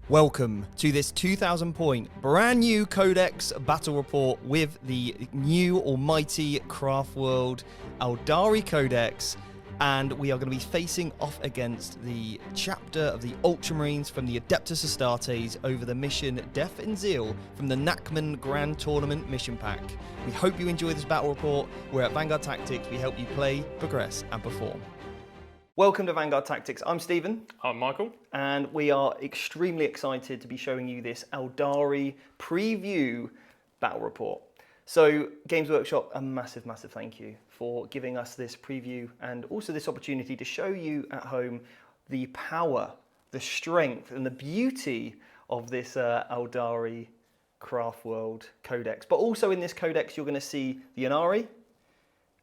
Welcome to this 2,000 point brand new Codex battle report with the new almighty Craftworld Aeldari Codex, and we are going to be facing off against the chapter of the Ultramarines from the Adeptus Astartes over the mission Death and Zeal from the Nachman Grand Tournament mission pack. We hope you enjoy this battle report. We're at Vanguard Tactics. We help you play, progress and perform. Welcome to Vanguard Tactics. I'm Stephen. I'm Michael. And we are extremely excited to be showing you this Aeldari preview battle report. So Games Workshop, a massive, massive thank you for giving us this preview and also this opportunity to show you at home the power, the strength and the beauty of this Aeldari Craftworld Codex. But also in this Codex, you're going to see the Ynnari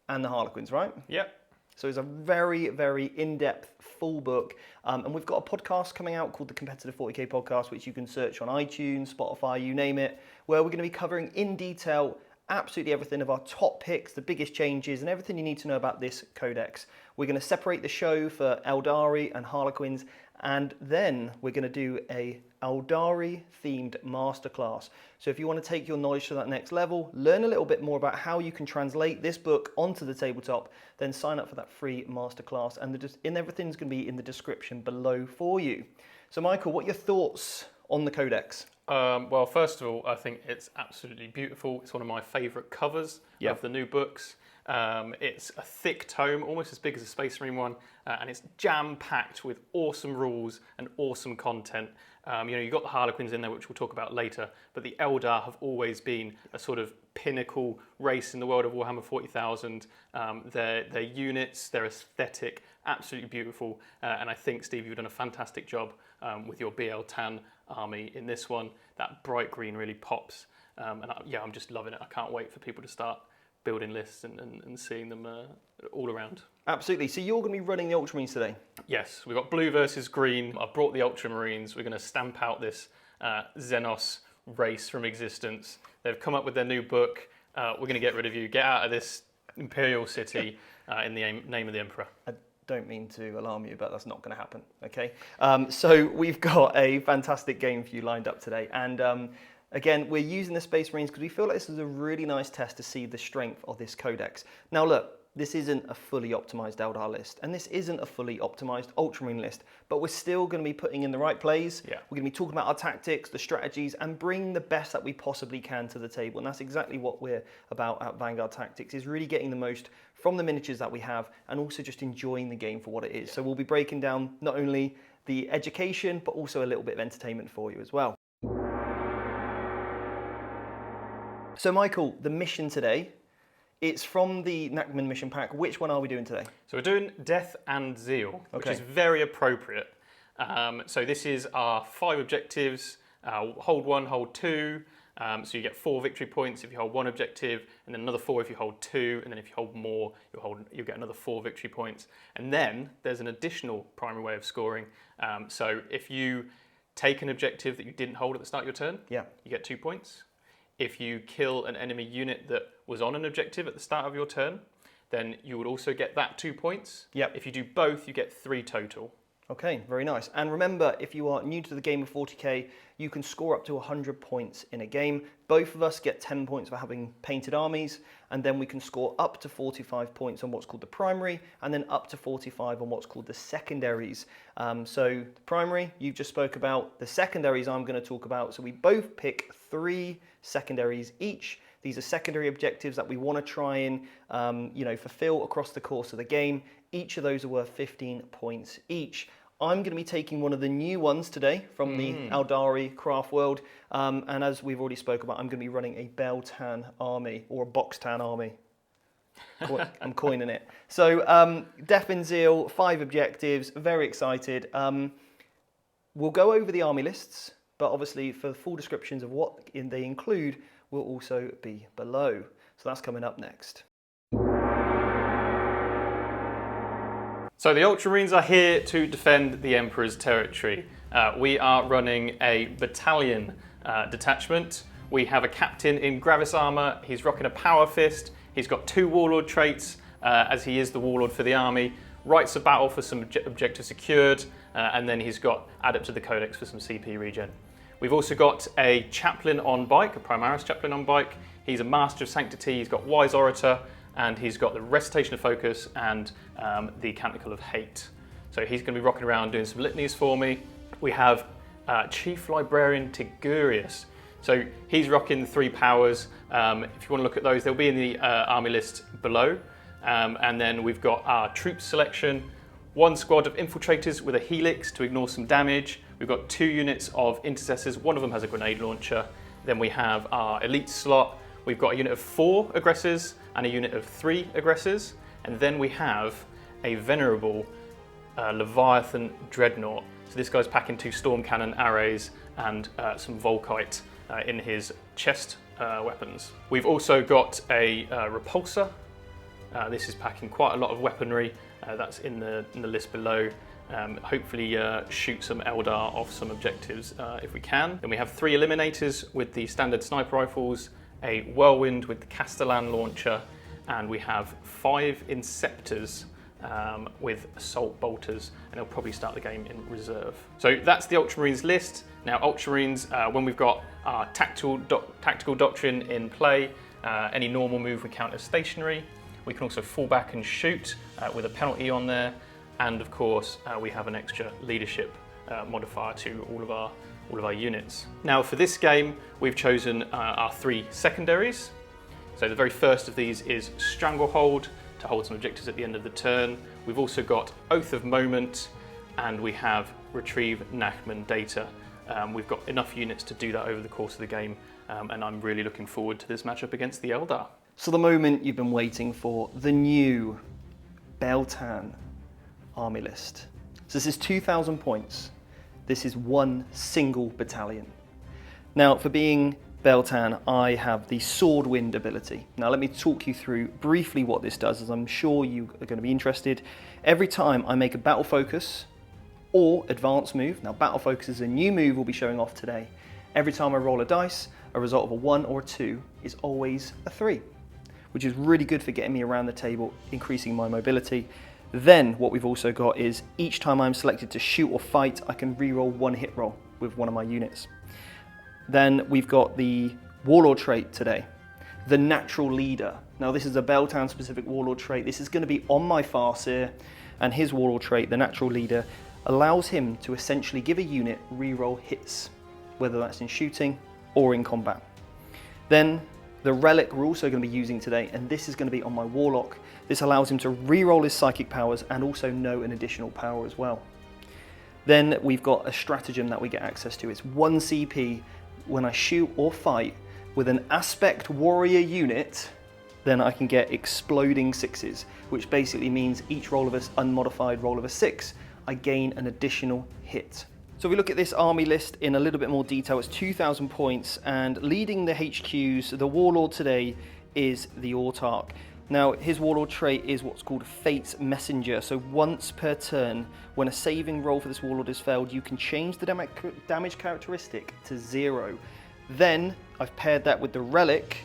and the Harlequins, right? Yep. So it's a very, very in-depth, full book. And we've got a podcast coming out called the Competitive 40K Podcast, which you can search on iTunes, Spotify, you name it, where we're going to be covering in detail absolutely everything of our top picks, the biggest changes, and everything you need to know about this codex. We're going to separate the show for Aeldari and Harlequins, and then we're going to do a Aeldari themed masterclass. So if you want to take your knowledge to that next level, learn a little bit more about how you can translate this book onto the tabletop, then sign up for that free masterclass, and everything's going to be in the description below for you. So Michael, what are your thoughts on the codex? Well, first of all, I think it's absolutely beautiful. It's one of my favourite covers of the new books. It's a thick tome, almost as big as a Space Marine one, and it's jam-packed with awesome rules and awesome content. You've got the Harlequins in there, which we'll talk about later, but the Eldar have always been a sort of pinnacle race in the world of Warhammer 40,000. Their units, their aesthetic, absolutely beautiful, and I think, Steve, you've done a fantastic job with your BL Tan army in this one. That bright green really pops, I'm just loving it. I can't wait for people to start building lists and seeing them all around. Absolutely. So you're going to be running the Ultramarines today? Yes, we've got blue versus green. I've brought the Ultramarines. We're going to stamp out this Xenos race from existence. They've come up with their new book. We're going to get rid of you. Get out of this Imperial city in the name of the Emperor. I don't mean to alarm you, but that's not going to happen, okay? So we've got a fantastic game for you lined up today. And again, we're using the Space Marines because we feel like this is a really nice test to see the strength of this codex. Now look, this isn't a fully optimized Eldar list, and this isn't a fully optimized Ultramarine list, but we're still going to be putting in the right plays. Yeah. We're going to be talking about our tactics, the strategies, and bring the best that we possibly can to the table. And that's exactly what we're about at Vanguard Tactics, is really getting the most from the miniatures that we have, and also just enjoying the game for what it is. So we'll be breaking down not only the education, but also a little bit of entertainment for you as well. So Michael, the mission today, it's from the Nachman mission pack. Which one are we doing today? So we're doing Death and Zeal, which is very appropriate. So this is our 5 objectives, hold 1, hold 2. So you get 4 victory points if you hold 1 objective, and then another 4 if you hold 2, and then if you hold more, you'll get another 4 victory points. And then there's an additional primary way of scoring. So if you take an objective that you didn't hold at the start of your turn, you get 2 points. If you kill an enemy unit that was on an objective at the start of your turn, then you would also get that 2 points. If you do both, you get 3 total. Okay, very nice. And remember, if you are new to the game of 40k, you can score up to 100 points in a game. Both of us get 10 points for having painted armies, and then we can score up to 45 points on what's called the primary, and then up to 45 on what's called the secondaries. So the primary, you just spoke about. The secondaries I'm going to talk about. So we both pick 3 secondaries each. These are secondary objectives that we want to try and fulfill across the course of the game. Each of those are worth 15 points each. I'm going to be taking one of the new ones today from the Aeldari Craftworld, and as we've already spoke about, I'm going to be running a BL Tan army, or a Box Tan army. I'm coining it. So Death and Zeal, 5 objectives, very excited. We'll go over the army lists, but obviously for full descriptions of what they include will also be below. So that's coming up next. So the Ultramarines are here to defend the Emperor's territory. We are running a battalion detachment. We have a captain in Gravis armor. He's rocking a power fist. He's got 2 warlord traits, as he is the warlord for the army. Rights of battle for some objectives secured. and then he's got Adept of the Codex for some CP regen. We've also got a Chaplain on bike, a Primaris Chaplain on bike. He's a Master of Sanctity, he's got Wise Orator, and he's got the Recitation of Focus and the Canticle of Hate. So he's going to be rocking around doing some litanies for me. We have Chief Librarian Tigurius. So he's rocking the 3 powers. If you want to look at those, they'll be in the army list below. And then we've got our troop selection, 1 squad of infiltrators with a helix to ignore some damage. We've got 2 units of intercessors. One of them has a grenade launcher. Then we have our elite slot. We've got a unit of 4 aggressors and a unit of 3 aggressors. And then we have a venerable Leviathan Dreadnought. So this guy's packing 2 storm cannon arrays and some Volkite in his chest weapons. We've also got a repulsor. This is packing quite a lot of weaponry. That's in the list below. Hopefully shoot some Eldar off some objectives if we can. Then we have 3 eliminators with the standard sniper rifles, a Whirlwind with the Castellan launcher, and we have 5 Inceptors with assault bolters, and they'll probably start the game in reserve. So that's the Ultramarines list. Now Ultramarines, when we've got our tactical doctrine in play, any normal move we count as stationary. We can also fall back and shoot with a penalty on there, and of course we have an extra leadership modifier to all of our units. Now for this game we've chosen our 3 secondaries. So the very first of these is Stranglehold, to hold some objectives at the end of the turn. We've also got Oath of Moment, and we have Retrieve Nachman data. We've got enough units to do that over the course of the game, and I'm really looking forward to this matchup against the Eldar. So the moment you've been waiting for, the new Beltan army list. So this is 2,000 points. This is 1 single battalion. Now for being Beltan, I have the Swordwind ability. Now let me talk you through briefly what this does, as I'm sure you are going to be interested. Every time I make a battle focus or advance move, now battle focus is a new move we'll be showing off today. Every time I roll a dice, a result of a 1 or a 2 is always a 3, which is really good for getting me around the table, increasing my mobility. Then what we've also got is each time I'm selected to shoot or fight, I can reroll 1 hit roll with one of my units. Then we've got the Warlord trait today, the Natural Leader. Now this is a Beltan specific Warlord trait. This is going to be on my Farseer, and his Warlord trait, the Natural Leader, allows him to essentially give a unit reroll hits, whether that's in shooting or in combat. Then the Relic we're also going to be using today, and this is going to be on my Warlock. This allows him to reroll his psychic powers and also know an additional power as well. Then we've got a stratagem that we get access to. It's 1 CP. When I shoot or fight with an Aspect Warrior unit, then I can get exploding 6s, which basically means each roll of an unmodified roll of a 6, I gain an additional hit. So if we look at this army list in a little bit more detail, it's 2,000 points, and leading the HQs, the Warlord today is the Autarch. Now his Warlord trait is what's called Fate's Messenger. So once per turn, when a saving roll for this Warlord has failed, you can change the damage characteristic to 0. Then I've paired that with the Relic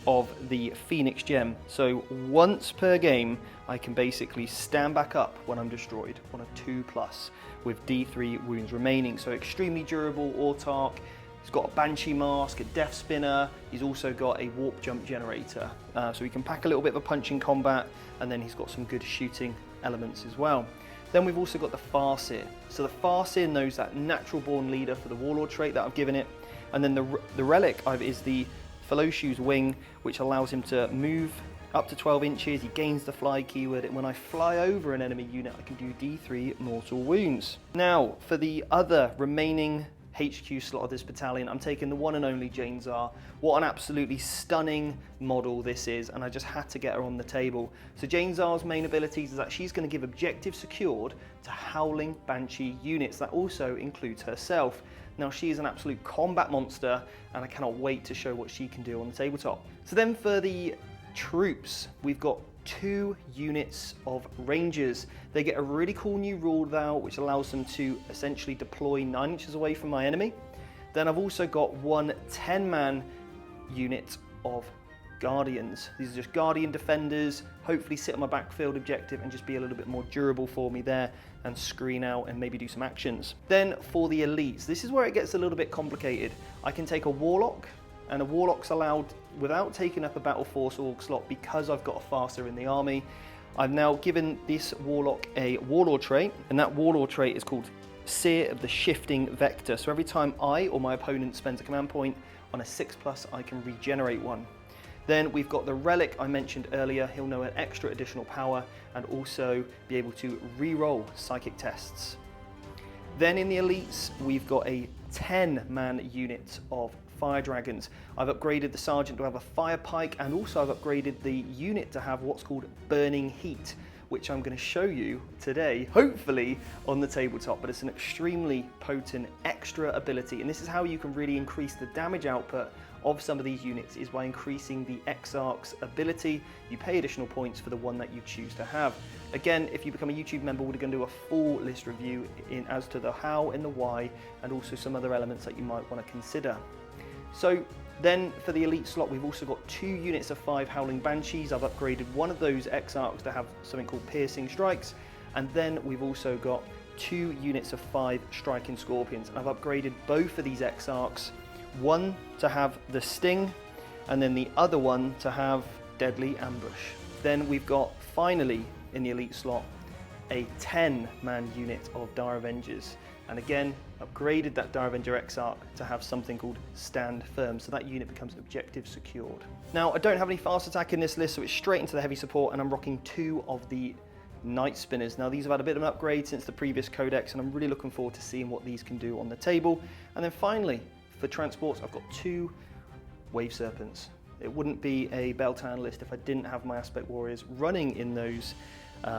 of the Phoenix Gem. So once per game, I can basically stand back up when I'm destroyed on a 2+ with D3 wounds remaining. So extremely durable Autarch. He's got a Banshee Mask, a Death Spinner. He's also got a Warp Jump Generator. So he can pack a little bit of a punch in combat, and then he's got some good shooting elements as well. Then we've also got the Farseer. So the Farseer knows that Natural Born Leader for the Warlord trait that I've given it. And then the Relic is the Feloshu's Wing, which allows him to move up to 12 inches. He gains the fly keyword, and when I fly over an enemy unit, I can do D3 mortal wounds. Now, for the other remaining HQ slot of this battalion, I'm taking the one and only Jane Zar. What an absolutely stunning model this is, and I just had to get her on the table. So Jane Zar's main abilities is that she's going to give objective secured to Howling Banshee units. That also includes herself. Now she is an absolute combat monster, and I cannot wait to show what she can do on the tabletop. So then for the troops, we've got 2 units of Rangers. They get a really cool new rule now, which allows them to essentially deploy 9 inches away from my enemy. Then I've also got 1 10-man unit of Guardians. These are just Guardian defenders, hopefully sit on my backfield objective and just be a little bit more durable for me there and screen out and maybe do some actions. Then for the elites, this is where it gets a little bit complicated. I can take a Warlock, and a Warlock's allowed without taking up a Battle Force Orc slot because I've got a Farseer in the army. I've now given this Warlock a Warlord trait, and that Warlord trait is called Seer of the Shifting Vector. So every time I or my opponent spends a command point on a 6+, I can regenerate one. Then we've got the Relic I mentioned earlier. He'll know an extra additional power and also be able to re-roll psychic tests. Then in the elites, we've got a 10-man unit of Fire Dragons. I've upgraded the Sergeant to have a Fire Pike, and also I've upgraded the unit to have what's called Burning Heat, which I'm going to show you today, hopefully on the tabletop, but it's an extremely potent extra ability, and this is how you can really increase the damage output of some of these units, is by increasing the Exarch's ability. You pay additional points for the one that you choose to have. Again, if you become a YouTube member, we're going to do a full list review as to the how and the why, and also some other elements that you might want to consider. So then for the elite slot, we've also got 2 units of 5 Howling Banshees. I've upgraded one of those Exarchs to have something called Piercing Strikes, and then we've also got 2 units of 5 Striking Scorpions. I've upgraded both of these Exarchs, one to have the Sting, and then the other one to have Deadly Ambush. Then we've got, finally, in the elite slot, a 10-man unit of Dire Avengers. And again, upgraded that Dire Avenger Exarch to have something called Stand Firm, so that unit becomes objective secured. Now, I don't have any fast attack in this list, so it's straight into the heavy support, and I'm rocking 2 of the Night Spinners. Now, these have had a bit of an upgrade since the previous codex, and I'm really looking forward to seeing what these can do on the table. And then finally, for transports, I've got 2 Wave Serpents. It wouldn't be a Beltane list if I didn't have my Aspect Warriors running in those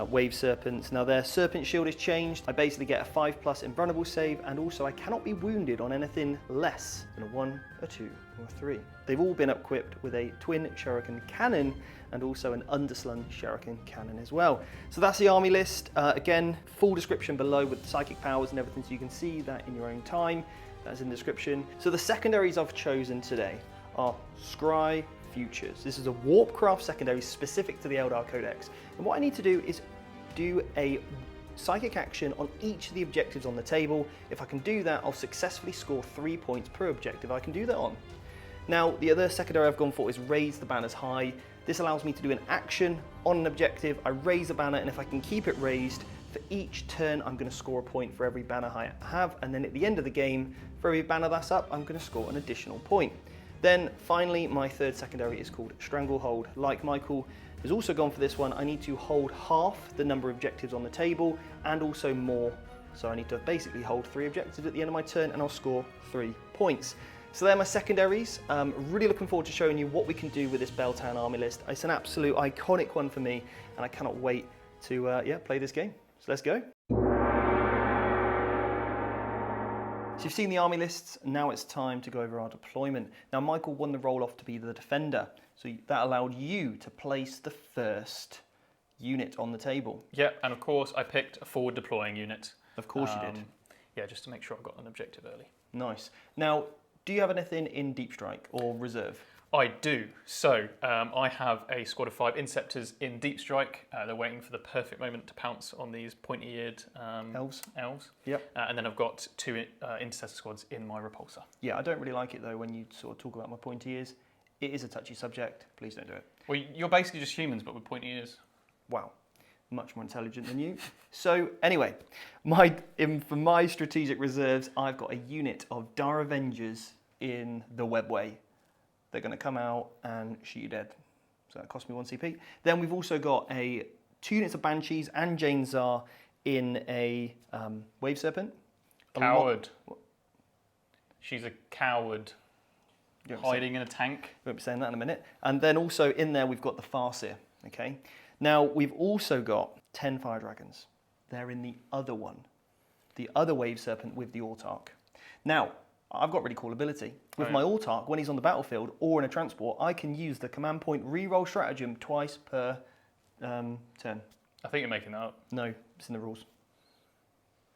Wave Serpents. Now, their Serpent Shield is changed. I basically get a 5+ invulnerable save, and also I cannot be wounded on anything less than a 1, a 2, or a 3. They've all been equipped with a twin Shuriken cannon and also an underslung Shuriken cannon as well. So that's the army list. Again, full description below with psychic powers and everything, so you can see that in your own time. That's in the description. So the secondaries I've chosen today are Scry Futures. This is a Warpcraft secondary specific to the Eldar Codex. And what I need to do is do a psychic action on each of the objectives on the table. If I can do that, I'll successfully score 3 points per objective I can do that on. Now, the other secondary I've gone for is Raise the Banners High. This allows me to do an action on an objective. I raise a banner, and if I can keep it raised, for each turn, I'm going to score a point for every banner I have, and then at the end of the game, for every banner that's up, I'm going to score an additional point. Then finally, my third secondary is called Stranglehold. Like Michael has also gone for this one, I need to hold half the number of objectives on the table and also more. So I need to basically hold 3 objectives at the end of my turn, and I'll score 3 points. So they're my secondaries. Really looking forward to showing you what we can do with this Beltane army list. It's an absolute iconic one for me, and I cannot wait to play this game. So let's go. So you've seen the army lists, now it's time to go over our deployment. Now, Michael won the role off to be the defender, so that allowed you to place the first unit on the table. Yeah, and of course I picked a forward deploying unit. Of course you did. Yeah, just to make sure I got an objective early. Nice. Now, do you have anything in Deep Strike or Reserve? I do. So I have a squad of 5 Inceptors in Deep Strike. They're waiting for the perfect moment to pounce on these pointy-eared elves. Yep. And then I've got 2 Intercessor squads in my Repulsor. Yeah, I don't really like it though when you sort of talk about my pointy ears. It is a touchy subject. Please don't do it. Well, you're basically just humans, but with pointy ears. Wow. Much more intelligent than you. So anyway, for my strategic reserves, I've got a unit of Dire Avengers in the Webway. They're going to come out and shoot you dead. So that cost me 1 CP. Then we've also got 2 units of Banshees and Jane Zar in a Wave Serpent. Coward. She's a coward. Hiding in a tank. We won't be saying that in a minute. And then also in there we've got the Farseer. Okay. Now we've also got 10 Fire Dragons. They're in the other one. The other Wave Serpent with the Autarch. Now, I've got really cool ability. With my Autarch, when he's on the battlefield or in a transport, I can use the command point reroll stratagem twice per turn. I think you're making that up. No, it's in the rules.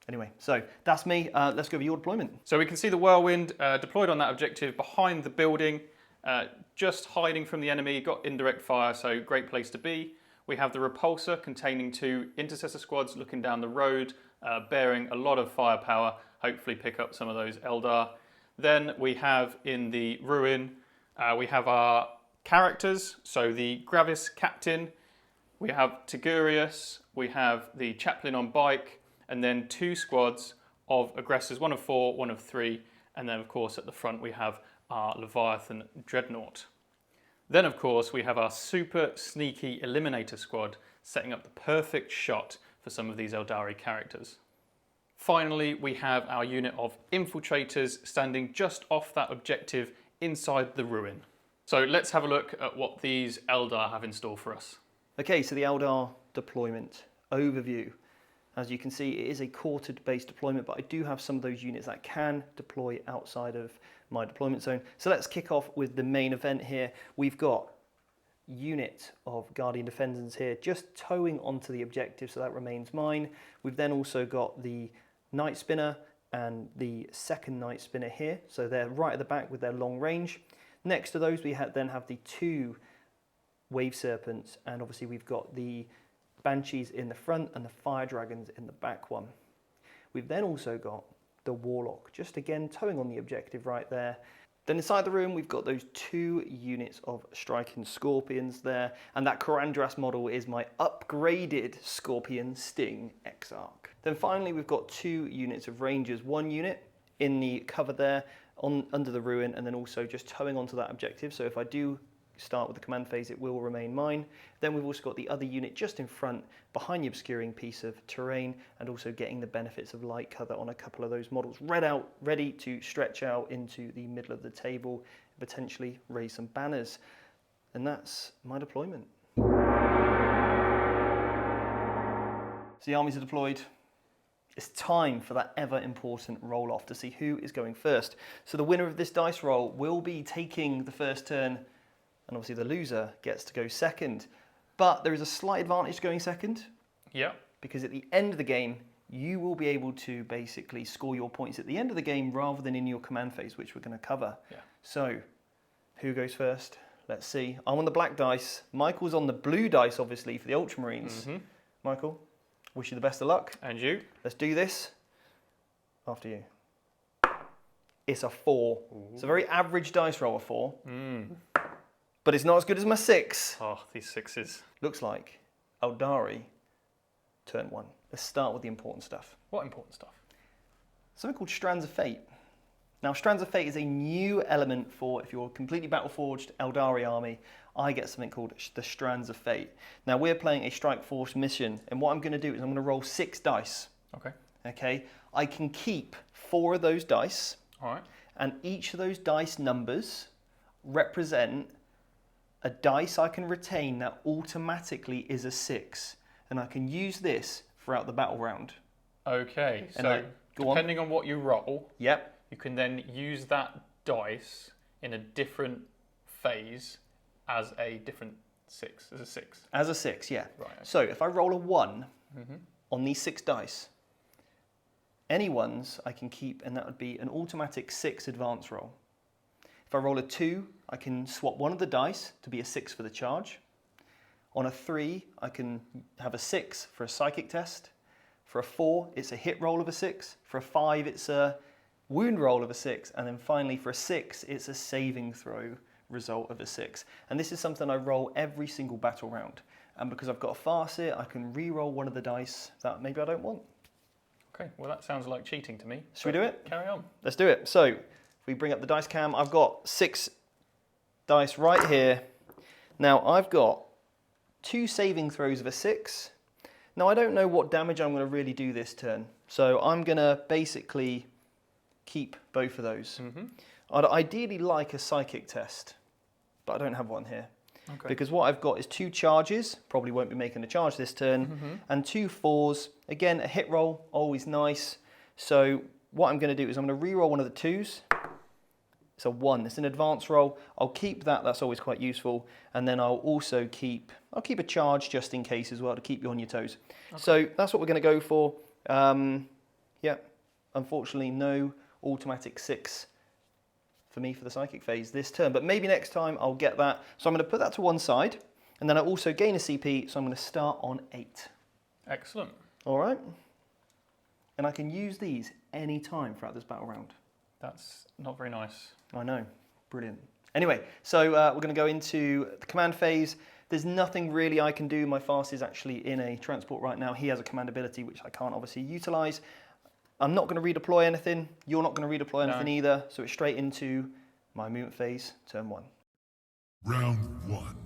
Anyway, so that's me. Let's go over your deployment. So we can see the Whirlwind deployed on that objective behind the building. just hiding from the enemy, got indirect fire, so great place to be. We have the Repulsor containing 2 intercessor squads looking down the road, bearing a lot of firepower, hopefully pick up some of those Eldar. Then we have in the Ruin, we have our characters, so the Gravis Captain, we have Tigurius, we have the Chaplain on bike, and then 2 squads of aggressors, 1 of 4, 1 of 3, and then of course at the front we have our Leviathan Dreadnought. Then of course we have our super sneaky Eliminator squad, setting up the perfect shot for some of these Eldari characters. Finally, we have our unit of infiltrators standing just off that objective inside the Ruin. So let's have a look at what these Eldar have in store for us. Okay, so the Eldar deployment overview. As you can see, it is a quartered-based deployment, but I do have some of those units that can deploy outside of my deployment zone. So let's kick off with the main event here. We've got unit of Guardian Defenders here just towing onto the objective, so that remains mine. We've then also got the Night Spinner and the second Night Spinner here, so they're right at the back with their long range. Next to those we then have the 2 Wave Serpents, and obviously we've got the Banshees in the front and the Fire Dragons in the back one. We've then also got the Warlock, just again towing on the objective right there. Then inside the room we've got those 2 units of Striking Scorpions there, and that Karandras model is my upgraded Scorpion Sting Exarch. Then finally we've got 2 units of Rangers, 1 unit in the cover there under the Ruin, and then also just towing onto that objective, so if I do start with the command phase it will remain mine. Then we've also got the other unit just in front behind the obscuring piece of terrain, and also getting the benefits of light cover on a couple of those models, ready to stretch out into the middle of the table, potentially raise some banners. And that's my deployment. So the armies are deployed. It's time for that ever important roll off to see who is going first. So the winner of this dice roll will be taking the first turn, and obviously the loser gets to go second. But there is a slight advantage to going second. Yeah. Because at the end of the game, you will be able to basically score your points at the end of the game rather than in your command phase, which we're going to cover. Yeah. So, who goes first? Let's see. I'm on the black dice. Michael's on the blue dice, obviously, for the Ultramarines. Mm-hmm. Michael, wish you the best of luck. And you? Let's do this. After you. It's a 4. Ooh. It's a very average dice roll, a 4. But it's not as good as my 6. Oh, these 6s. Looks like Eldari, turn 1. Let's start with the important stuff. What important stuff? Something called Strands of Fate. Now, Strands of Fate is a new element for, if you're a completely battle-forged Eldari army, I get something called the Strands of Fate. Now, we're playing a Strike Force mission, and what I'm going to do is I'm going to roll 6 dice. Okay? I can keep 4 of those dice. All right. And each of those dice numbers represent a dice I can retain that automatically is a 6. And I can use this throughout the battle round. Okay, so depending on what you roll, yep, you can then use that dice in a different phase as a different 6, as a 6. As a 6, yeah. Right. Okay. So if I roll a 1 on these 6 dice, any ones I can keep, and that would be an automatic 6 advance roll. If I roll a 2, I can swap one of the dice to be a 6 for the charge. On a 3, I can have a 6 for a psychic test. For a 4, it's a hit roll of a 6. For a 5, it's a wound roll of a 6. And then finally, for a 6, it's a saving throw result of a 6. And this is something I roll every single battle round. And because I've got a Farseer, I can re-roll one of the dice that maybe I don't want. Okay, well that sounds like cheating to me. Should we do it? Carry on. Let's do it. So, if we bring up the dice cam, I've got 6 dice right here. Now, I've got 2 saving throws of a 6. Now, I don't know what damage I'm going to really do this turn. So, I'm going to basically keep both of those. I'd ideally like a psychic test, but I don't have one here. Okay. Because what I've got is 2 charges, probably won't be making a charge this turn, and 2 4s. Again, a hit roll, always nice. So what I'm going to do is I'm going to re-roll one of the 2s. It's a 1, it's an advance roll. I'll keep that, that's always quite useful. And then I'll also keep a charge just in case as well to keep you on your toes. Okay. So that's what we're going to go for. Yeah, unfortunately no automatic 6 for me for the psychic phase this turn. But maybe next time I'll get that. So I'm going to put that to one side. And then I also gain a CP, so I'm going to start on 8. Excellent. All right. And I can use these any time throughout this battle round. That's not very nice. I know. Brilliant. Anyway, so we're going to go into the command phase. There's nothing really I can do. My fast is actually in a transport right now. He has a command ability, which I can't obviously utilize. I'm not going to redeploy anything. You're not going to redeploy anything either. So it's straight into my movement phase, turn 1. Round 1.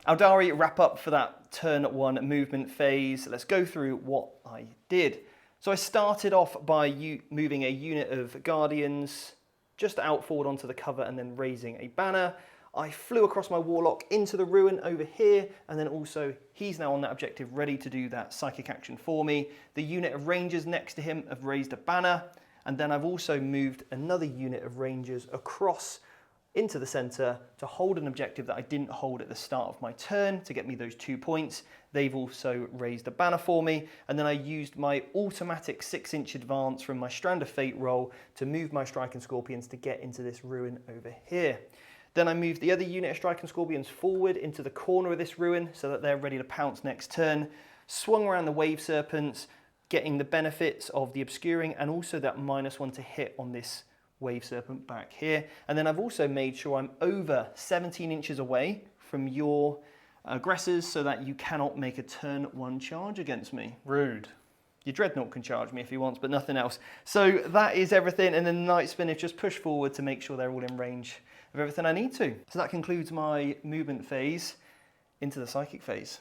Aeldari, wrap up for that turn 1 movement phase. Let's go through what I did. So I started off by moving a unit of Guardians just out forward onto the cover and then raising a banner. I flew across my Warlock into the ruin over here, and then also he's now on that objective ready to do that psychic action for me. The unit of Rangers next to him have raised a banner, and then I've also moved another unit of Rangers across into the center to hold an objective that I didn't hold at the start of my turn to get me those 2 points. They've also raised a banner for me, and then I used my automatic 6-inch advance from my Strand of Fate roll to move my Striking Scorpions to get into this ruin over here. Then I moved the other unit of Striking Scorpions forward into the corner of this ruin so that they're ready to pounce next turn. Swung around the Wave Serpents, getting the benefits of the obscuring and also that -1 to hit on this Wave Serpent back here. And then I've also made sure I'm over 17 inches away from your aggressors so that you cannot make a turn 1 charge against me. Rude. Your Dreadnought can charge me if he wants, but nothing else. So that is everything. And then the Night Spinners just push forward to make sure they're all in range of everything I need to. So that concludes my movement phase into the psychic phase.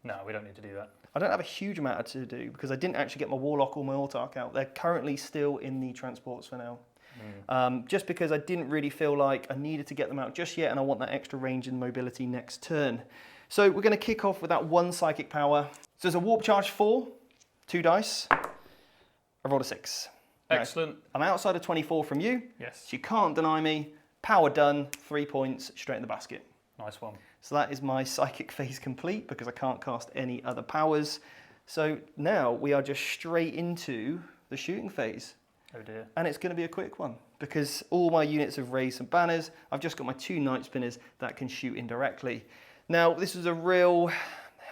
No, we don't need to do that. I don't have a huge amount to do because I didn't actually get my Warlock or my Autarch out. They're currently still in the transports for now. Just because I didn't really feel like I needed to get them out just yet, and I want that extra range and mobility next turn. So we're going to kick off with that 1 psychic power. So there's a warp charge 4, 2 dice. I rolled a 6. Excellent. I'm outside of 24 from you. Yes. So you can't deny me. Power done, 3 points straight in the basket. Nice one. So that is my psychic phase complete because I can't cast any other powers. So now we are just straight into the shooting phase. Oh dear. And it's going to be a quick one because all my units have raised some banners. I've just got my 2 Night Spinners that can shoot indirectly. Now, this is a real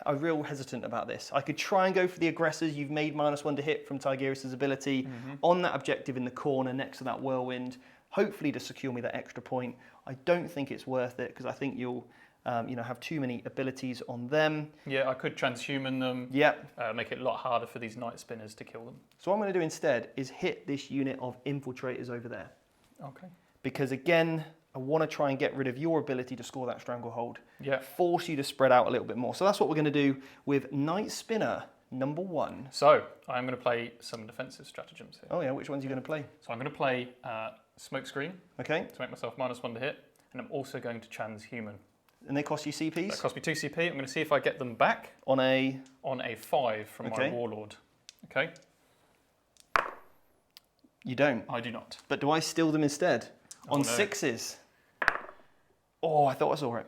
hesitant about this. I could try and go for the aggressors. You've made -1 to hit from Tigerius' ability on that objective in the corner next to that whirlwind, hopefully to secure me that extra point. I don't think it's worth it because I think you'll have too many abilities on them. Yeah, I could transhuman them. Yep. Make it a lot harder for these Night Spinners to kill them. So what I'm going to do instead is hit this unit of infiltrators over there. Okay. Because again, I want to try and get rid of your ability to score that stranglehold. Yeah. Force you to spread out a little bit more. So that's what we're going to do with Night Spinner number 1. So I'm going to play some defensive stratagems here. Oh yeah, which ones are you going to play? So I'm going to play Smokescreen Okay. to make myself -1 to hit, and I'm also going to transhuman. And they cost you CPs? That cost me 2 CP. I'm going to see if I get them back On a... on a 5 from my Warlord. Okay. You don't. I do not. But do I steal them instead? Oh, On no. 6s? Oh, I thought I saw it.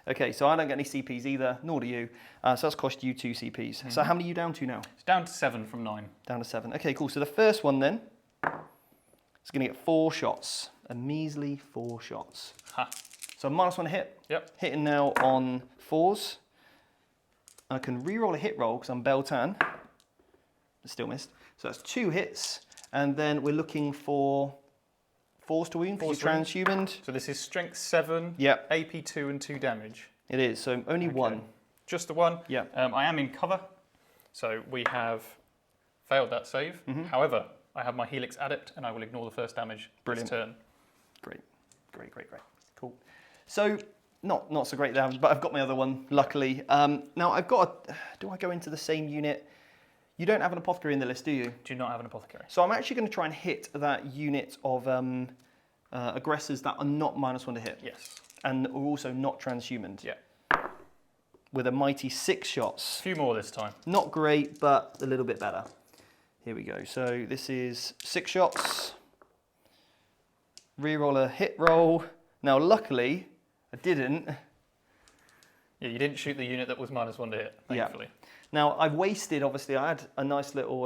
Okay, so I don't get any CPs either, nor do you. So that's cost you 2 CPs. So how many are you down to now? It's down to 7 from 9. Down to 7. Okay, cool. So the first one then is going to get 4 shots. A measly 4 shots. Ha. So -1 to hit. Yep. Hitting now on 4s. I can re-roll a hit roll because I'm Beltan. Still missed. So that's 2 hits. And then we're looking for 4s to wound because you're transhumaned. So this is strength 7, Yep. AP 2 and 2 damage. It is. So only 1. Just the 1. Yeah. I am in cover. So we have failed that save. However, I have my Helix Adept and I will ignore the first damage Brilliant. this turn. Great. Great, great, great. Cool. So not so great damage, but I've got my other one, luckily. Now I've got do I go into the same unit? You don't have an apothecary in the list, do you? Do not have an apothecary. So I'm actually going to try and hit that unit of aggressors that are not -1 to hit. Yes. And are also not transhumaned. Yeah. With a mighty 6 shots. A few more this time. Not great, but a little bit better. Here we go. So this is 6 shots. Reroll a hit roll. Now, luckily, I didn't. Yeah, you didn't shoot the unit that was -1 to hit, thankfully. Now, I've wasted, obviously, I had a nice little...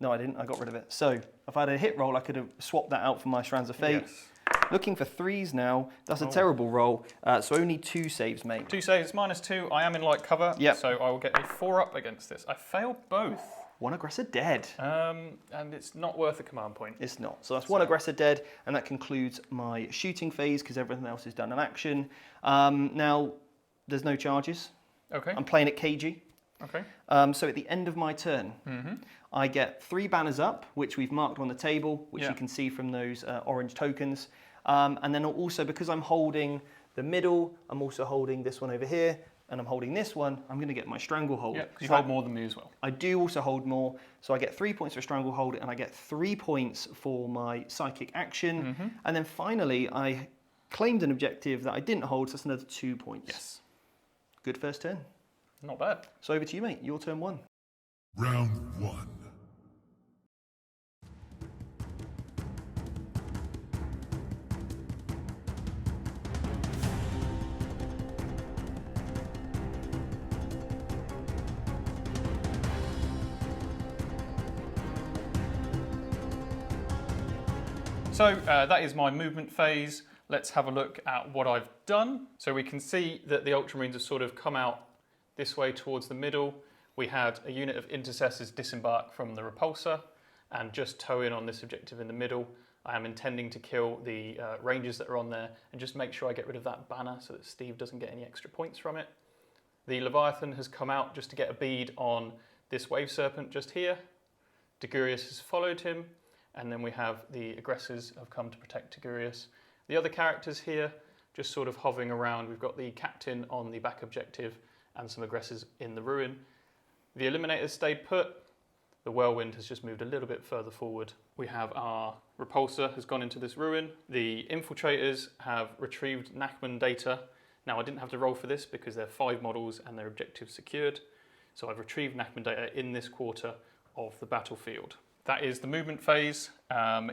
no, I didn't. I got rid of it. So, if I had a hit roll, I could have swapped that out for my Strands of Fate. Yes. Looking for 3s now. That's a terrible roll. So, only 2 saves, mate. 2 saves, -2. I am in light cover, Yep. so I will get a 4-up against this. I failed both. 1 aggressor dead. And it's not worth a command point. It's not. So that's 1 aggressor dead, and that concludes my shooting phase because everything else is done in action. Now, there's no charges. Okay. I'm playing it cagey. Okay. So at the end of my turn, I get 3 banners up, which we've marked on the table, which you can see from those orange tokens. And then also, because I'm holding the middle, I'm also holding this one over here, and I'm holding this one, I'm going to get my Stranglehold. Yeah, because you hold more than me as well. I do also hold more, so I get 3 points for Stranglehold, and I get 3 points for my Psychic action. And then finally, I claimed an objective that I didn't hold, so that's another 2 points. Yes. Good first turn. Not bad. So over to you, mate. Your turn 1. Round 1. So that is my movement phase. Let's have a look at what I've done. So we can see that the Ultramarines have sort of come out this way towards the middle. We had a unit of intercessors disembark from the repulsor and just tow in on this objective in the middle. I am intending to kill the rangers that are on there and just make sure I get rid of that banner so that Steve doesn't get any extra points from it. The Leviathan has come out just to get a bead on this Wave Serpent just here. Degurius has followed him, and then we have the aggressors have come to protect Degurius. The other characters here just sort of hovering around. We've got the captain on the back objective and some aggressors in the ruin. The Eliminators stayed put. The Whirlwind has just moved a little bit further forward. We have our Repulsor has gone into this ruin. The Infiltrators have retrieved Nachman data. Now I didn't have to roll for this because they're 5 models and their objectives secured. So I've retrieved Nachman data in this quarter of the battlefield. That is the movement phase.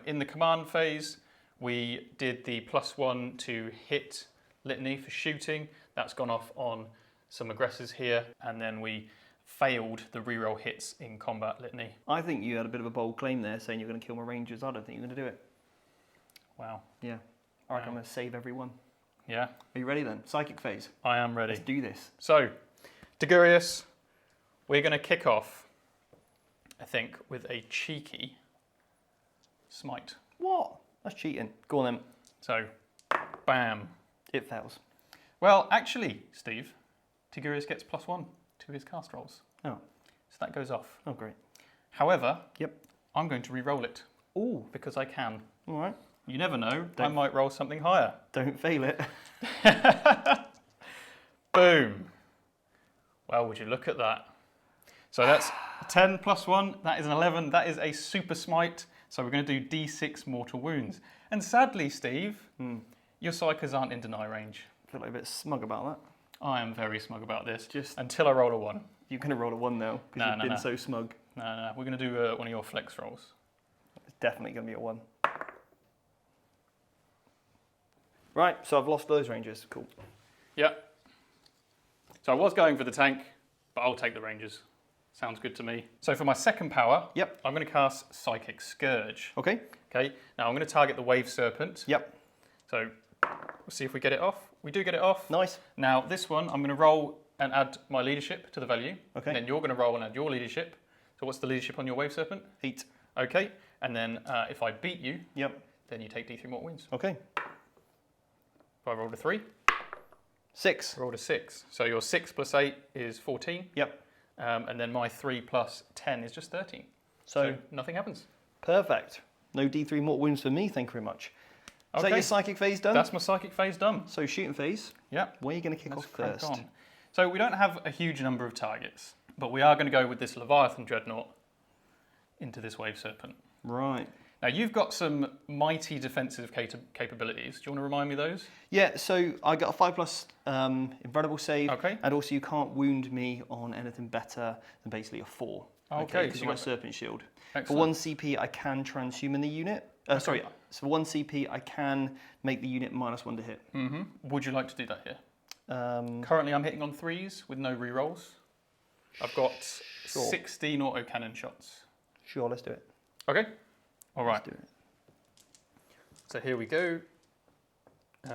In the command phase, we did the +1 to hit litany for shooting. That's gone off on some aggressors here, and then we failed the reroll hits in combat litany. I think you had a bit of a bold claim there, saying you're going to kill my rangers. I don't think you're going to do it. Wow. Yeah. I reckon I'm going to save everyone. Yeah. Are you ready then? Psychic phase. I am ready. Let's do this. So, Degurius, we're going to kick off, I think, with a cheeky smite. What? That's cheating. Go on then. So, bam. It fails. Well, actually, Steve, Degurius gets +1 to his cast rolls. Oh. So that goes off. Oh, great. However, Yep. I'm going to re-roll it Ooh. because I can. All right. You never know, I Don't- might roll something higher. Don't fail it. Boom. Well, would you look at that? So that's 10 +1, that is an 11, that is a super smite. So we're going to do D6 mortal wounds. And sadly, Steve, your psychers aren't in deny range. I feel like a bit smug about that. I am very smug about this, Just- until I roll a 1. You're going to roll a 1 now because No, you've no, been no. so smug. No, we're going to do one of your flex rolls. It's definitely going to be a 1. Right, so I've lost those rangers. Cool. Yep. So I was going for the tank, but I'll take the rangers. Sounds good to me. So for my second power, Yep. I'm going to cast Psychic Scourge. Okay. Okay, now I'm going to target the Wave Serpent. Yep. So we'll see if we get it off. We do get it off. Nice. Now this one, I'm going to roll and add my leadership to the value. Okay. And then you're going to roll and add your leadership. So what's the leadership on your Wave Serpent? 8. Okay. And then if I beat you, Yep. then you take D3 mortal wounds. Okay. If I rolled a 3, 6. I rolled a 6. So your 6 + 8 is 14. Yep. And then my 3 + 10 is just 13. So, So nothing happens. perfect. No D3 mortal wounds for me, thank you very much. Is that Okay. your psychic phase done? That's my psychic phase done. So shooting phase, Yeah. where are you going to kick Let's off crack first? on. So we don't have a huge number of targets, but we are going to go with this Leviathan Dreadnought into this Wave Serpent. Right. Now you've got some mighty defensive capabilities. Do you want to remind me those? Yeah, so I got a 5+ invulnerable save. Okay. And also you can't wound me on anything better than basically a 4. Okay, because so of my Serpent Shield. For excellent. 1 CP, I can transhuman the unit. Sorry, so for 1 CP, I can make the unit -1 to hit. Would you like to do that here? Um, Currently, I'm hitting on 3s with no rerolls. I've got Sure. 16 autocannon shots. sure, let's do it. Okay. All right. Let's do it. So here we go.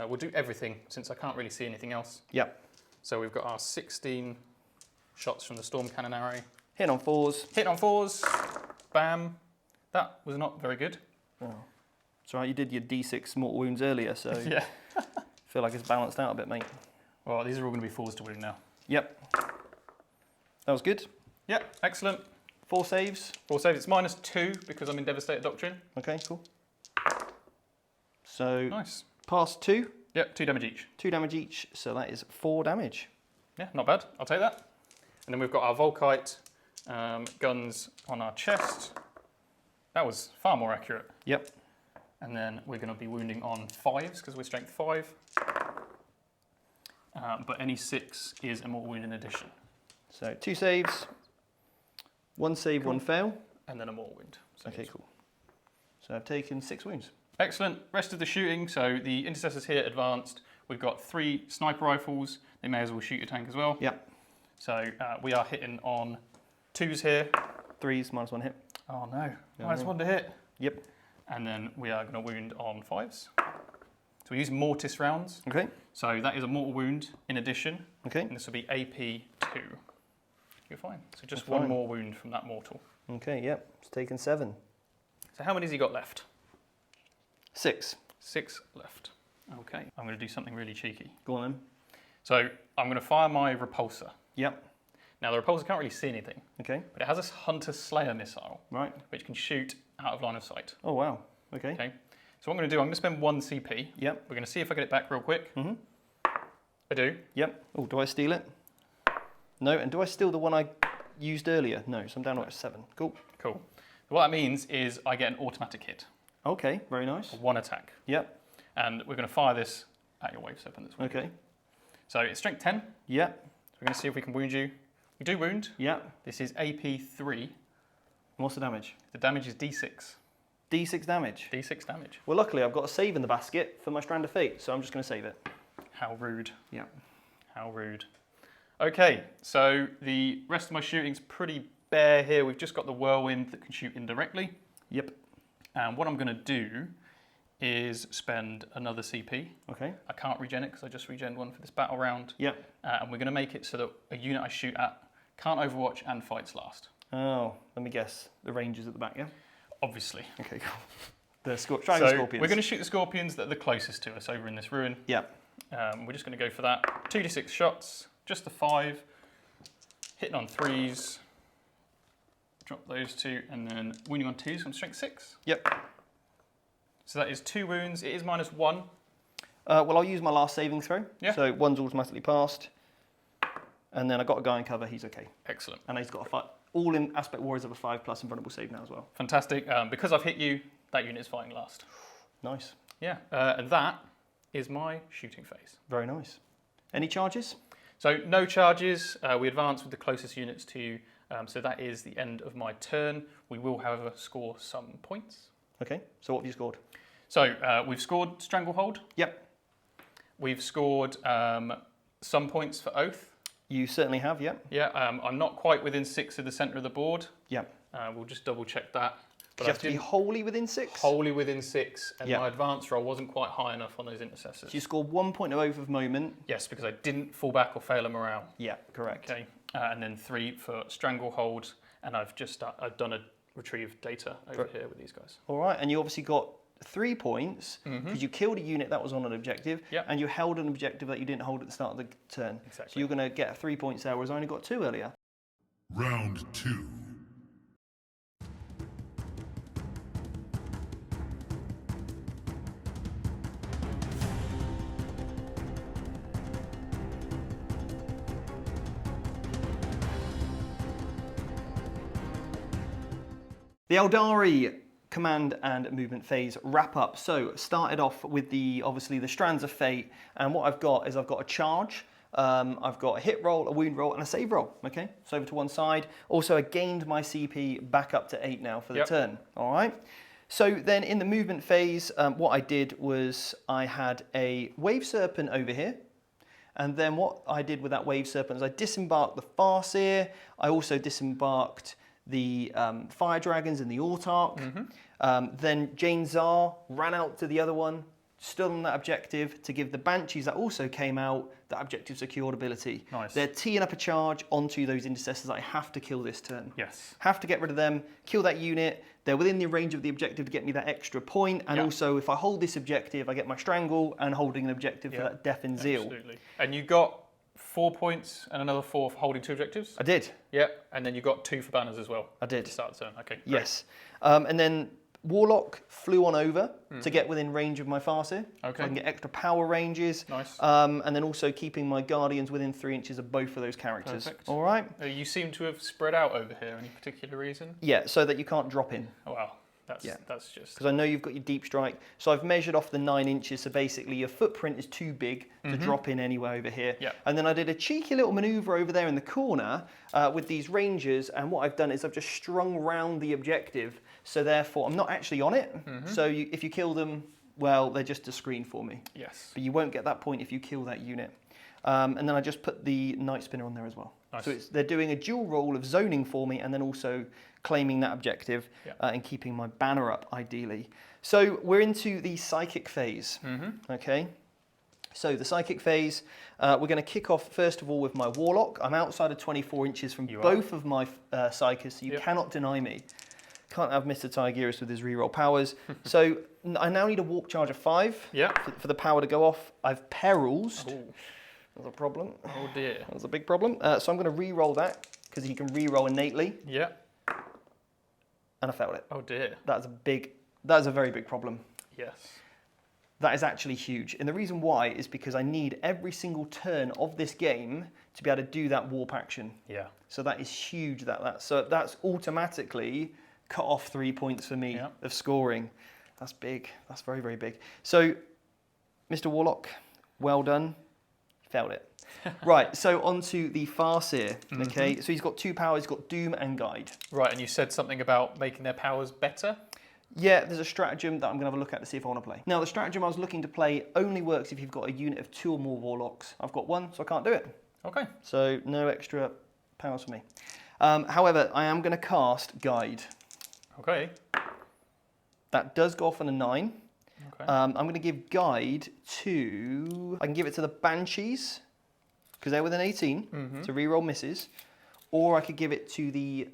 We'll do everything since I can't really see anything else. Yep. So we've got our 16 shots from the Storm Cannon Array. Hit on 4s. Hit on 4s. Bam. That was not very good. Oh. It's all right, you did your D6 mortal wounds earlier, so Yeah. I feel like it's balanced out a bit, mate. Well, these are all going to be 4s to wound now. Yep. That was good. Yeah, excellent. 4 saves. 4 saves. It's -2 because I'm in Devastator Doctrine. Okay, cool. So, Nice. pass 2. Yep, 2 damage each. 2 damage each, so that is 4 damage. Yeah, not bad. I'll take that. And then we've got our Volkite guns on our chest. That was far more accurate. Yep. And then we're going to be wounding on 5s because we're strength 5. But any 6 is a mortal wound in addition. So 2 saves, 1 save, Cool. 1 fail. And then a mortal wound. So Okay, cool. So I've taken 6 wounds. excellent. Rest of the shooting. So the intercessors here advanced. We've got 3 sniper rifles. They may as well shoot your tank as well. Yep. So we are hitting on 2s here. 3s, -1 hit. Oh no, Yeah, -1 to hit. Yep. And then we are going to wound on 5s. So we use mortis rounds. Okay. So that is a mortal wound in addition. Okay. And this will be AP2. You're fine. So just I'm one fine. more wound from that mortal. Okay, yep. It's taken 7. So how many has he got left? 6. 6 left. Okay, I'm going to do something really cheeky. Go on then. So I'm going to fire my repulsor. Yep. Now the repulsor can't really see anything, Okay. but it has a Hunter Slayer missile, Right. which can shoot out of line of sight. Oh, wow. Okay. Okay. So what I'm going to do, I'm going to spend 1 CP. Yep. We're going to see if I get it back real quick. Mm-hmm. I do. Yep. Oh, do I steal it? No. And do I steal the one I used earlier? No. So I'm down to 7. Cool. Cool. What that means is I get an automatic hit, Okay. Very nice. 1 attack. Yep. And we're going to fire this at your wave serpent this way. Okay. So it's strength 10. Yep. So we're going to see if we can wound you. We do wound. Yep. This is AP3. What's the damage? The damage is D6. D6 damage. D6 damage. Well, luckily I've got a save in the basket for my Strand of Fate, so I'm just going to save it. How rude. Yeah. How rude. Okay, so the rest of my shooting's pretty bare here. We've just got the whirlwind that can shoot indirectly. Yep. And what I'm going to do is spend another CP. Okay. I can't regen it because I just regened 1 for this battle round. Yep. And we're going to make it so that a unit I shoot at can't overwatch and fights last. Oh, let me guess. The range is at the back, yeah? Obviously. Okay, cool. The Dragon So Scorpions. we're going to shoot the scorpions that are the closest to us over in this ruin. Yep. We're just going to go for that. 2d6 shots, just the 5. Hitting on 3s. Drop those 2, and then wounding on 2s from strength 6. Yep. So that is 2 wounds. It is -1. Well, I'll use my last saving throw. Yeah. So 1's automatically passed. And then I've got a guy in cover, he's okay. Excellent. And he's got a 5. All in Aspect Warriors of a 5+ invulnerable save now as well. Fantastic. Because I've hit you, that unit is fighting last. Nice. Yeah, and that is my shooting phase. Very nice. Any charges? So no charges. We advance with the closest units to you. So that is the end of my turn. We will, however, score some points. Okay. So what have you scored? So we've scored Stranglehold. Yep. We've scored some points for Oath. You certainly have, yep. Yeah, I'm not quite within 6 of the centre of the board. Yep. We'll just double check that. Do you have to be wholly within 6? wholly within 6, and Yeah. my advance roll wasn't quite high enough on those intercessors. So you scored 1 point of Oath of Moment. Yes, because I didn't fall back or fail a morale. Yeah, correct. Okay, and then 3 for Stranglehold, and I've done a retrieve data over here with these guys. All right, and you obviously got 3 points because you killed a unit that was on an objective, Yep. and you held an objective that you didn't hold at the start of the turn. Exactly. So you're going to get 3 points there, whereas I only got 2 earlier. Round 2. The Eldari command and movement phase wrap up. So started off with obviously the Strands of Fate, and what I've got is I've got a charge, I've got a hit roll, a wound roll, and a save roll. Okay, so over to one side. Also, I gained my CP back up to 8 now for the turn. All right. So then in the movement phase, what I did was I had a Wave Serpent over here. And then what I did with that Wave Serpent is I disembarked the Farseer. I also disembarked the Fire Dragons and the Autarch. Then Jane Zar ran out to the other one, stood on that objective to give the Banshees that also came out that objective secured ability. Nice. They're teeing up a charge onto those intercessors that I have to kill this turn. Yes. Have to get rid of them, kill that unit. They're within the range of the objective to get me that extra point. And also, if I hold this objective, I get my Strangle and holding an objective for that Death and Zeal. Absolutely. And you got 4 points and another 4 for holding 2 objectives? I did. Yep. And then you got 2 for banners as well. I did. To start the turn. Okay. Great. Yes. And then Warlock flew on over to get within range of my Farseer. Okay. So I can get extra power ranges. Nice. And then also keeping my Guardians within 3 inches of both of those characters. Perfect. All right? You seem to have spread out over here. Any particular reason? Yeah, so that you can't drop in. Oh, wow. That's just... Because I know you've got your deep strike. So I've measured off the 9 inches. So basically your footprint is too big to drop in anywhere over here. Yeah. And then I did a cheeky little maneuver over there in the corner with these rangers. And what I've done is I've just strung round the objective. So therefore, I'm not actually on it. So if you kill them, well, they're just a screen for me. Yes. But you won't get that point if you kill that unit. And then I just put the Night Spinner on there as well. Nice. So they're doing a dual role of zoning for me and then also claiming that objective and keeping my banner up, ideally. So we're into the Psychic phase, okay? So the Psychic phase, we're going to kick off, first of all, with my Warlock. I'm outside of 24 inches from both of my Psychers, so you cannot deny me. Can't have Mr. Tigurius with his reroll powers. So I now need a Warp Charge of 5 for the power to go off. I've Perils. That's a problem. Oh dear. That's a big problem. So I'm going to re-roll that because he can re-roll innately. Yeah. And I failed it. Oh dear. That is a very big problem. Yes. That is actually huge. And the reason why is because I need every single turn of this game to be able to do that warp action. Yeah. So that is huge. So that's automatically cut off 3 points for me of scoring. That's big. That's very, very big. So, Mr. Warlock, well done. Failed it. Right, so on to the Farseer. Okay, so he's got 2 powers. He's got Doom and Guide. Right, and you said something about making their powers better? Yeah, there's a stratagem that I'm going to have a look at to see if I want to play. Now, the stratagem I was looking to play only works if you've got a unit of 2 or more Warlocks. I've got 1, so I can't do it. Okay. So no extra powers for me. However, I am going to cast Guide. Okay. That does go off on a 9. Okay. I'm going to give Guide to... I can give it to the Banshees, because they're within 18, to reroll misses. Or I could give it to the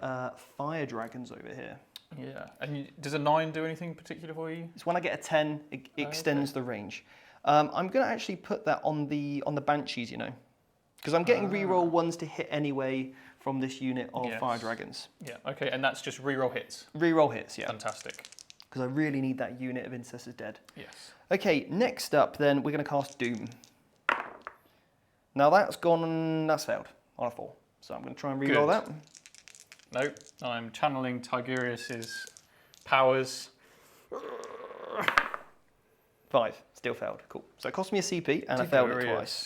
Fire Dragons over here. Yeah. And does a 9 do anything particular for you? It's when I get a 10, it extends the range. I'm going to actually put that on the Banshees, you know. Because I'm getting reroll 1s to hit anyway from this unit of Fire Dragons. Yeah, okay, and that's just reroll hits? Reroll hits, yeah. Fantastic. Because I really need that unit of Intercessors dead. Yes. Okay, next up then, we're going to cast Doom. Now that's failed on a 4. So I'm going to try and reroll that. Nope, I'm channeling Tigurius's powers. 5, still failed, cool. So it cost me a CP and I failed it twice.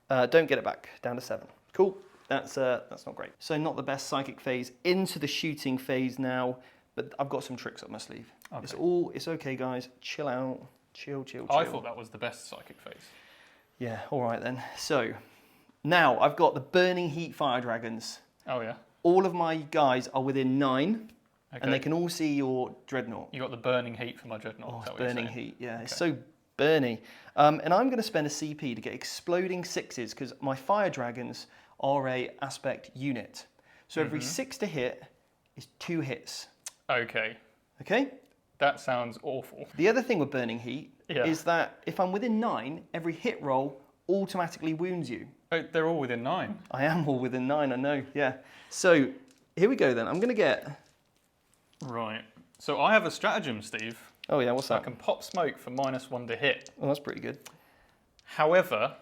Don't get it back, down to 7. Cool, that's not great. So not the best Psychic phase, into the shooting phase now, but I've got some tricks up my sleeve. Okay. It's okay guys, chill out, chill. I thought that was the best Psychic phase. Yeah, all right then. So now I've got the Burning Heat Fire Dragons. Oh yeah. All of my guys are within 9, and they can all see your Dreadnought. You got the Burning Heat for my Dreadnought. Oh, it's Burning Heat, yeah. Okay. It's so burny. And I'm going to spend a CP to get exploding 6s, because my Fire Dragons are a aspect unit. So every 6 to hit is 2 hits. Okay. Okay? That sounds awful. The other thing with Burning Heat is that if I'm within 9, every hit roll automatically wounds you. Oh, they're all within 9. I am all within 9, I know, yeah. So here we go then. I'm going to get... Right. So I have a stratagem, Steve. Oh yeah, what's that? I can pop smoke for -1 to hit. Oh, that's pretty good. However,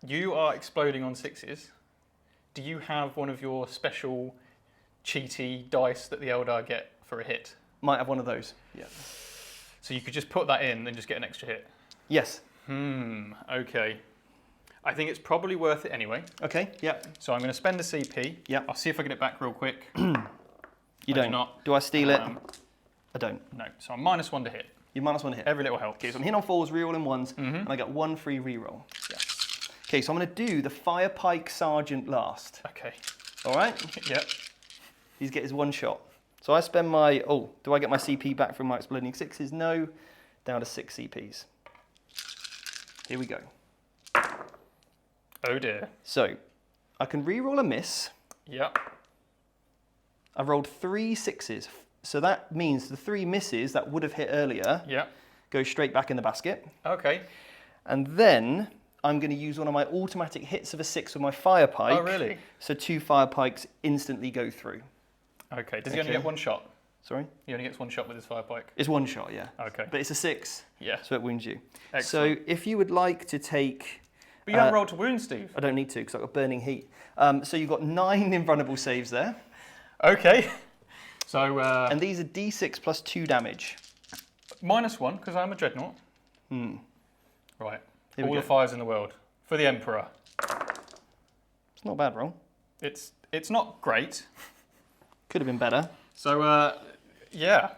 you are exploding on 6s. Do you have one of your special cheaty dice that the Eldar get for a hit? Might have one of those, yeah. So you could just put that in and just get an extra hit? Yes. Okay. I think it's probably worth it anyway. Okay, yeah. So I'm going to spend a CP. Yeah. I'll see if I get it back real quick. You do don't. not. Do I steal it? I don't. No. So I'm -1 to hit. You -1 to hit. Every little helps. Okay, so I'm hitting on 4s, rerolling 1s, and I get 1 free reroll. Yeah. Okay, so I'm going to do the Fire Pike Sergeant last. Okay. All right? Yep. He's get his 1 shot. So I spend my, do I get my CP back from my Exploding Sixes? No. Down to 6 CPs. Here we go. Oh dear. So I can reroll a miss. Yep. I've rolled 3 6s. So that means the 3 misses that would have hit earlier Yep. go straight back in the basket. Okay. And then I'm going to use one of my automatic hits of a 6 with my Fire Pike. Oh really? So 2 Fire Pikes instantly go through. Okay. Does he only Okay. get 1 shot? Sorry? He only gets 1 shot with his fire pike. It's 1 shot, yeah. Okay. But it's a 6, Yeah. so it wounds you. Excellent. So if you would like to take... But you haven't rolled to wound, Steve. I don't need to because I've got Burning Heat. So you've got 9 invulnerable saves there. Okay. So And these are D6 plus 2 damage. -1 because I'm a dreadnought. Right. Here we All go. the fires in the world for the Emperor. It's not a bad roll. It's not great. Could have been better. So yeah.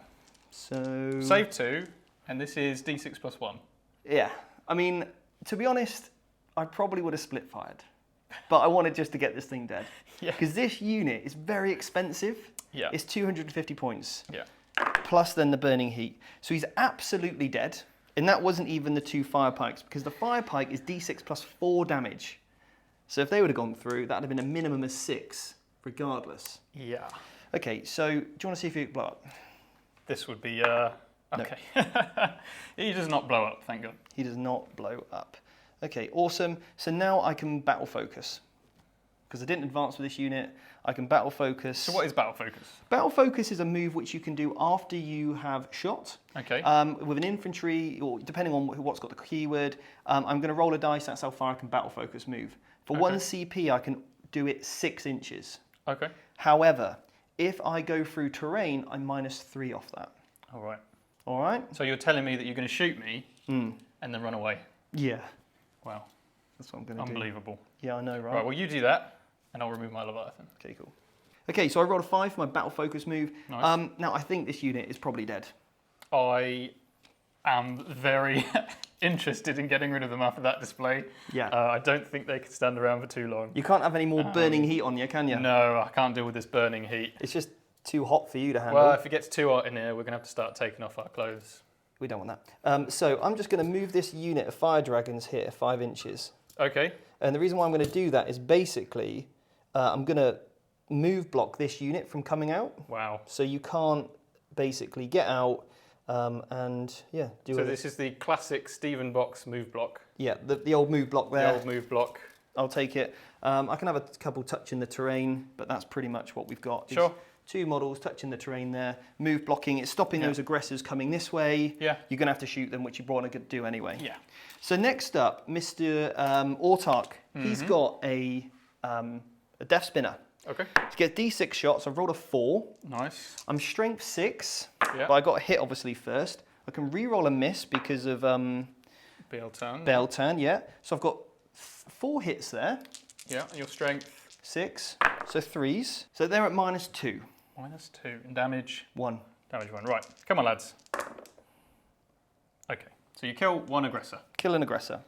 So... Save 2, and this is D6 plus 1. Yeah. I mean, to be honest, I probably would have split fired. But I wanted just to get this thing dead. Yeah. Because this unit is very expensive. Yeah. It's 250 points. Yeah. Plus then the Burning Heat. So he's absolutely dead. And that wasn't even the 2 Fire Pikes, because the Fire Pike is D6 plus 4 damage. So if they would have gone through, that would have been a minimum of 6, regardless. Yeah. Okay, so do you want to see if you blow up? This would be okay. He does not blow up, thank God. He does not blow up. Okay, awesome. So now I can battle focus. Because I didn't advance with this unit, I can battle focus. So what is battle focus? Battle focus is a move which you can do after you have shot. Okay. With an infantry, or depending on what's got the keyword, I'm going to roll a dice, that's how far I can battle focus move. For 1 CP, I can do it 6 inches. Okay. However, if I go through terrain, I'm -3 off that. All right. All right? So you're telling me that you're going to shoot me and then run away? Yeah, Wow. that's what I'm going to do. Unbelievable. Yeah, I know, right? Right, well, you do that, and I'll remove my Leviathan. Okay, cool. Okay, so I rolled a 5 for my battle focus move. Nice. Now, I think this unit is probably dead. I am very interested in getting rid of them after that display. Yeah. I don't think they could stand around for too long. You can't have any more burning heat on you, can you? No, I can't deal with this burning heat. It's just too hot for you to handle. Well, if it gets too hot in here, we're going to have to start taking off our clothes. We don't want that. So I'm just going to move this unit of fire dragons here 5 inches. Okay. And the reason why I'm going to do that is basically I'm going to move block this unit from coming out. Wow. So you can't basically get out and, yeah, do So it. this is the classic Stephen Box move block. Yeah, the old move block there. The old move block. I'll take it. I can have a couple touching the terrain, but that's pretty much what we've got. Sure. 2 models touching the terrain there. Move blocking, it's stopping those aggressors coming this way. Yeah. You're going to have to shoot them, which you want to do anyway. Yeah. So next up, Mr. Autark. He's got a Death Spinner. Okay. To get D6 shots, I've rolled a 4. Nice. I'm strength 6, Yeah. but I got a hit obviously first. I can re-roll a miss because of Beltan. Beltan, yeah. So I've got 4 hits there. Yeah, and your strength. 6, so 3s. So they're at -2. -2 and damage. 1. Damage 1. Right. Come on, lads. Okay. So you kill 1 aggressor. Kill an aggressor.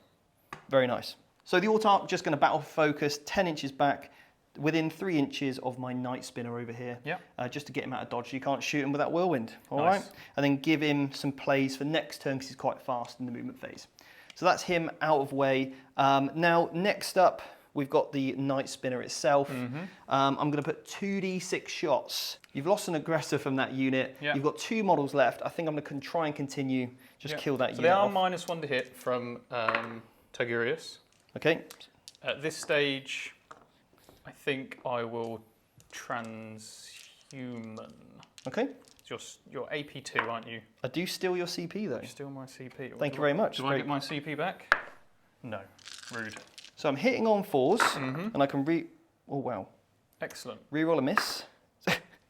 Very nice. So the Autark just going to battle focus 10 inches back within 3 inches of my Night Spinner over here. Yeah. Just to get him out of dodge. You can't shoot him with that whirlwind. All Nice. right. And then give him some plays for next turn because he's quite fast in the movement phase. So that's him out of way. Now, next up, we've got the Night Spinner itself. I'm going to put 2d6 shots. You've lost an aggressor from that unit. Yeah. You've got 2 models left. I think I'm going to try and continue. Just Yeah. kill that so unit they are off. -1 to hit from Togurius. Okay. At this stage, I think I will transhuman. Okay. You're AP2, aren't you? I do steal your CP though. You're still my CP. Thank you very much. Do I Great. get my CP back? No. Rude. So I'm hitting on 4s, and I can oh wow, Excellent. re-roll a miss.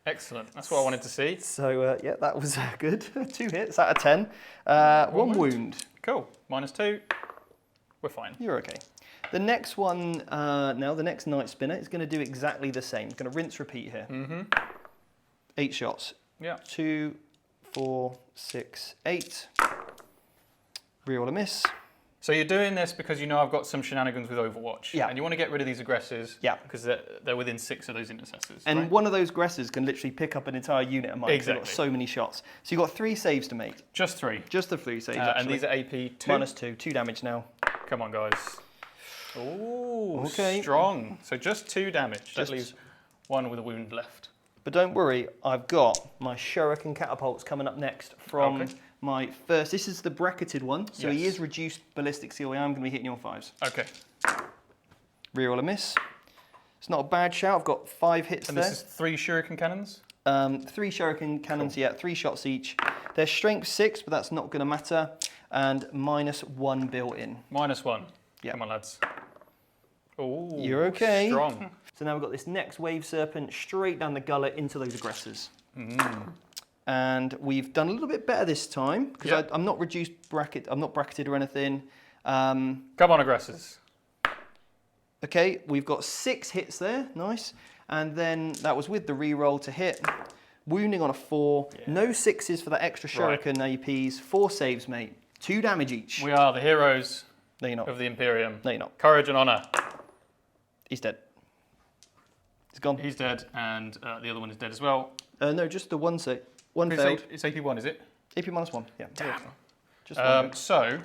Excellent. That's what I wanted to see. So yeah, that was good. 2 hits out of 10. 1 wound. Cool. -2. We're fine. You're okay. The next one, now the next Night Spinner is going to do exactly the same. It's going to rinse, repeat here. 8 shots. Yeah. 2, 4, 6, 8. Reroll a miss. So you're doing this because you know I've got some shenanigans with Overwatch. Yeah. And you want to get rid of these aggressors. Yeah. Because they're within 6 of those intercessors. And right? one of those aggressors can literally pick up an entire unit of mine. 'Cause they've got Exactly. so many shots. So you've got 3 saves to make. Just 3. Just the 3 saves, And actually. these are AP 2. -2. 2 damage now. Come on, guys. Ooh, Okay. strong. So just 2 damage. That Just- leaves 1 with a wound left. But don't worry, I've got my Shuriken catapults coming up next from Okay. my first. This is the bracketed one, so he Yes. is reduced ballistic seal. I am going to be hitting you on 5s. Okay. Reroll a miss. It's not a bad shout. I've got 5 hits And there. this is 3 shuriken cannons? 3 Shuriken cannons, yeah, 3 shots each. They're strength 6, but that's not going to matter. And -1 built in. -1. Yeah. Come on, lads. Ooh, You're okay. Strong. So now we've got this next Wave Serpent straight down the gullet into those aggressors. And we've done a little bit better this time because Yep. I'm not reduced bracket. I'm not bracketed or anything. Come on, aggressors. Okay, we've got 6 hits there, nice. And then that was with the reroll to hit. Wounding on a 4. Yeah. No 6s for that extra Right. Shuriken APs. 4 saves, mate. 2 damage each. We are the heroes No, you're not. of the Imperium. No, you're not. Courage and honor. He's dead. He's gone. He's dead, and the other one is dead as well. No, just the one save. One failed. It's AP1, is it? AP -1. Yeah. Damn. Just one. So,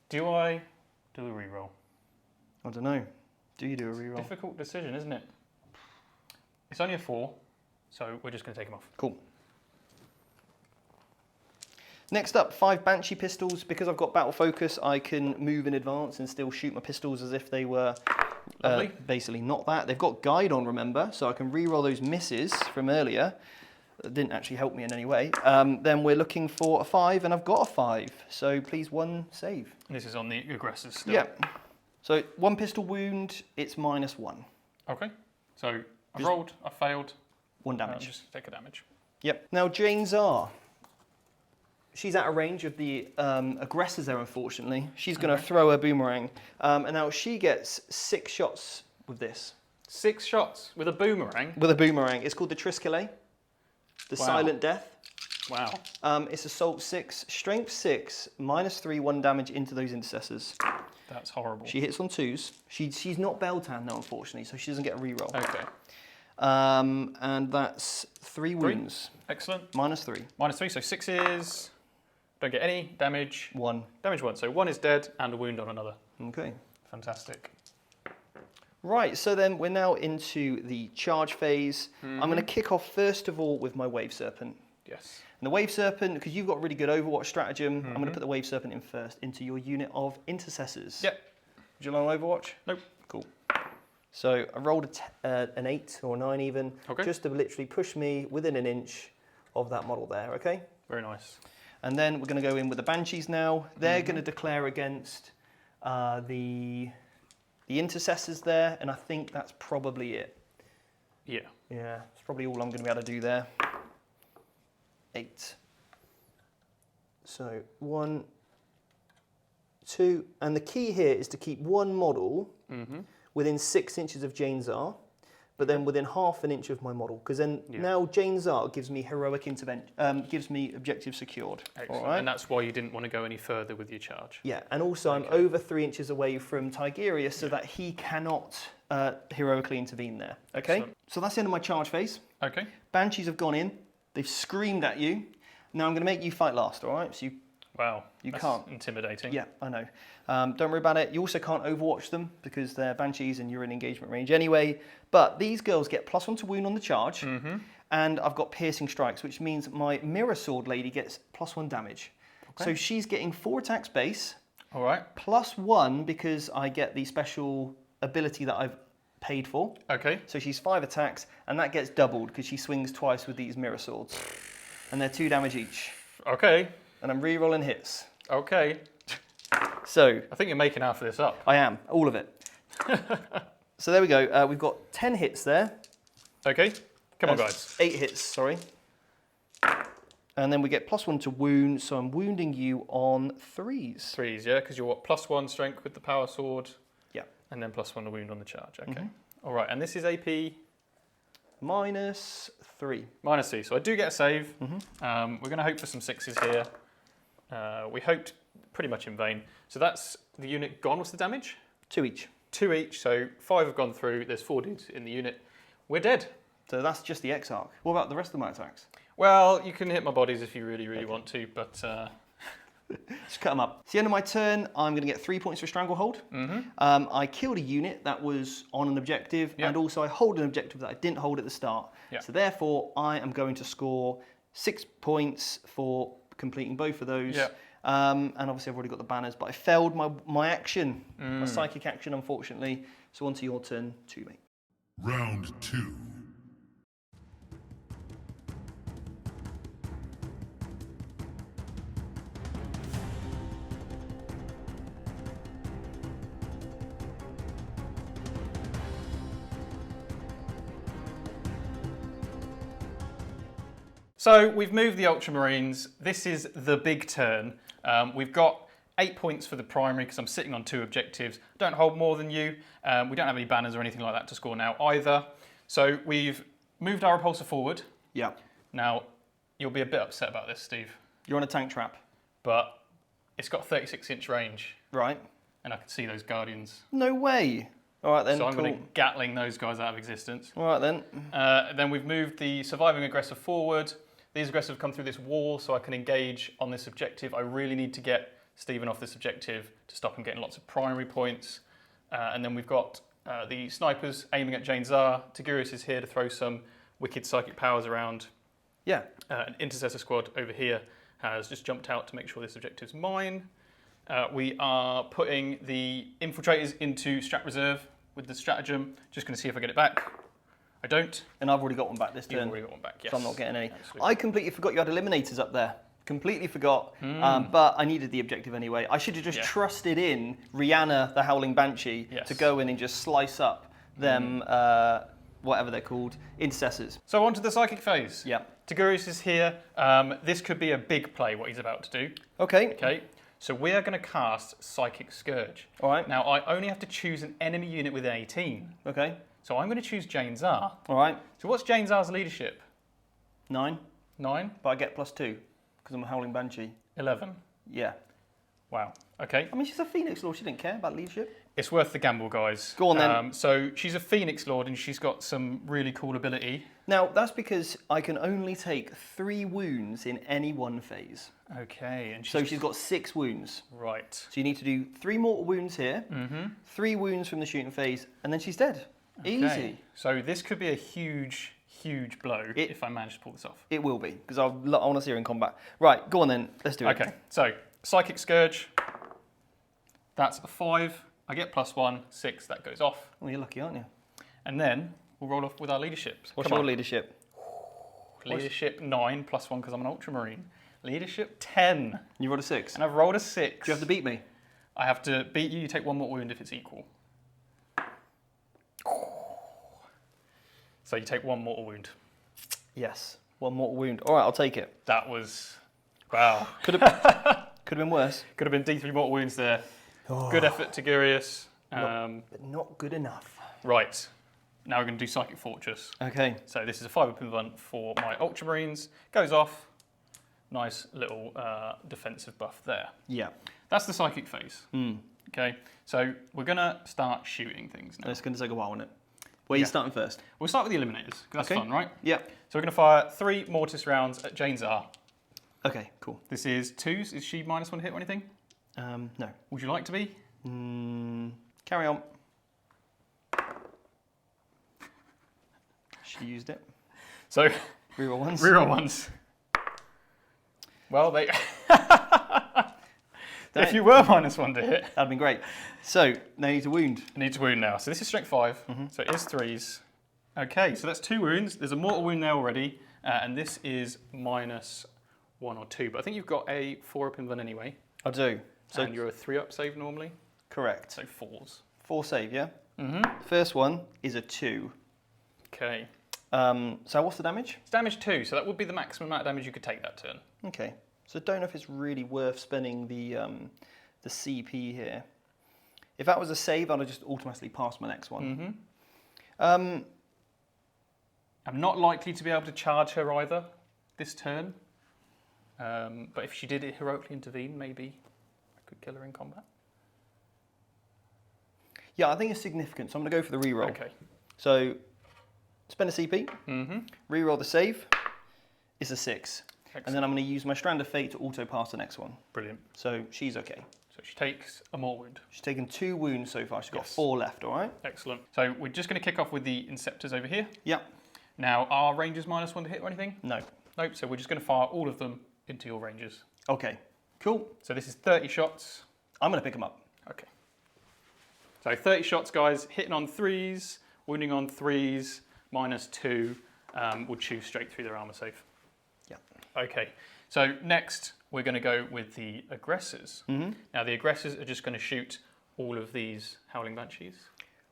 do I do a reroll? I don't know. Do you do a reroll? Difficult decision, isn't it? It's only a 4, so we're just going to take him off. Cool. Next up, 5 Banshee pistols. Because I've got battle focus, I can move in advance and still shoot my pistols as if they were Lovely. basically not that. They've got guide on, remember, so I can re-roll those misses from earlier. That didn't actually help me in any way. Then we're looking for a 5, and I've got a 5. So please 1 save. This is on the aggressors still. Yeah. So 1 pistol wound, it's -1. Okay. So I rolled, I failed. 1 damage. Just take a damage. Yep. Now Jane Czar. She's out of range of the aggressors there, unfortunately. She's going to throw her boomerang. And now she gets 6 shots with this. 6 shots with a boomerang. With a boomerang. It's called the Triskele. The Wow. Silent Death. Wow. It's Assault 6, Strength 6, -3, 1 damage into those intercessors. That's horrible. She hits on 2s. She's not Beltan, though, unfortunately, so she doesn't get a reroll. Okay. And that's 3 wounds. Excellent. -3. -3, so 6s. Don't get any damage. 1. Damage 1. So 1 is dead and a wound on another. Okay. Fantastic. Right, so then we're now into the charge phase. I'm going to kick off first of all with my Wave Serpent. Yes. And the Wave Serpent, because you've got really good Overwatch stratagem, I'm going to put the Wave Serpent in first into your unit of intercessors. Yep. Would you like Overwatch? Nope. Cool. So I rolled an 8 or 9 even, Okay. just to literally push me within an inch of that model there, okay? Very nice. And then we're going to go in with the Banshees now. They're going to declare against the intercessors there, and I think that's probably it. Yeah. Yeah, it's probably all I'm going to be able to do there. 8. So 1, 2, and the key here is to keep one model within 6 inches of Jane Czar, but then within half an inch of my model, because then now Jane Czar gives me heroic intervention, gives me objective secured. Excellent. All right? And that's why you didn't want to go any further with your charge. Yeah, and also I'm over 3 inches away from Tigerius so that he cannot heroically intervene there. Okay, Excellent. so that's the end of my charge phase. Okay. Banshees have gone in, they've screamed at you. Now I'm going to make you fight last, all right? So Wow. You That's can't. intimidating. yeah, I know. Don't worry about it. You also can't overwatch them because they're Banshees and you're in engagement range anyway. But these girls get +1 to wound on the charge, and I've got piercing strikes, which means my mirror sword lady gets +1 damage. So she's getting 4 attacks base, All right. +1 because I get the special ability that I've paid for. Okay. So she's 5 attacks, and that gets doubled because she swings twice with these mirror swords. And they're 2 damage each. Okay. And I'm re-rolling hits. Okay. So I think you're making half of this up. I am, all of it. So there we go. We've got 10 hits there. Okay. Come on, guys. 8 hits, sorry. And then we get +1 to wound, so I'm wounding you on 3s. 3s, yeah? Because you're what, +1 strength with the power sword. Yeah. And then +1 the wound on the charge. Okay. All right, and this is AP? -3. -3. So I do get a save. We're going to hope for some 6s here. We hoped pretty much in vain. So that's the unit gone. What's the damage? 2 each. 2 each, so 5 have gone through. There's 4 dudes in the unit. We're dead. So that's just the Exarch. What about the rest of my attacks? Well, you can hit my bodies if you really, really want to, but... Just cut them up. It's the end of my turn. I'm going to get 3 points for Stranglehold. I killed a unit that was on an objective, and also I hold an objective that I didn't hold at the start. So therefore, I am going to score 6 points for completing both of those. And obviously, I've already got the banners, but I failed my action, my psychic action, unfortunately. So on to your turn, 2, mate. Round 2. So we've moved the Ultramarines. This is the big turn. We've got 8 points for the primary because I'm sitting on 2 objectives. Don't hold more than you. We don't have any banners or anything like that to score now either. So we've moved our repulsor forward. Yeah. Now, you'll be a bit upset about this, Steve, You're on a tank trap. but it's got 36-inch range, Right. and I can see those Guardians. No way. All right then, So I'm cool. going to Gatling those guys out of existence. All right then. Then we've moved the surviving aggressor forward. These aggressive come through this wall so I can engage on this objective. I really need to get Stephen off this objective to stop him getting lots of primary points. And then we've got the snipers aiming at Jane Zar. Tigurius is here to throw some wicked psychic powers around. Yeah. An intercessor squad over here has just jumped out to make sure this objective's mine. We are putting the infiltrators into strat reserve with the stratagem. Just going to see if I get it back. I don't. And I've already got one back this You've turn. already got one back, yes. So I'm not getting any. Absolutely. I completely forgot you had eliminators up there. Completely forgot. But I needed the objective anyway. I should have just trusted in Rihanna, the Howling Banshee, to go in and just slice up them, whatever they're called, intercessors. So on to the psychic phase. Yeah. Tigurius is here. This could be a big play, what he's about to do. Okay. Okay. So we are going to cast Psychic Scourge. All right. Now, I only have to choose an enemy unit with an 18. Okay. So I'm going to choose Jane Zar. All right. So what's Jane Zar's leadership? 9. 9? But I get +2 because I'm a Howling Banshee. 11. Yeah. Wow. Okay. I mean, she's a Phoenix Lord. She didn't care about leadership. It's worth the gamble, guys. Go on, then. So she's a Phoenix Lord and she's got some really cool ability. Now, that's because I can only take 3 wounds in any one phase. Okay. And So she's got 6 wounds. Right. So you need to do 3 mortal wounds here, 3 wounds from the shooting phase, and then she's dead. Okay. Easy. So this could be a huge, huge blow if I manage to pull this off. It will be, because I want to see her in combat. Right, go on then. Let's do it. Okay, so Psychic Scourge. That's a 5. I get +1, 6, that goes off. Well, you're lucky, aren't you? And then we'll roll off with our leadership. What's Come your on. leadership? Leadership 9, +1 because I'm an Ultramarine. Leadership 10. You rolled a 6. And I've rolled a 6. Do you have to beat me? I have to beat you. You take 1 mortal wound if it's equal. So you take 1 mortal wound. Yes. 1 mortal wound. All right, I'll take it. That was, wow. Could have been worse. Could have been D3 mortal wounds there. Good effort, Tigurius. But not good enough. Right. Now we're going to do Psychic Fortress. Okay. So this is a 5-up for my Ultramarines. Goes off. Nice little defensive buff there. Yeah. That's the Psychic phase. Okay. So we're going to start shooting things now. It's going to take a while, isn't it? Where are you starting first? We'll start with the Eliminators, because that's Okay. fun, right? Yeah. So we're going to fire 3 Mortis rounds at Jane Zar. Okay, cool. This is 2s. Is she -1 to hit or anything? No. Would you like to be? Carry on. She used it. So, Reroll ones. reroll ones. Well, they... If you were -1 to hit, That'd been great. So, now you need to wound. I need to wound now. So this is strength 5, so it is 3s. Okay, so that's 2 wounds. There's a mortal wound there already, and this is -1 or 2. But I think you've got a 4-up in one anyway, I do. So, and you're a 3-up save normally, correct. so 4s. 4 save, yeah? First one is a 2. Okay. So what's the damage? It's damage 2, so that would be the maximum amount of damage you could take that turn. Okay. So don't know if it's really worth spending the CP here. If that was a save, I'd have just automatically passed my next one. I'm not likely to be able to charge her either this turn. But if she did heroically intervene, maybe I could kill her in combat. Yeah, I think it's significant, so I'm going to go for the reroll. Okay. So, spend a CP, reroll the save, it's a 6. Excellent. And then I'm going to use my Strand of Fate to auto-pass the next one. Brilliant. So, she's okay. So she takes a more wound. She's taken 2 wounds so far. She's got Yes. 4 left, all right? Excellent. So we're just going to kick off with the Inceptors over here. Yep. Now, are rangers -1 to hit or anything? No. Nope, so we're just going to fire all of them into your rangers. Okay. Cool. So this is 30 shots. I'm going to pick them up. Okay. So 30 shots, guys, hitting on 3s, wounding on 3s, -2, will chew straight through their armor save. Yeah. Okay, so next we're going to go with the aggressors. Now the aggressors are just going to shoot all of these Howling Banshees.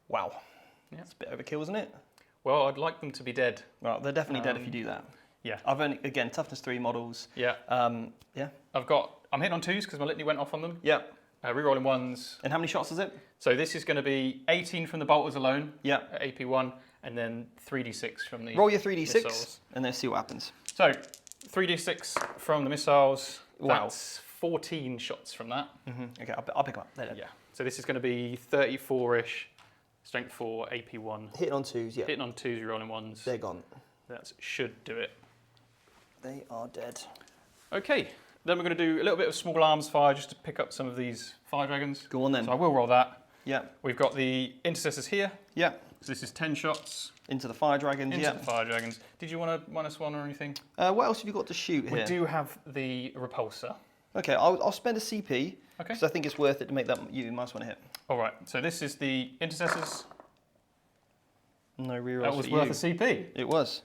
Wow. Yeah. That's a bit overkill, isn't it? Well, I'd like them to be dead. Well, they're definitely dead if you do that. Yeah. I've only, again, toughness 3 models. Yeah. Yeah. I'm hitting on 2s because my litany went off on them. Yeah. Rerolling 1s. And how many shots is it? So this is going to be 18 from the bolters alone Yeah. at AP1, and then 3d6 from the Roll your 3d6 missiles. and then see what happens. So 3d6 from the missiles. Wow. That's 14 shots from that. Okay, I'll pick them up. They're dead. Yeah. So this is going to be 34-ish, strength 4, AP1. Hitting on 2s, yeah. Hitting on 2s, rerolling 1s. They're gone. That should do it. They are dead. Okay. Then we're going to do a little bit of small arms fire just to pick up some of these fire dragons. Go on then. So I will roll that. Yeah. We've got the intercessors here. Yeah. So this is 10 shots Into the fire dragons, into yeah. the fire dragons. Did you want a -1 or anything? What else have you got to shoot We here? do have the repulsor. Okay, I'll spend a CP. Okay. Because I think it's worth it to make that you might want to hit. All right. So this is the intercessors. No rerolls That was for worth you. a CP. It was.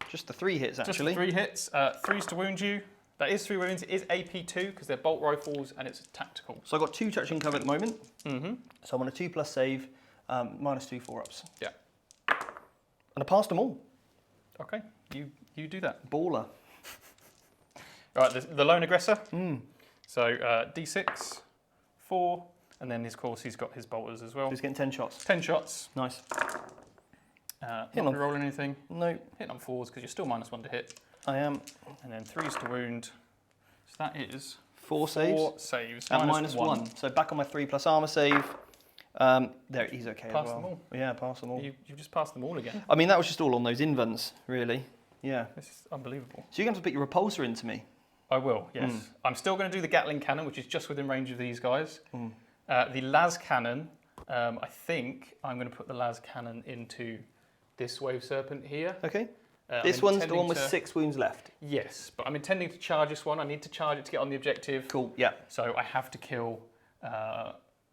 Just the 3 hits, Just actually. the 3 hits. 3s to wound you. That is 3 wounds. It is AP2 because they're bolt rifles and it's tactical. So I've got 2 touching cover at the moment. So I'm on a 2+ save, -2 4-ups. Yeah. And I passed them all. Okay. You do that. Baller. Right. The lone aggressor. So D6, 4, and then of course he's got his bolters as well. He's getting 10 shots. 10 shots. Nice. Not on. rolling anything. No, Hitting on 4s because you're still -1 to hit. I am. And then 3s to wound. So that is 4 saves. 4 saves. At -1. So back on my 3+ armor save. There, he's okay Pass as well. them all. Yeah, pass them all. You just passed them all again. I mean, that was just all on those invents, really. Yeah. This is unbelievable. So you're going to have to put your repulsor into me. I will, yes. I'm still going to do the Gatling cannon, which is just within range of these guys. The las cannon, I think I'm going to put the las cannon into this wave serpent here. Okay. I'm This one's the intending one with to- 6 wounds left. Yes, but I'm intending to charge this one. I need to charge it to get on the objective. Cool. Yeah. So I have to kill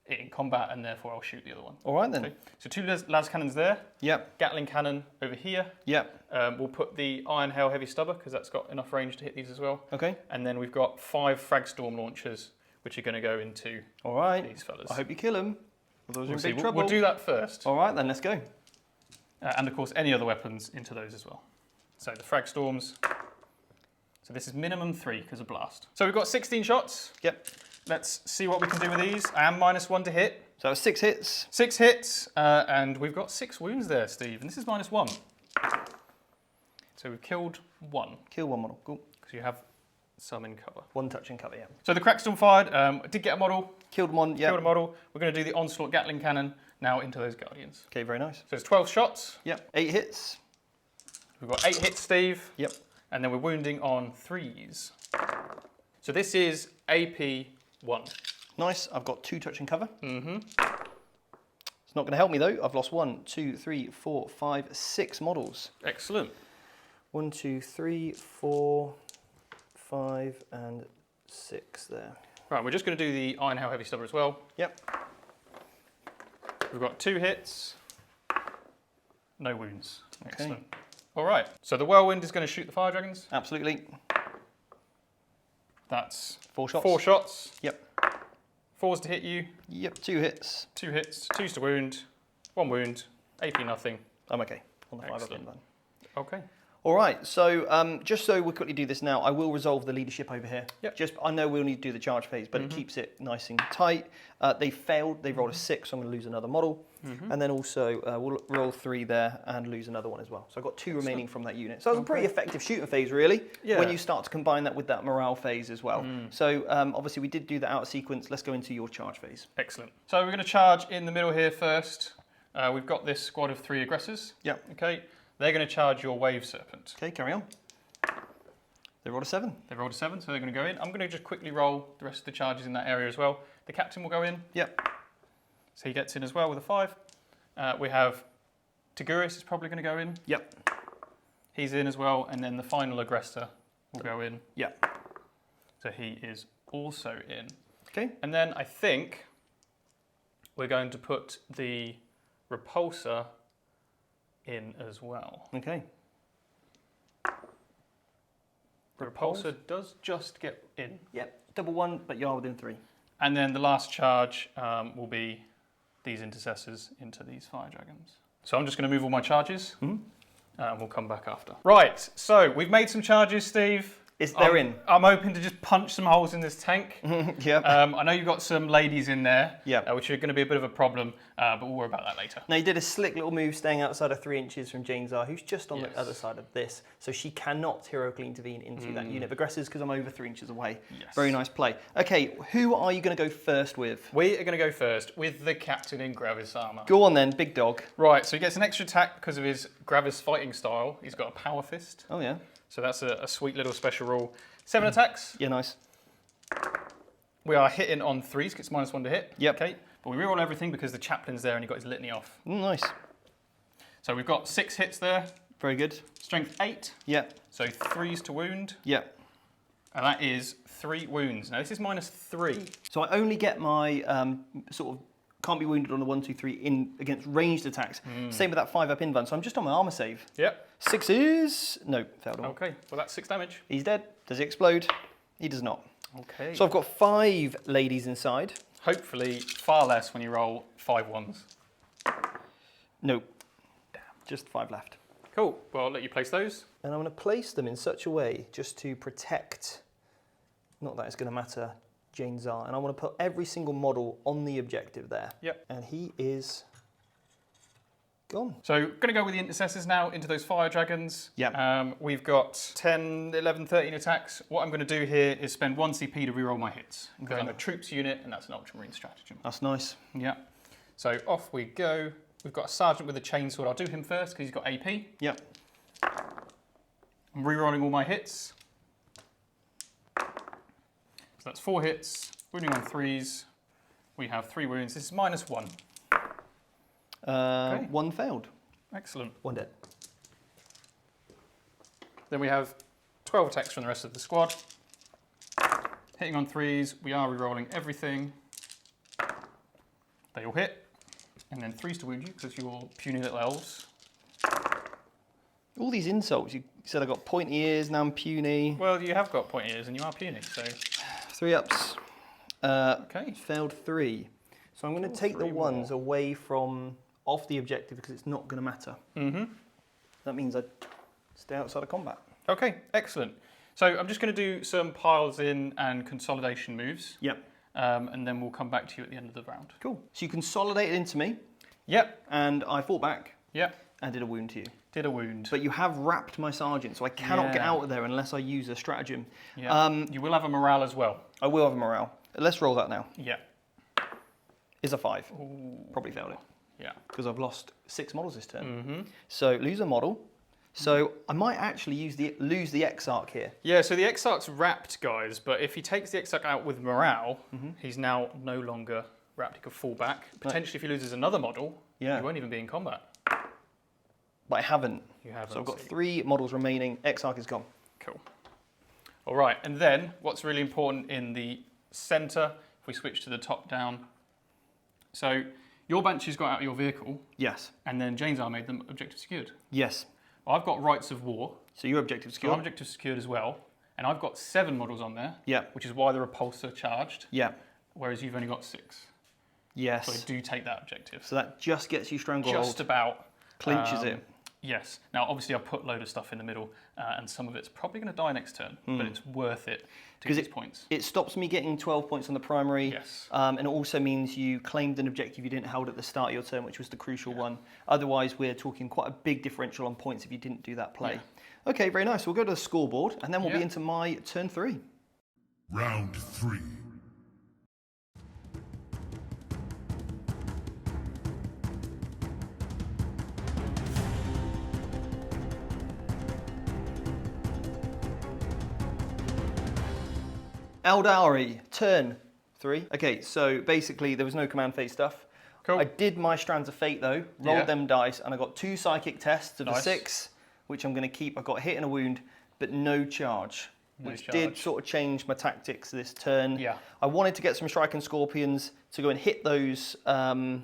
it in combat, and therefore I'll shoot the other one. All right then. Okay. So 2 las cannons there. Yep. Gatling cannon over here. Yep. We'll put the Iron Hail Heavy Stubber because that's got enough range to hit these as well. Okay. And then we've got 5 Frag Storm launchers, which are going to go into All right. these fellas. I hope you kill him. Otherwise you're in See, big we'll, trouble. we'll do that first. All right then. Let's go. And of course, any other weapons into those as well. So the Frag Storms. So this is minimum 3 because of blast. So we've got 16 shots. Yep. Let's see what we can do with these. I am -1 to hit. So that was 6 hits. 6 hits, and we've got 6 wounds there, Steve. And this is -1. So we've killed 1 Kill one model. Cool. because you have some in cover. 1 touch and cover. Yeah. So the Crackstorm fired. I did get a model. Killed one. Yeah. Killed a model. We're going to do the Onslaught Gatling cannon now into those Guardians. Okay. Very nice. So it's 12 shots. Yep. 8 hits. We've got 8 hits, Steve. Yep. And then we're wounding on 3s. So this is AP1. Nice. I've got 2 touch and cover. It's not going to help me though. I've lost 1, 2, 3, 4, 5, 6 models. Excellent. 1, 2, 3, 4, 5, and 6 there. Right, we're just going to do the Iron Hail Heavy Stubber as well. Yep. We've got 2 hits, no wounds. Okay. Excellent. All right, so the Whirlwind is going to shoot the Fire Dragons. Absolutely. That's 4 shots. 4 shots. Yep. 4s to hit you, Yep. 2 hits. 2 hits, 2s to wound, 1 wound, AP nothing. I'm okay. On the 5 up in Excellent. then. Okay. All right, so just so we quickly do this now, I will resolve the leadership over here. Yep. Just, I know we'll need to do the charge phase, but it keeps it nice and tight. They failed, they rolled a 6, so I'm going to lose another model. And then also, we'll roll 3 there and lose another one as well. So I've got 2 remaining from that unit. So it's a pretty effective shooting phase, really, when you start to combine that with that morale phase as well. So obviously we did do that out of sequence. Let's go into your charge phase. Excellent. So we're going to charge in the middle here first. We've got this squad of 3 aggressors. Yep. Okay. They're going to charge your Wave Serpent. Okay, carry on. They rolled a 7. They rolled a 7, so they're going to go in. I'm going to just quickly roll the rest of the charges in that area as well. The captain will go in. Yep. So he gets in as well with a 5. We have Tiguris is probably going to go in. Yep. He's in as well, and then the final aggressor will go in. Yep. So he is also in. Okay. And then I think we're going to put the repulsor in as well. Okay. The repulsor does just get in. Yep. Double 1, but you are within 3. And then the last charge will be these intercessors into these fire dragons. So I'm just going to move all my charges, and we'll come back after. Right, so we've made some charges, Steve. They're in. I'm hoping to just punch some holes in this tank. Yep. I know you've got some ladies in there, Yep. which are going to be a bit of a problem, but we'll worry about that later. Now you did a slick little move staying outside of 3 inches from Jane Zar, who's just on the other side of this, so she cannot heroically intervene into that unit of aggressors because I'm over 3 inches away. Yes. Very nice play. Okay, who are you going to go first with? We are going to go first with the captain in Gravis armor. Go on then, big dog. Right, so he gets an extra attack because of his Gravis fighting style. He's got a power fist, Oh yeah. so that's a sweet little special rule. 7 attacks. Yeah, nice. We are hitting on 3s, gets -1 to hit. Yep. Okay, but we reroll everything because the chaplain's there and he got his litany off. Nice. So we've got 6 hits there, Very good. strength 8, Yep. so 3s to wound, Yep. and that is 3 wounds. Now this is -3. So I only get my sort of can't be wounded on the 1, 2, 3 in against ranged attacks. Same with that 5 up invuln. So I'm just on my armor save. Yep. 6 is no failed. Okay, well that's 6 damage. He's dead. Does he explode? He does not. Okay. So I've got 5 ladies inside. Hopefully far less when you roll 5 ones. No. Damn. Just 5 left. Cool, well I'll let you place those. And I'm going to place them in such a way just to protect, not that it's going to matter, Jane Zar. And I want to put every single model on the objective there. Yep. And he is gone. So going to go with the intercessors now into those fire dragons. Yep. We've got 10, 11, 13 attacks. What I'm going to do here is spend 1 CP to reroll my hits. Because I'm a troops unit and that's an ultramarine stratagem. That's nice. Yeah. So off we go. We've got a sergeant with a chainsword. I'll do him first because he's got AP. Yep. I'm rerolling all my hits. So that's 4 hits, wounding on 3s. We have 3 wounds. This is -1. Okay. 1 failed. Excellent. 1 dead. Then we have 12 attacks from the rest of the squad. Hitting on 3s, we are rerolling everything. They all hit. And then 3s to wound you because you're puny little elves. All these insults. You said I got pointy ears, now I'm puny. Well, you have got pointy ears and you are puny, so... 3 ups. Okay. Failed 3. So I'm going to take the 3 ones more. away from off the objective because it's not going to matter. Mm-hmm. That means I stay outside of combat. Okay, excellent. So I'm just going to do some piles in and consolidation moves. Yep. And then we'll come back to you at the end of the round. Cool. So you consolidated into me, Yep, and I fought back yep. and did a wound to you. Did a wound. But you have wrapped my sergeant, so I cannot get Yeah. out of there unless I use a stratagem. Yeah. You will have a morale as well. I will have a morale. Let's roll that now. Yeah. Is a 5. Ooh. Probably failed it Yeah. because I've lost 6 models this turn. Mm-hmm. So lose a model. So I might actually lose the Exarch here. Yeah, so the Exarch's wrapped, guys, but if he takes the Exarch out with morale, he's now no longer wrapped. He could fall back. Potentially, if he loses another model, Yeah. he won't even be in combat. But I haven't. You haven't. So I've got so- 3 models remaining. Exarch is gone. Cool. All right, and then what's really important in the center, if we switch to the top down. So your Banshees got out of your vehicle, Yes. and then Jane Zar made them objective secured. Yes. Well, I've got Rights of War, So your objective so secure. I'm objective secured as well, and I've got 7 models on there, Yeah. which is why the repulsor charged, Yeah. whereas you've only got 6. Yes. So I do take that objective. So that just gets you stranglehold. Just about Clinches it. Yes. Now, obviously, I've put a load of stuff in the middle, and some of it's probably going to die next turn, but it's worth it to get these points. It stops me getting 12 points on the primary. Yes. And it also means you claimed an objective you didn't hold at the start of your turn, which was the crucial one. Otherwise, we're talking quite a big differential on points if you didn't do that play. Yeah. Okay, very nice. We'll go to the scoreboard, and then we'll be into my turn 3. Round 3. Eldari, turn 3. Okay, so basically there was no command phase stuff. Cool. I did my Strands of Fate though, rolled them dice, and I got 2 psychic tests of a 6, which I'm going to keep. I got a hit and a wound, but no charge, which did sort of change my tactics this turn. Yeah. I wanted to get some Striking Scorpions to go and hit those Inceptors,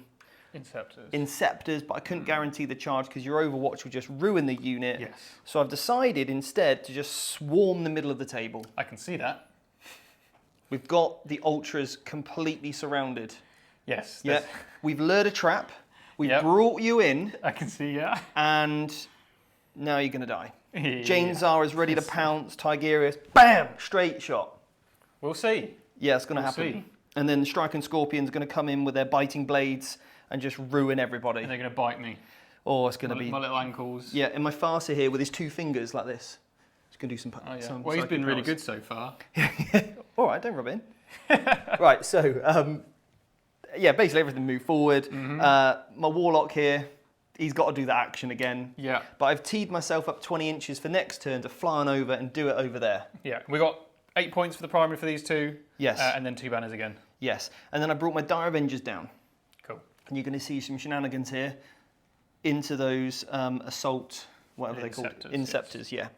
but I couldn't guarantee the charge because your Overwatch would just ruin the unit. Yes. So I've decided instead to just swarm the middle of the table. I can see that. We've got the Ultras completely surrounded. Yes. Yeah, we've lured a trap. We've Yep. brought you in, I can see, yeah. and now you're going to die. Yeah. Jane Zara's ready to pounce. Tigerius, bam, straight shot. We'll see. Yeah, it's going to We'll happen. see. And then the Striking Scorpion's going to come in with their biting blades and just ruin everybody. And they're going to bite me. Oh, it's going to be... My little ankles. Yeah, and my Farseer here with his 2 fingers like this. He's going to do some... Oh, yeah. some Well, he's psychic been really powers. good so far. All right, don't rub it in. Right, so... yeah, basically everything moved forward. My Warlock here, he's got to do that action again. Yeah. But I've teed myself up 20 inches for next turn to fly on over and do it over there. Yeah. We got 8 points for the primary for these 2. Yes. And then 2 banners again. Yes. And then I brought my Dire Avengers down. Cool. And you're going to see some shenanigans here into those assault, whatever they're called. Inceptors, Inceptors, yeah.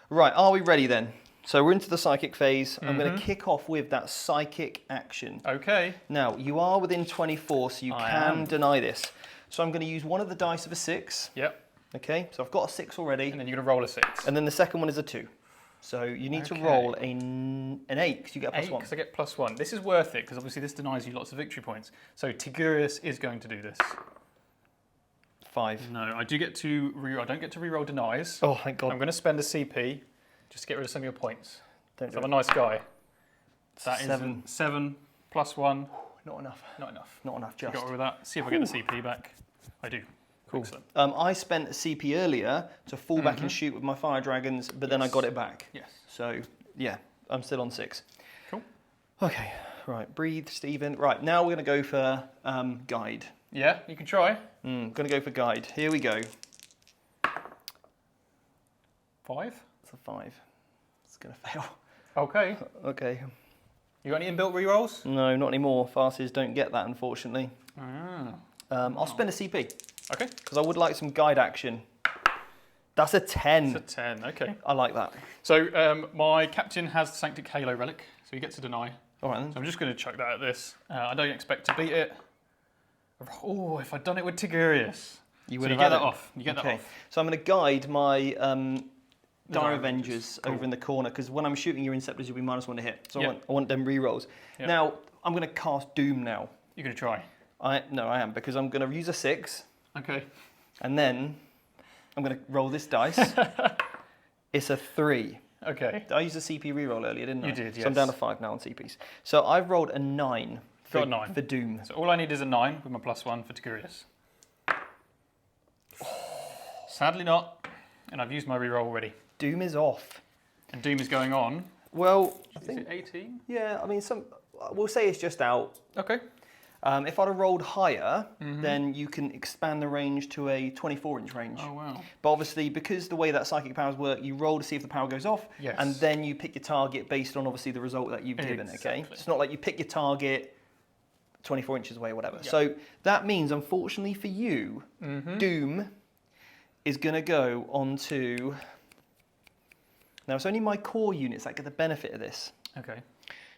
Right, are we ready then? So we're into the psychic phase. I'm going to kick off with that psychic action. Okay. Now, you are within 24, so you I can am. deny this. So I'm going to use one of the dice of a 6. Yep. Okay, so I've got a 6 already. And then you're going to roll a 6. And then the second one is a 2. So you need to Okay. roll an 8 because you get a plus 8, 1. because I get +1. This is worth it, because obviously this denies you lots of victory points. So Tigurius is going to do this. 5. No, I do get to I don't get to reroll denies. Oh, thank God. I'm going to spend a CP just to get rid of some of your points. Don't do I'm a it. nice guy. That is 7. 7 +1. Not enough. Not enough. Not enough, You just. got away with that. See if I get the CP back. I do. Cool. Excellent. I spent a CP earlier to fall back and shoot with my fire dragons, but then I Yes. got it back. Yes. So, yeah, I'm still on 6. Cool. Okay, right, breathe, Stephen. Right, now we're going to go for guide. Yeah, you can try. Going to go for guide. Here we go. 5. It's a 5. It's going to fail. Okay. Okay. You got any inbuilt rerolls? No, not anymore. Farses don't get that, unfortunately. Ah. I'll spend a CP, Okay. because I would like some guide action. That's a 10. It's a 10. Okay. I like that. So my captain has the Sanctic Halo relic, so he gets to deny. All right, So then. I'm just going to chuck that at this. I don't expect to beat it. Oh, if I'd done it with Tigurius. You So would you have get had that it. off. You get that Okay. off. So I'm going to guide my Dire Dire Avengers Avengers. Cool. over in the corner, because when I'm shooting your Inceptors, you'll be -1 to hit. So Yeah. I want them rerolls. Yeah. Now, I'm going to cast Doom now. You're going to try. No, I am, because I'm going to use a 6, Okay. and then I'm going to roll this dice. It's a 3. Okay. I used a CP reroll earlier, didn't I? You did, So I'm yes. down to 5 now on CPs. So I've rolled a 9 for, Got a 9. for Doom. So all I need is a 9 with my +1 for Tigurius. Sadly not. And I've used my reroll already. Doom is off. And Doom is going on. Well, I Is think, it 18? yeah, I mean, we'll say it's just out. Okay. If I'd have rolled higher, then you can expand the range to a 24-inch range. Oh, wow. But obviously, because the way that psychic powers work, you roll to see if the power goes off, Yes. and then you pick your target based on obviously the result that you've given. Okay, Exactly. it's not like you pick your target 24 inches away or whatever. Yeah. So that means, unfortunately for you, Doom is going to go onto. Now it's only my core units that get the benefit of this. Okay.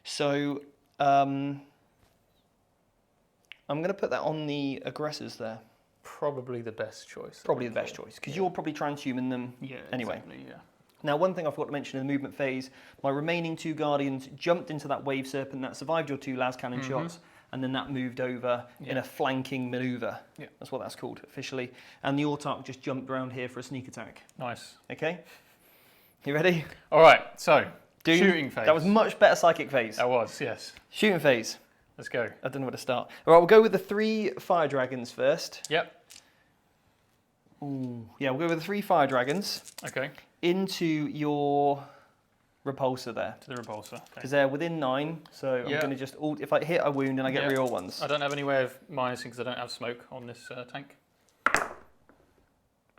So I'm going to put that on the aggressors there. Probably the best choice. Probably the best choice, because you're probably transhuman them Yeah. anyway. Exactly, yeah. Now, one thing I forgot to mention in the movement phase, my remaining 2 Guardians jumped into that Wave Serpent that survived your 2 las cannon shots, and then that moved over in a flanking manoeuvre. Yeah. That's what that's called officially. And the Autarch just jumped around here for a sneak attack. Nice. Okay? You ready? All right, so Doom. shooting phase. That was much better psychic phase. That was, yes. Shooting phase. Let's go. I don't know where to start. All right, we'll go with the 3 fire dragons first. Yep. Ooh. Yeah, we'll go with the 3 fire dragons Okay. into your repulsor there. To the repulsor. Okay. Because they're within 9, so I'm Yeah. going to just, if I hit, I wound and I get Yeah. real ones. I don't have any way of minusing because I don't have smoke on this tank.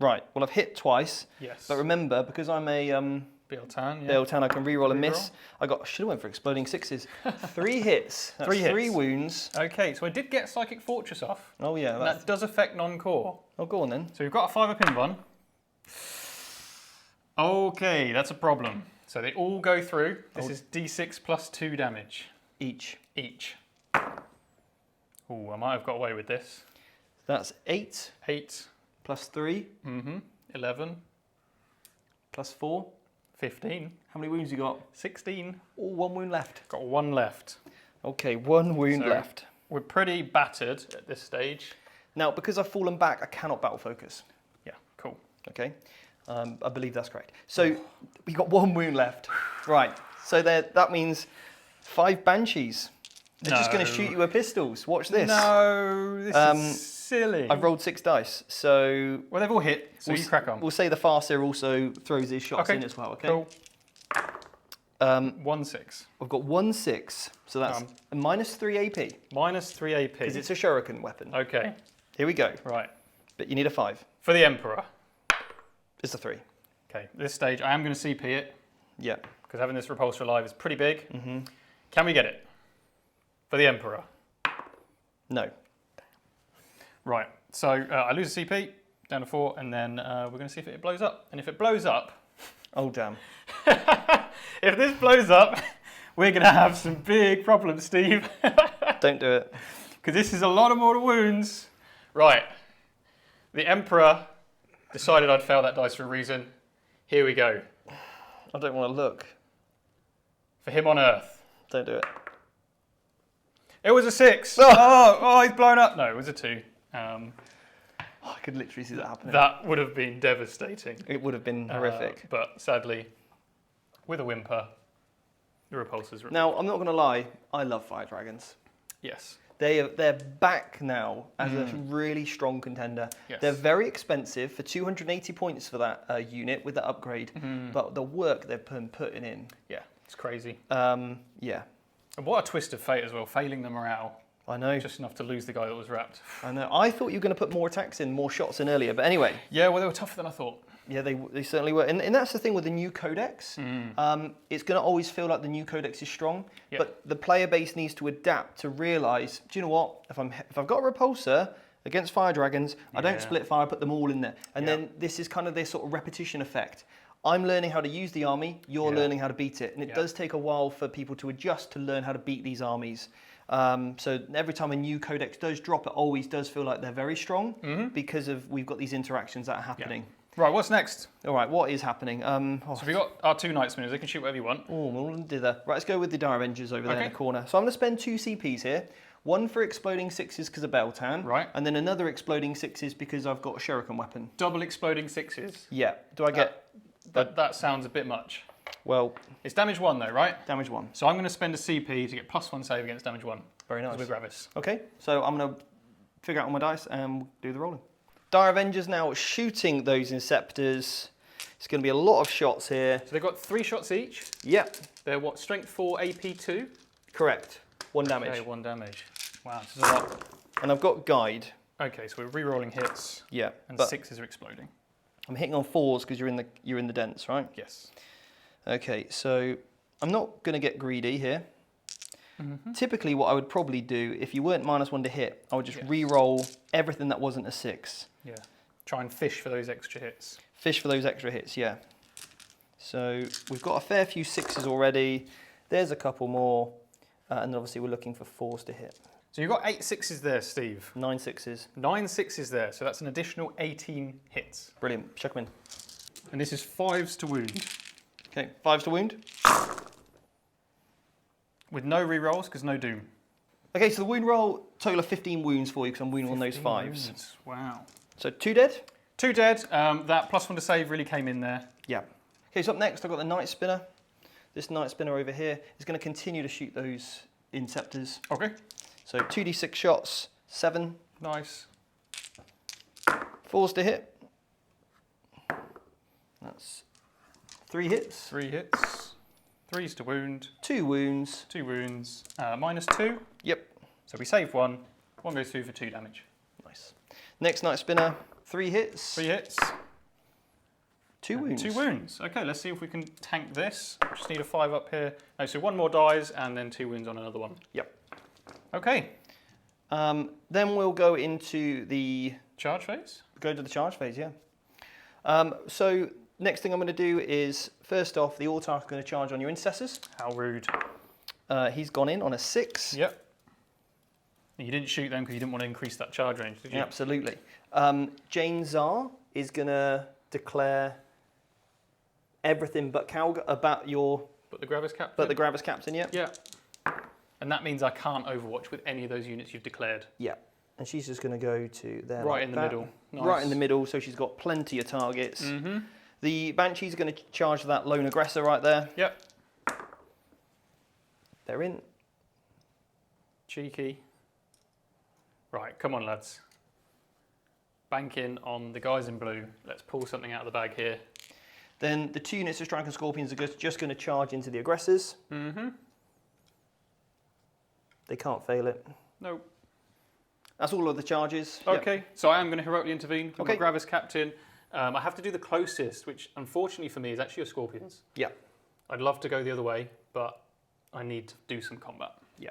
Right, well I've hit twice, Yes. but remember, because I'm a Biel-Tan, yeah. Biel-Tan, I can reroll and miss. Reroll. I should have went for exploding 6s. 3 hits, that's 3 hits. 3 wounds. Okay, so I did get Psychic Fortress off. Oh yeah, And that's, that does affect non-core. oh go on then. So we've got a 5 pin one. Okay, that's a problem. So they all go through. This is D6 plus 2 damage Each. each. Oh, I might have got away with this. That's 8 8, plus 3 11, plus 4. 15, How many wounds you got? 16. Oh, 1 wound left. Got 1 left. Okay, 1 wound So- left. We're pretty battered at this stage. Now, because I've fallen back, I cannot battle focus. Yeah, cool. Okay, I believe that's correct. So we got 1 wound left. Right. So that means 5 banshees. They're just going to No. shoot you with pistols. Watch this. No, this is silly. I've rolled 6 dice. So Well, they've all hit, so you crack on. We'll say the Farseer also throws his shots Okay, in as well. Okay. Cool. 1 6. We've got 1 6. So that's a minus 3 AP Minus 3 AP. because it's a shuriken weapon. Okay, Here we go. right. But you need a 5. For the Emperor. It's a 3. Okay, this stage I am going to CP it, Yeah. because having this repulsor alive is pretty big. Can we get it? For the Emperor. No. Right, so I lose a CP, down to 4, and then we're going to see if it blows up. And if it blows up, Oh damn. if this blows up, we're going to have some big problems, Steve. Don't do it. Because this is a lot of mortal wounds. Right, the Emperor decided I'd fail that dice for a reason. Here we go. I don't want to look. For him on Earth. Don't do it. It was a 6. Oh. Oh, he's blown up. No, it was a 2. Oh, I could literally see that happening. That would have been devastating. It would have been horrific. But sadly, with a whimper, the repulsors. Now, I'm not going to lie. I love fire dragons. Yes. They're back now as a really strong contender. Yes. They're very expensive for 280 points for that unit with that upgrade. But the work they've been putting in, Yeah, it's crazy. yeah, And what a twist of fate as well, failing the morale. I know. Just enough to lose the guy that was wrapped. I know. I thought you were going to put more attacks in, more shots in earlier. But anyway, Yeah, well, they were tougher than I thought. yeah, they certainly were. And that's the thing with the new codex. It's going to always feel like the new codex is strong. Yeah. But the player base needs to adapt to realise, do you know what? If I've got a repulsor against fire dragons, I don't Yeah. split fire, I put them all in there. And Yeah. then this is kind of this sort of repetition effect. I'm learning how to use the army, you're Yeah. learning how to beat it. And it Yeah. does take a while for people to adjust to learn how to beat these armies. So every time a new codex does drop, it always does feel like they're very strong because of we've got these interactions that are happening. Right, what's next? All right, what is happening? So we got our 2 Night Spinners. They can shoot whatever you want. We'll do that. Right, let's go with the Dire Avengers over there in Okay. the corner. So I'm going to spend 2 CPs here. One for exploding 6s because of Biel-Tan. Right. And then another exploding 6s because I've got a shuriken weapon. Double exploding 6s. Yeah. Do I get... That sounds a bit much. Well, It's damage 1 though, right? damage 1. So I'm going to spend a CP to get +1 save against damage 1. Very nice. With Gravis. Okay, so I'm going to figure out all my dice and do the rolling. Dire Avengers now shooting those Inceptors. It's going to be a lot of shots here. So they've got 3 shots each. Yep, They're what? Strength 4, AP 2? correct. 1 damage. Okay, 1 damage. Wow, this is a lot. And I've got Guide. Okay, so we're re-rolling hits, Yeah, and but 6s are exploding. I'm hitting on 4s because you're in the dents, right? Yes. Okay, so I'm not going to get greedy here. Typically, what I would probably do, if you weren't -1 to hit, I would just Yes. re-roll everything that wasn't a 6. Yeah. Try and fish for those extra hits. Fish for those extra hits, yeah. So we've got a fair few 6s already. There's a couple more. And obviously we're looking for 4s to hit. So you've got 8 6s there, Steve. 9 6s. 9 6s there, so that's an additional 18 hits. Brilliant. Chuck them in. And this is 5s to wound. Okay, 5s to wound. With no re-rolls, because no doom. Okay, so the wound roll, total of 15 wounds for you because I'm wounding on those 15 5s. wounds. Wow. So 2 dead? 2 dead. That +1 to save really came in there. Yeah. Okay, so up next I've got the Night Spinner. This Night Spinner over here is going to continue to shoot those Inceptors. Okay. So 2d6 shots, 7. Nice. 4s to hit. That's 3 hits. 3 hits. 3s to wound. 2 wounds. 2 wounds. -2. Yep. So we save 1. 1 goes through for 2 damage. Nice. Next Night Spinner, 3 hits. 3 hits. 2 wounds. 2 wounds. Okay, let's see if we can tank this. Just need a 5 up here. No, so 1 more dies and then 2 wounds on another one. Yep. Okay. Then we'll go into the Charge phase? Go to the charge phase, yeah. So next thing I'm going to do is, first off, the Autarch is going to charge on your Intercessors. How rude. He's gone in on a 6. Yep. You didn't shoot them because you didn't want to increase that charge range, did you? Absolutely. Jane Czar is going to declare everything but about your... But the Gravis Captain? But the Gravis Captain, yeah. Yeah. And that means I can't overwatch with any of those units you've declared. Yeah. And she's just going to go to there. Right like in the that. middle. Nice. Right in the middle, so she's got plenty of targets. Mm-hmm. The Banshees are going to charge that lone aggressor right there. Yep. They're in. Cheeky. Right, come on, lads. Bank in on the guys in blue. Let's pull something out of the bag here. Then the 2 units of Strike and Scorpions are just going to charge into the aggressors. Mm-hmm. They can't fail it. Nope. That's all of the charges. Okay, Yep. so I am going to heroically intervene. Put Okay. my Gravis Captain. I have to do the closest, which unfortunately for me is actually a Scorpions. Yeah. I'd love to go the other way, but I need to do some combat. Yeah.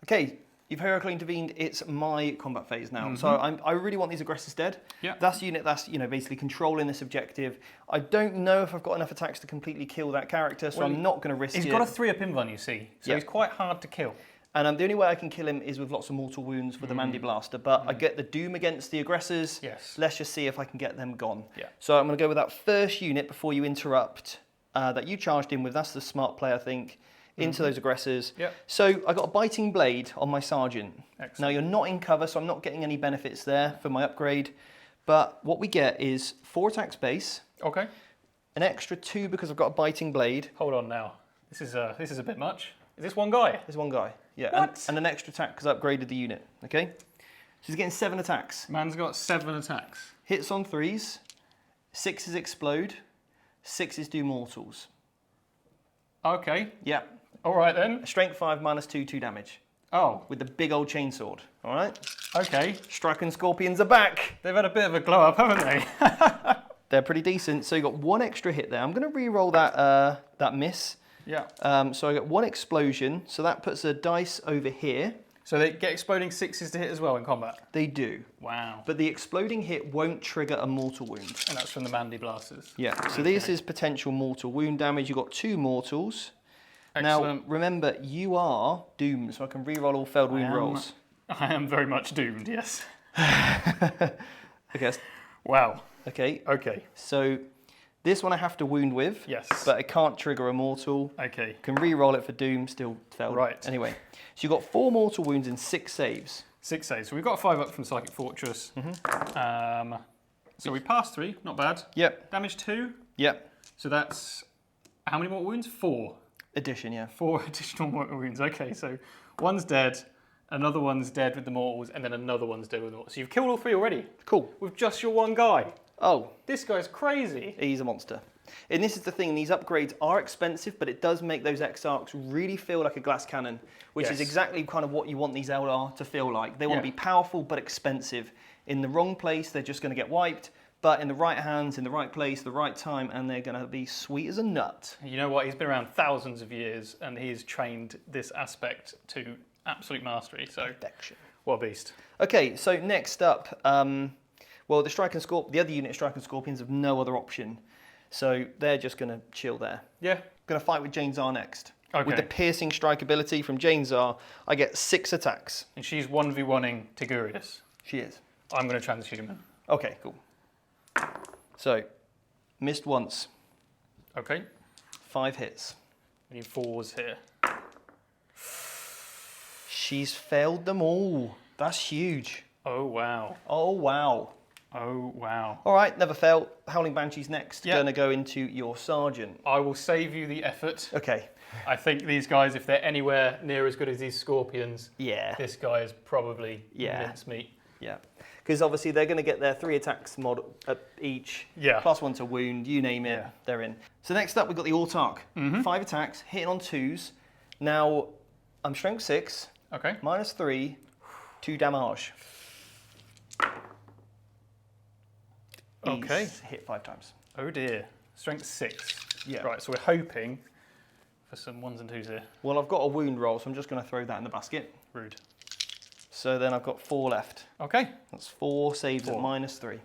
Okay, you've heroically intervened. It's my combat phase now. So I really want these aggressors dead. Yeah. That's the unit that's basically controlling this objective. I don't know if I've got enough attacks to completely kill that character, so Well, I'm not going to risk it. He's got a 3-up invuln, you see, so Yeah. he's quite hard to kill. And the only way I can kill him is with lots of mortal wounds with the Mandy Blaster. But I get the Doom against the aggressors. Yes. Let's just see if I can get them gone. Yeah. So I'm going to go with that first unit before you interrupt that you charged in with. That's the smart play, I think, into those aggressors. Yep. So I got a Biting Blade on my Sergeant. Excellent. Now you're not in cover, so I'm not getting any benefits there for my upgrade. But what we get is 4 attacks base, Okay. an extra 2 because I've got a Biting Blade. Hold on now. This is a bit much. Is this one guy? There's one guy. Yeah. What? And an extra attack because I upgraded the unit. Okay. So he's getting 7 attacks. Man's got 7 attacks. Hits on 3s, 6s explode, 6s do mortals. Okay. Yeah. All right then. Strength 5 minus 2, 2 damage. Oh, With the big old chainsword. All right. okay. Strike and Scorpions are back. They've had a bit of a glow up, haven't they? They're pretty decent. So you got 1 extra hit there. I'm going to re-roll that miss. Yeah. So I got 1 explosion. So that puts a dice over here. So they get exploding 6s to hit as well in combat. They do. Wow. But the exploding hit won't trigger a mortal wound. And that's from the Mandy Blasters. Yeah. So this is potential mortal wound damage. You've got 2 mortals. Excellent. Now, remember, you are doomed, so I can re-roll all failed wound am. rolls. I am very much doomed, yes. Okay, Wow. okay. Okay. So this one I have to wound with, Yes. but it can't trigger a mortal. Okay. Can re-roll it for doom, still failed. Right. Anyway, so you've got 4 mortal wounds and 6 saves. 6 saves. So we've got a 5 up from Psychic Fortress. So we passed 3, not bad. Yep, Damage 2. yep. So that's how many more wounds? 4. Addition, yeah. 4 additional mortal wounds. Okay, so one's dead, another one's dead with the mortals, and then another one's dead with the mortals. So you've killed all 3 already Cool. with just your one guy. Oh, This guy's crazy. he's a monster. And this is the thing, these upgrades are expensive, but it does make those Exarchs really feel like a glass cannon, which is Yes. exactly kind of what you want these Eldar to feel like. They want to Yeah. be powerful but expensive. In the wrong place, they're just going to get wiped, but in the right hands, in the right place, the right time, and they're going to be sweet as a nut. You know what? He's been around thousands of years, and he's trained this aspect to absolute mastery. So, Perfection. what a beast. Okay, so next up, well, the other unit, Strike and Scorpions, have no other option. So they're just going to chill there. Yeah. Going to fight with Jane Czar next. Okay. With the piercing strike ability from Jane Czar, I get 6 attacks. And she's 1v1ing Tigurius. She is. I'm going to transhuman. Okay, cool. So, missed once, Okay. 5 hits. We need 4s here. She's failed them all. That's huge. Oh, wow. Oh, wow. Oh, wow. All right, never failed. Howling Banshee's next. Yep. Going to go into your sergeant. I will save you the effort. Okay. I think these guys, if they're anywhere near as good as these scorpions, Yeah. this guy is probably Yeah. mincemeat. Yeah. Because obviously they're going to get their 3 attacks mod each. Yeah. +1 to wound, you name it, Yeah. they're in. So next up, we've got the Autark. 5 attacks, hitting on 2s. Now, I'm strength 6, Okay. -3, 2 damage. Okay. He's hit 5 times. Oh dear. Strength 6. Yeah. Right, so we're hoping for some 1s and 2s here. Well, I've got a wound roll, so I'm just going to throw that in the basket. Rude. So then I've got 4 left. Okay. That's 4 saves at 4. -3.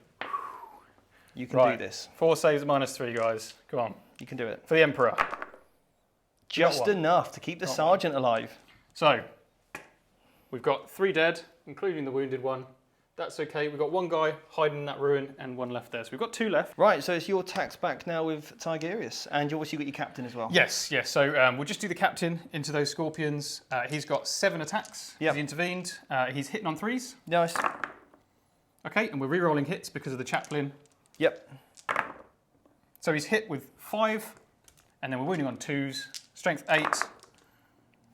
You can Right. do this. 4 saves at -3, guys. Come on. You can do it. For the Emperor. Just one. enough to keep the Got sergeant alive. So, we've got 3 dead, including the wounded one. That's okay. We've got 1 guy hiding in that ruin and 1 left there. So we've got 2 left. Right, so it's your tax back now with Tigerius, and you obviously got your captain as well. Yes, yes. So we'll just do the captain into those scorpions. He's got 7 attacks. Yep. He's intervened. He's hitting on 3s. Nice. Okay, and we're re-rolling hits because of the chaplain. Yep. So he's hit with 5, and then we're wounding on 2s. Strength 8.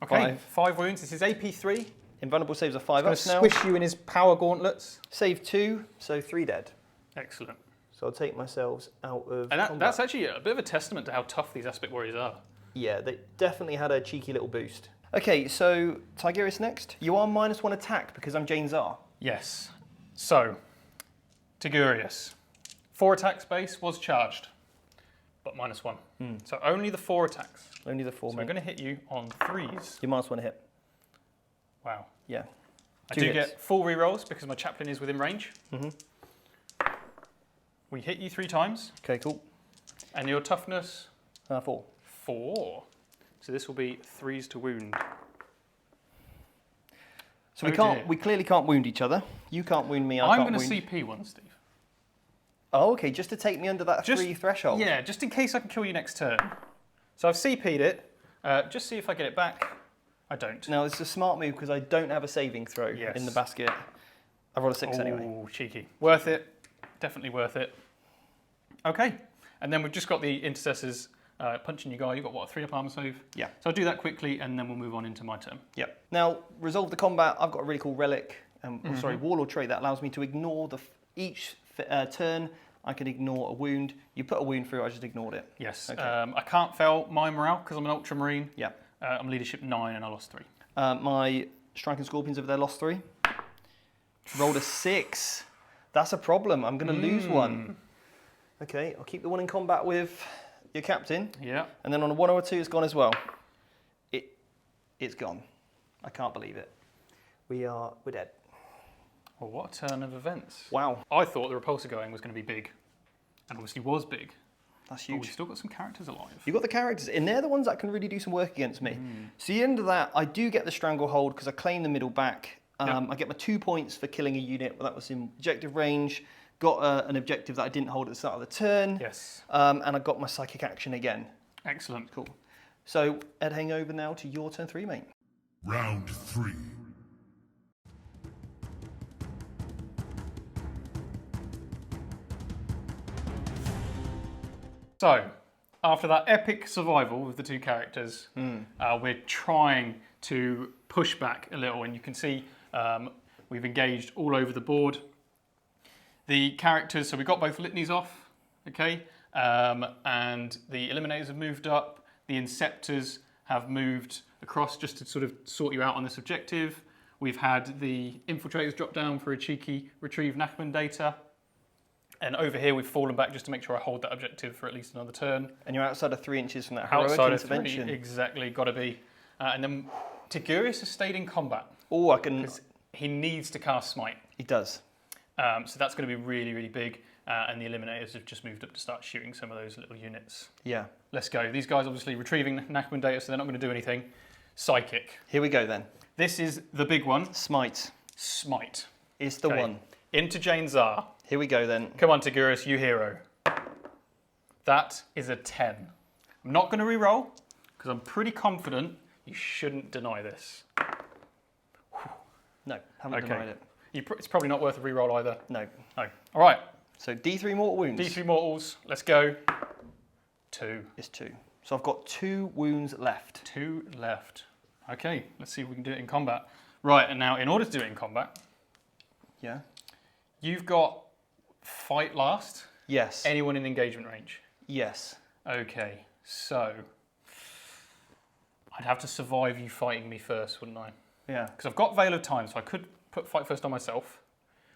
Okay, 5 wounds. This is AP3. Invulnerable saves are 5 Going ups to now. squish you in his power gauntlets. Save 2, so 3 dead. Excellent. So I'll take myself out of And combat. that's actually a bit of a testament to how tough these aspect warriors are. Yeah, they definitely had a cheeky little boost. Okay, so Tigerius next. You are -1 attack because I'm Jane Zar. Yes. So, Tigurius. 4 attacks base was charged, but -1. So only the 4 attacks. Only the 4 So we're men. going to hit you on 3s. You're -1 hit. Wow. Yeah. I 2 do hits. get full rerolls because my chaplain is within range. We hit you 3 times, Okay, cool. and your toughness 4. 4. So this will be 3s to wound. So Oh dear. we clearly can't wound each other. You can't wound me, I I'm can't going to wound. CP one, Steve. Oh, okay, just to take me under that Just- 3 threshold. Yeah, just in case I can kill you next turn. So I've CP'd it. Just see if I get it back. I don't. Now, it's a smart move because I don't have a saving throw Yes. in the basket. I rolled a 6 anyway. Oh, cheeky. Worth it. Definitely worth it. Okay. And then we've just got the intercessors punching you guy. You've got, what, a 3-up armor save? Yeah. So I'll do that quickly, and then we'll move on into my turn. Yep. Now, resolve the combat. I've got a really cool relic, Mm-hmm. warlord trait that allows me to ignore each turn. I can ignore a wound. You put a wound through, I just ignored it. Yes. Okay. I can't fail my morale because I'm an ultramarine. Yeah. I'm leadership 9 and I lost 3. My striking scorpions over there lost 3. Rolled a 6. That's a problem. I'm going to lose 1. Okay, I'll keep the one in combat with your captain. Yeah. And then on a 1 or a 2, it's gone as well. It's gone. I can't believe it. We're dead. Well, what a turn of events. Wow, I thought the repulsor going was going to be big. And obviously was big. that's But huge. we've still got some characters alive. You've got the characters, and they're the ones that can really do some work against me. So at the end of that, I do get the Stranglehold because I claim the middle back. I get my 2 points for killing a unit. Well, that was in objective range. Got an objective that I didn't hold at the start of the turn. Yes. And I got my psychic action again. Excellent. Cool. So, Ed, hang over now to your turn 3, mate. Round 3. So, after that epic survival with the 2 characters, we're trying to push back a little, and you can see we've engaged all over the board. The characters, so we've got both litanies off, okay, and the eliminators have moved up, the inceptors have moved across just to sort of sort you out on this objective. We've had the infiltrators drop down for a cheeky retrieve Nachman data. And over here, we've fallen back just to make sure I hold that objective for at least another turn. And you're outside of 3 inches from that heroic Outside of intervention. 3, exactly, got to be. And then Tigurius has stayed in combat. Oh, I can. He needs to cast Smite. He does. So that's going to be really, really big. And the Eliminators have just moved up to start shooting some of those little units. Yeah. Let's go. These guys obviously retrieving Nachman data, so they're not going to do anything. Psychic. Here we go then. This is the big one. Smite Smite. is the Okay. one. Into Jane Zar. Here we go then. Come on, Tigurius, you hero. That is a 10. I'm not going to re-roll, because I'm pretty confident you shouldn't deny this. No, haven't denied it. It's probably not worth a reroll either. No. No. All right. So D3 mortal wounds. D3 mortals. Let's go. 2. Is 2. So I've got 2 wounds left. 2 left. Okay, let's see if we can do it in combat. Right, and now in order to do it in combat, Yeah. you've got fight last. Yes. Anyone in engagement range. Yes. Okay, so I'd have to survive you fighting me first, wouldn't I? Yeah. Because I've got Veil of Time, so I could put fight first on myself,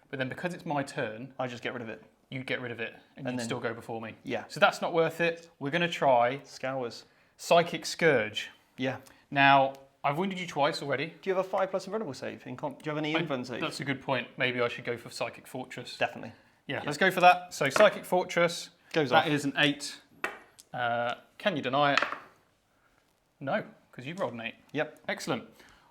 but then because it's my turn, I just get rid of it. you'd get rid of it, and you'd then- still go before me. Yeah. So that's not worth it. We're going to try Scours. Psychic Scourge. Yeah. Now, I've wounded you twice already. Do you have a 5+ invulnerable save? Do you have any invuln saves? That's a good point. Maybe I should go for Psychic Fortress. Definitely. Yeah, let's go for that. So Psychic Fortress. Goes That off. is an 8. Can you deny it? No, because you rolled an 8. Yep. Excellent.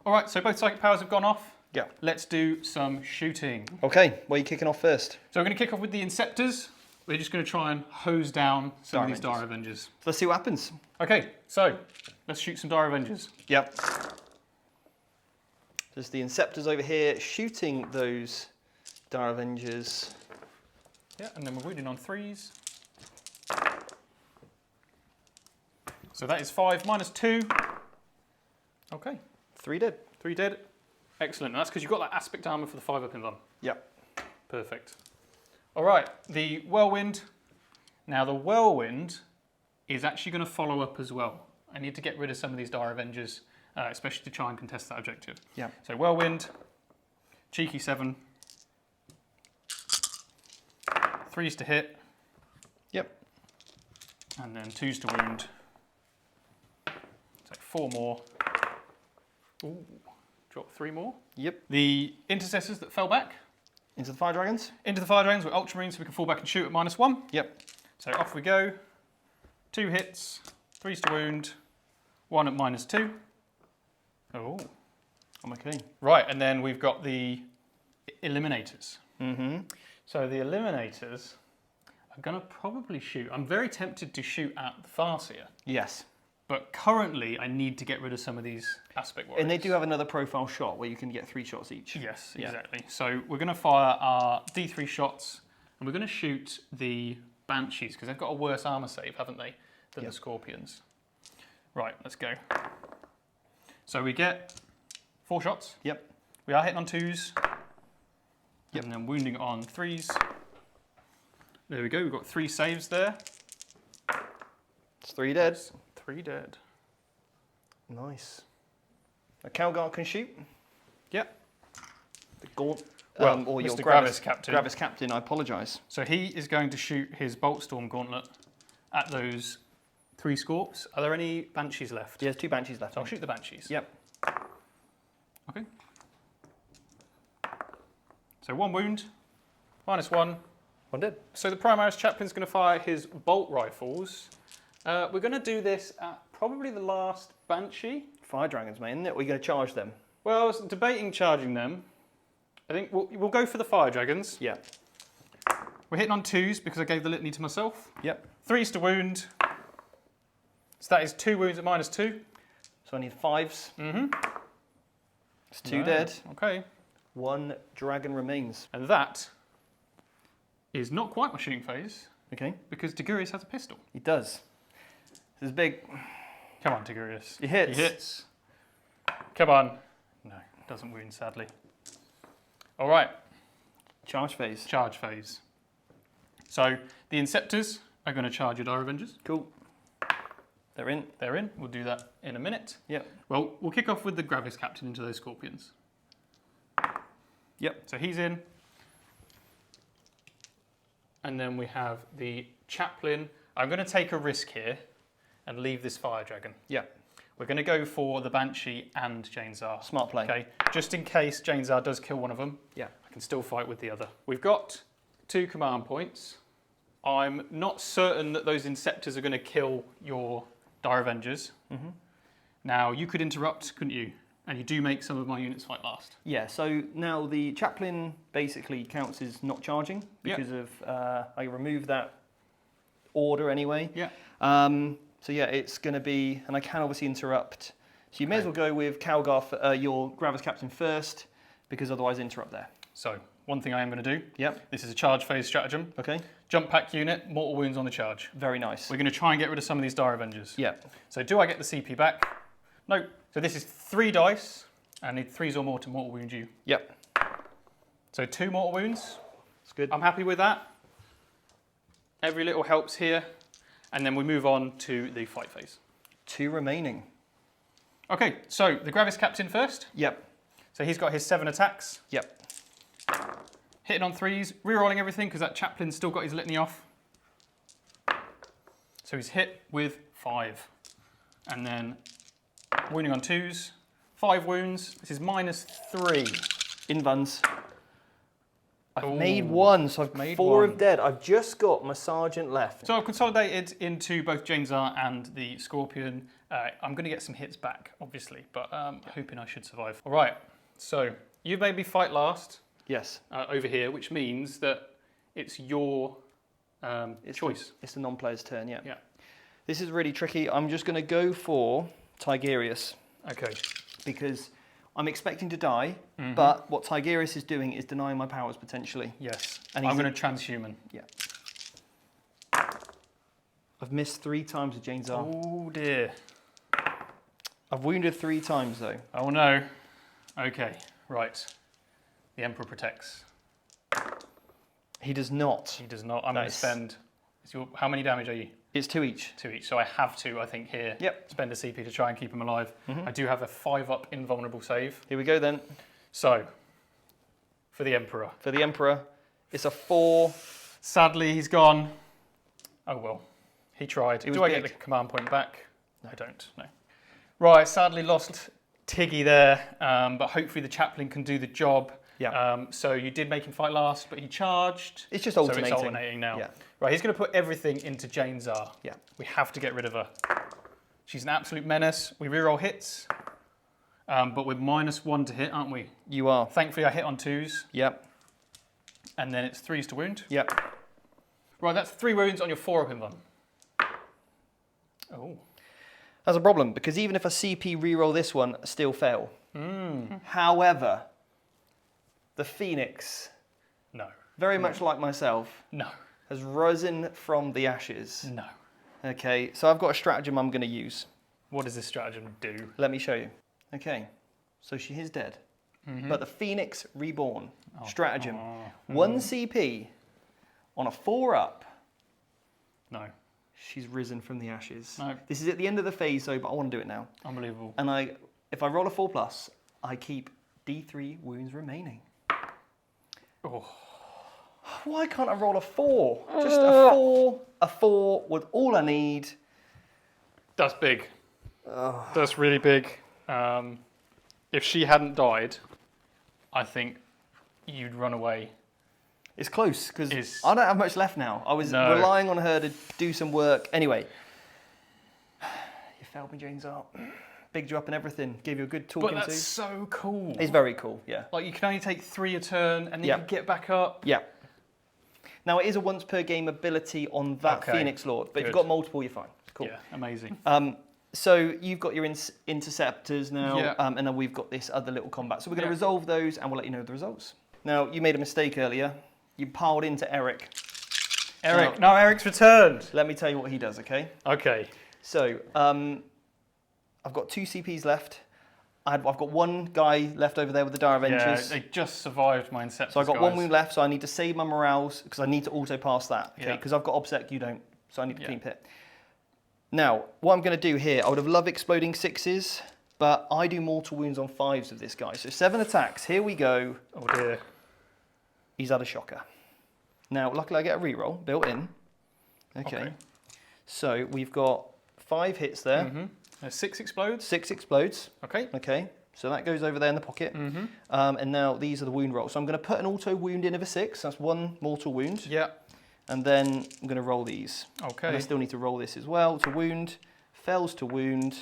All right, so both psychic powers have gone off. Yeah. Let's do some shooting. Okay, where are you kicking off first? So we're going to kick off with the Inceptors. We're just going to try and hose down some of these Dire Dire Avengers. Let's see what happens. Okay, so let's shoot some Dire Avengers. Yep. There's the Inceptors over here shooting those Dire Avengers. Yeah, and then we're wounding on 3s. So that is 5 minus 2. Okay, 3 dead. 3 dead. Excellent. And that's because you've got that aspect armor for the 5-up invuln. Yep. Perfect. All right, the Whirlwind. Now the Whirlwind is actually going to follow up as well. I need to get rid of some of these Dire Avengers, especially to try and contest that objective. Yeah. So Whirlwind, cheeky 7. 3s to hit, Yep. and then 2s to wound. So 4 more. Ooh, drop 3 more. Yep. The Intercessors that fell back Into the Fire Dragons. into the Fire Dragons with Ultramarines, so we can fall back and shoot at -1. Yep. So off we go. 2 hits, 3s to wound, 1 at -2. Oh. I'm okay. Right, and then we've got the Eliminators. Mm-hmm. So the Eliminators are going to probably shoot. I'm very tempted to shoot at the Farseer, Yes. but currently I need to get rid of some of these Aspect Warriors. And they do have another profile shot where you can get 3 shots each. Yes, Yeah. exactly. So we're going to fire our D3 shots, and we're going to shoot the Banshees, because they've got a worse armor save, haven't they, than Yep. the Scorpions. Right, let's go. So we get 4 shots. Yep. We are hitting on 2s. Yep. And then wounding on 3s. There we go, we've got 3 saves there. It's 3 dead. 3 dead. Nice. A Calgar can shoot. Yep. The Gaunt. Well, or your Mr. Gravis Gravis Captain. Gravis Captain, I apologise. So he is going to shoot his Boltstorm Gauntlet at those 3 Scorps. Are there any Banshees left? Yeah, there's 2 Banshees left. So I'll shoot the Banshees. Yep. Okay. So 1 wound, -1. 1 dead. So the Primaris Chaplain's going to fire his bolt rifles. We're going to do this at probably the last Banshee. Fire Dragons, mate, isn't it? We're going to charge them. Well, I was debating charging them. I think we'll go for the Fire Dragons. Yeah. We're hitting on 2s because I gave the litany to myself. Yep. 3s to wound. So that is 2 wounds at -2. So I need 5s. Mm-hmm. It's 2 dead. Okay. 1 dragon remains. And that is not quite my shooting phase Okay. because Tigurius has a pistol. He does. This is big. Come on, Tigurius. He hits. He hits. Come on. No, doesn't wound, sadly. All right, Charge phase. charge phase. So the Inceptors are going to charge your Dire Avengers. Cool. They're in. They're in. We'll do that in a minute. Yep. Well, we'll kick off with the Gravis Captain into those Scorpions. Yep. So he's in. And then we have the Chaplain. I'm going to take a risk here and leave this Fire Dragon. Yep. We're going to go for the Banshee and Jane Zar. Smart play. Okay, just in case Jane Zar does kill one of them, Yeah. I can still fight with the other. We've got 2 command points. I'm not certain that those Inceptors are going to kill your Dire Avengers. Mm-hmm. Now, you could interrupt, couldn't you? And you do make some of my units fight last. Yeah, so now the Chaplain basically counts as not charging Yep. because of, I remove that order anyway. Yeah. So yeah, it's going to be, and I can obviously interrupt. So you may as well go with Calgar, your Gravis Captain first, because otherwise interrupt there. So, one thing I am going to do. Yep. This is a charge phase stratagem. Okay. Jump pack unit, mortal wounds on the charge. Very nice. We're going to try and get rid of some of these Dire Avengers. Yep. So do I get the CP back? No. So this is 3 dice. I need 3s or more to mortal wound you. Yep. So 2 mortal wounds. It's good. I'm happy with that. Every little helps here. And then we move on to the fight phase. 2 remaining. Okay, so the Gravis Captain first. Yep. So he's got his 7 attacks. Yep. Hitting on 3s, rerolling everything because that chaplain's still got his litany off. So he's hit with 5. And then wounding on 2s, 5 wounds. This is -3. Invans. I've Ooh, made 1, so I've made 4 1. of dead. I've just got my sergeant left. So I've consolidated into both Jane Czar and the Scorpion. I'm going to get some hits back, obviously, but hoping I should survive. All right, so you made me fight last Yes. over here, which means that it's your choice. It's the non-player's turn, yeah. Yeah. This is really tricky. I'm just going to go for Tigerius Okay. because I'm expecting to die, but what Tigerius is doing is denying my powers potentially. Yes. And I'm he's going to transhuman. Yeah. I've missed 3 times with Jane Czar. Oh dear. I've wounded 3 times though. Oh no. Okay. Right. The Emperor protects. He does not. He does not. I'm going to Nice. spend. How many damage are you? It's 2 each. 2 each. So I have to, I think, here Yep. spend a CP to try and keep him alive. I do have a 5-up invulnerable save. Here we go then. So, for the Emperor. For the Emperor, it's a 4. Sadly, he's gone. Oh well. He tried. It was Do I get big. the command point back? I don't. No. Right. Sadly, lost Tiggy there, but hopefully the chaplain can do the job. Yeah. So you did make him fight last, but he charged. It's just So alternating. it's alternating now. Yeah. Right, he's going to put everything into Jane Czar. Yeah. We have to get rid of her. She's an absolute menace. We reroll hits, but we're -1 to hit, aren't we? You are. Thankfully, I hit on 2s, Yep. and then it's 3s to wound. Yep. Right, that's 3 wounds on your 4-up invuln. Oh. That's a problem because even if I CP reroll this one, I still fail. However, the Phoenix, No. very much like myself, No. has risen from the ashes. No. Okay, so I've got a stratagem I'm going to use. What does this stratagem do? Let me show you. Okay, so she is dead. But the Phoenix Reborn stratagem. 1 CP on a 4-up. No. She's risen from the ashes. No. This is at the end of the phase though, but I want to do it now. Unbelievable. And if I roll a 4+, I keep D3 wounds remaining. Oh. Why can't I roll a 4? Just a 4 with all I need. That's big. That's really big. If she hadn't died, I think you'd run away. It's close because It's- I don't have much left now. I was No. relying on her to do some work. Anyway, you failed me, Jane Czar. Bigged you up and everything. Gave you a good But talking that's to. so cool. It's very cool, yeah. Like you can only take 3 a turn, and then Yeah. you get back up. Yeah. Now, it is a once per game ability on that Okay. Phoenix Lord, but if you've Good. got multiple, you're fine. Cool. Yeah, amazing. So you've got your interceptors now, Yeah. and then we've got this other little combat. So we're going to Yeah. resolve those, and we'll let you know the results. Now, you made a mistake earlier. You piled into Eric. Eric, no, Eric's returned. Let me tell you what he does, okay? Okay. So, I've got 2 CPs left. I've got 1 guy left over there with the Dire Yeah, Avengers. they just survived my Inceptors, So I've got 1 guys. wound left, so I need to save my morales, because I need to auto pass that, okay? Yeah. Because I've got Obsec, you don't, so I need to Yeah. clean pit. Now, what I'm going to do here, I would have loved exploding 6s, but I do mortal wounds on 5s with this guy. So 7 attacks, here we go. Oh dear. He's had a shocker. Now, luckily I get a reroll built in. Okay. So we've got 5 hits there. 6 explodes. 6 explodes. Okay. Okay. So that goes over there in the pocket. And now these are the wound rolls. So I'm going to put an auto wound in of a 6. That's 1 mortal wound. Yeah. And then I'm going to roll these. Okay. And I still need to roll this as well to wound. Fails to wound.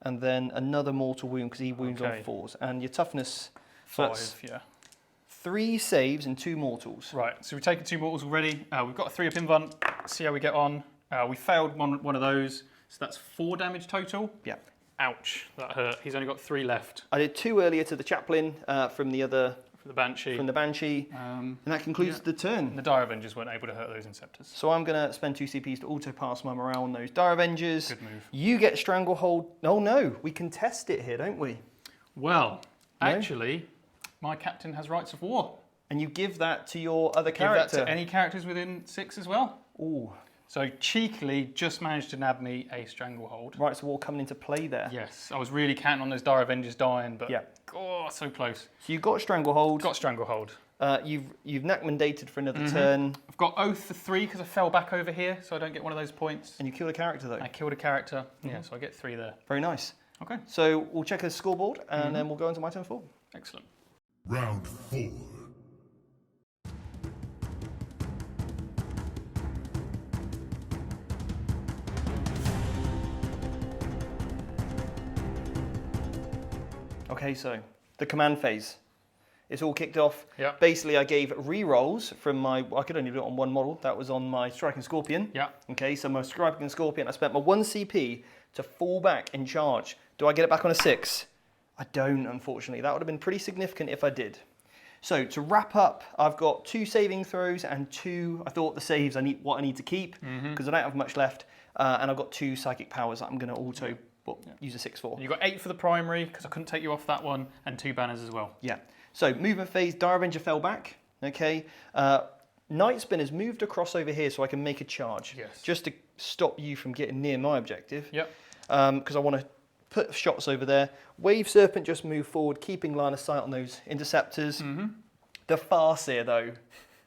And then another mortal wound because he wounds Okay. on 4s. And your toughness, 5. Yeah. 3 saves and 2 mortals. Right. So we've taken 2 mortals already. We've got a 3-up invuln. See how we get on. We failed one of those. So that's 4 damage total. Yeah. Ouch, that hurt. He's only got 3 left I did 2 earlier to the chaplain from the for the Banshee. Banshee, and that concludes the turn. The Dire Avengers weren't able to hurt those Inceptors. So I'm going to spend 2 CPs to auto pass my morale on those Dire Avengers. Good move. You get Stranglehold. Oh no, we can test it here, don't we? Well, actually, my captain has Rights of War. And you give that to your other Give character. that to any characters within 6 as well. Ooh. So cheekily, just managed to nab me a Stranglehold. Rights of War coming into play there. Yes, I was really counting on those Dire Avengers dying, but Yeah. oh, so close. So you've got Stranglehold. Got Stranglehold. You've Nakmandated for another turn. I've got Oath for 3 because I fell back over here, so I don't get one of those points. And you killed a character though. I killed a character, yeah, so I get 3 there. Very nice. Okay, So we'll check the scoreboard and then we'll go into my turn 4. excellent. Round 4. Okay, so the command phase. It's all kicked off. Yeah. Basically, I gave re-rolls from my, I could only do it on one model. That was on my Striking Scorpion. Yeah. Okay, so my Striking Scorpion, I spent my 1 CP to fall back in charge. Do I get it back on a 6? I don't, unfortunately. That would have been pretty significant if I did. So to wrap up, I've got 2 saving throws and 2, I thought the saves, I need to keep because I don't have much left. And I've got 2 psychic powers that I'm going to auto use a 6 for. You got 8 for the primary because I couldn't take you off that one, and 2 banners as well. Yeah. So movement phase, Dire Avenger fell back. Okay. Night Spinner's moved across over here so I can make a charge. Yes. Just to stop you from getting near my objective. Yep. Because I want to put shots over there. Wave Serpent just moved forward, keeping line of sight on those interceptors. The Farseer though,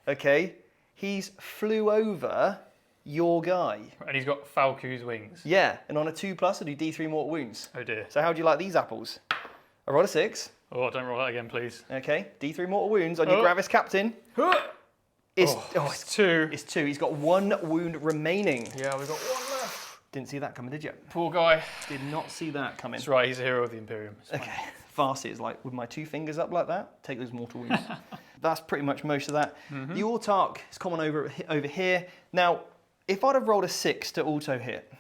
okay, he's flew over your guy. And he's got Falco's wings. Yeah, and on a 2+, I do D3 mortal wounds. Oh dear. So how do you like these apples? I rolled a 6. Oh, don't roll that again, please. Okay, D3 mortal wounds on your Gravis Captain. It's 2. It's 2. He's got 1 wound remaining. Yeah, we've got 1 left. Didn't see that coming, did you? Poor guy. Did not see that coming. That's right, he's a hero of the Imperium. It's fine. Okay, Farseer is like with my 2 fingers up like that. Take those mortal wounds. That's pretty much most of that. The Autarch is common over here. Now, if I'd have rolled a 6 to auto hit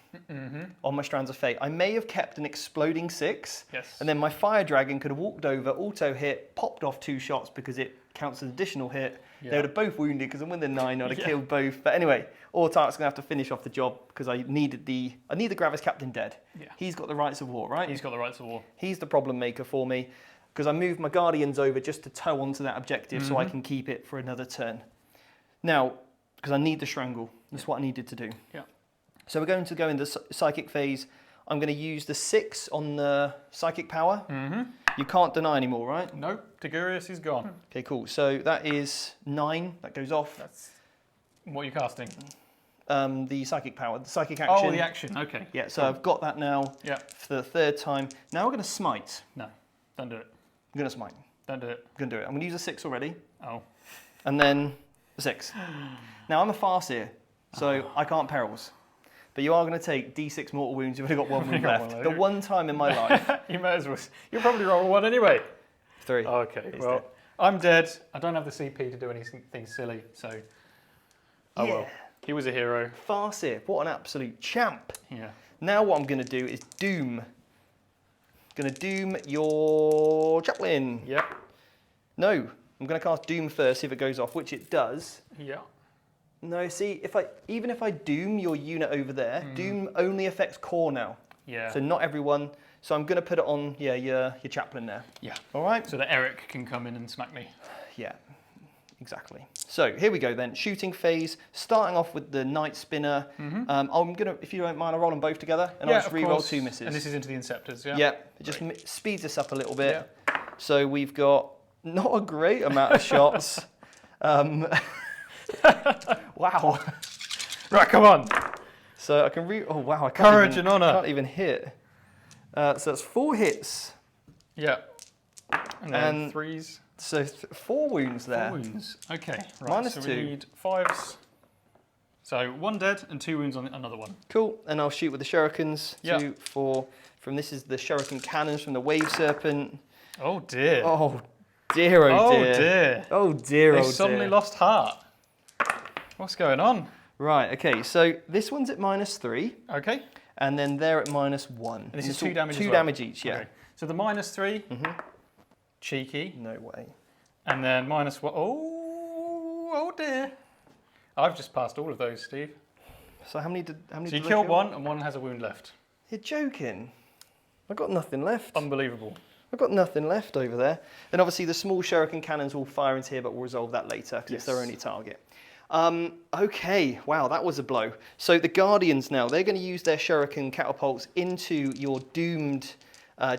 on my Strands of Fate, I may have kept an exploding 6. Yes. And then my Fire Dragon could have walked over, auto hit, popped off 2 shots because it counts as an additional hit. Yeah. They would have both wounded because I'm within 9. I'd have killed both. But anyway, Autarch's gonna have to finish off the job because I need the Gravis Captain dead. Yeah. He's got the Rights of War, right? He's got the Rights of War. He's the problem maker for me because I moved my Guardians over just to tow onto that objective so I can keep it for another turn. Now, because I need the Strangle. That's what I needed to do. Yeah. So we're going to go into Psychic phase. I'm going to use the 6 on the Psychic power. You can't deny anymore, right? Nope, Tigurius is gone. Okay, cool. So that is 9. That goes off. That's what are you casting? The Psychic power, the Psychic action. Oh, the action. Okay. Yeah, so I've got that now Yeah. for the 3rd time. Now we're going to Smite. No, don't do it. I'm going to Smite. Don't do it. I'm going to do it. I'm going to use a 6 already. Oh. And then the 6. Now I'm a Farseer, so I can't perils. But you are going to take D6 mortal wounds. You've only got 1 wound got left. one The left. one time in my life. You may as well. You'll probably roll 1 anyway. 3. Okay, He's well, dead. I'm dead. I don't have the CP to do anything silly, so. Oh well. Yeah. He was a hero. Farseer, what an absolute champ. Yeah. Now what I'm going to do is doom. Going to doom your chaplain. Yep. No, I'm going to cast doom first, see if it goes off, which it does. Yeah. No, see, even if I doom your unit over there, doom only affects core now. Yeah. So not everyone. So I'm going to put it on, your chaplain there. Yeah. All right? So that Eric can come in and smack me. Yeah, exactly. So here we go then. Shooting phase, starting off with the Night Spinner. I'm going to, if you don't mind, I'll roll them both together and I'll just of re-roll course. 2 misses. And this is into the Inceptors, yeah? Yeah, it just speeds this up a little bit. So we've got not a great amount of shots. Wow. Right, come on. So I can oh wow, I can't Courage even, and honour. can't even hit. So that's 4 hits. Yeah. And then And 3s. So 4 wounds there. 4 wounds. Okay. Right. Minus so 2. we need 5s. So 1 dead and 2 wounds on another one. Cool. And I'll shoot with the shurikens. Yeah. 2, 4. This is the shuriken cannons from the Wave Serpent. Oh dear. Oh dear, oh Oh dear. dear. Oh dear, They oh suddenly dear. lost heart. What's going on? Right, okay, so this one's at -3. Okay. And then they're at -1. And this is 2 damage. Two as well. damage each, yeah. Okay. So the -3, cheeky, No way. and then -1. Oh dear! I've just passed all of those, Steve. So how many did So you did I killed kill? one, and one has a wound left. You're joking. I've got nothing left. Unbelievable. I've got nothing left over there. Then obviously the small shuriken cannons will fire into here, but we'll resolve that later because it's their only target. Okay, wow, that was a blow. So the Guardians now, they're going to use their shuriken catapults into your doomed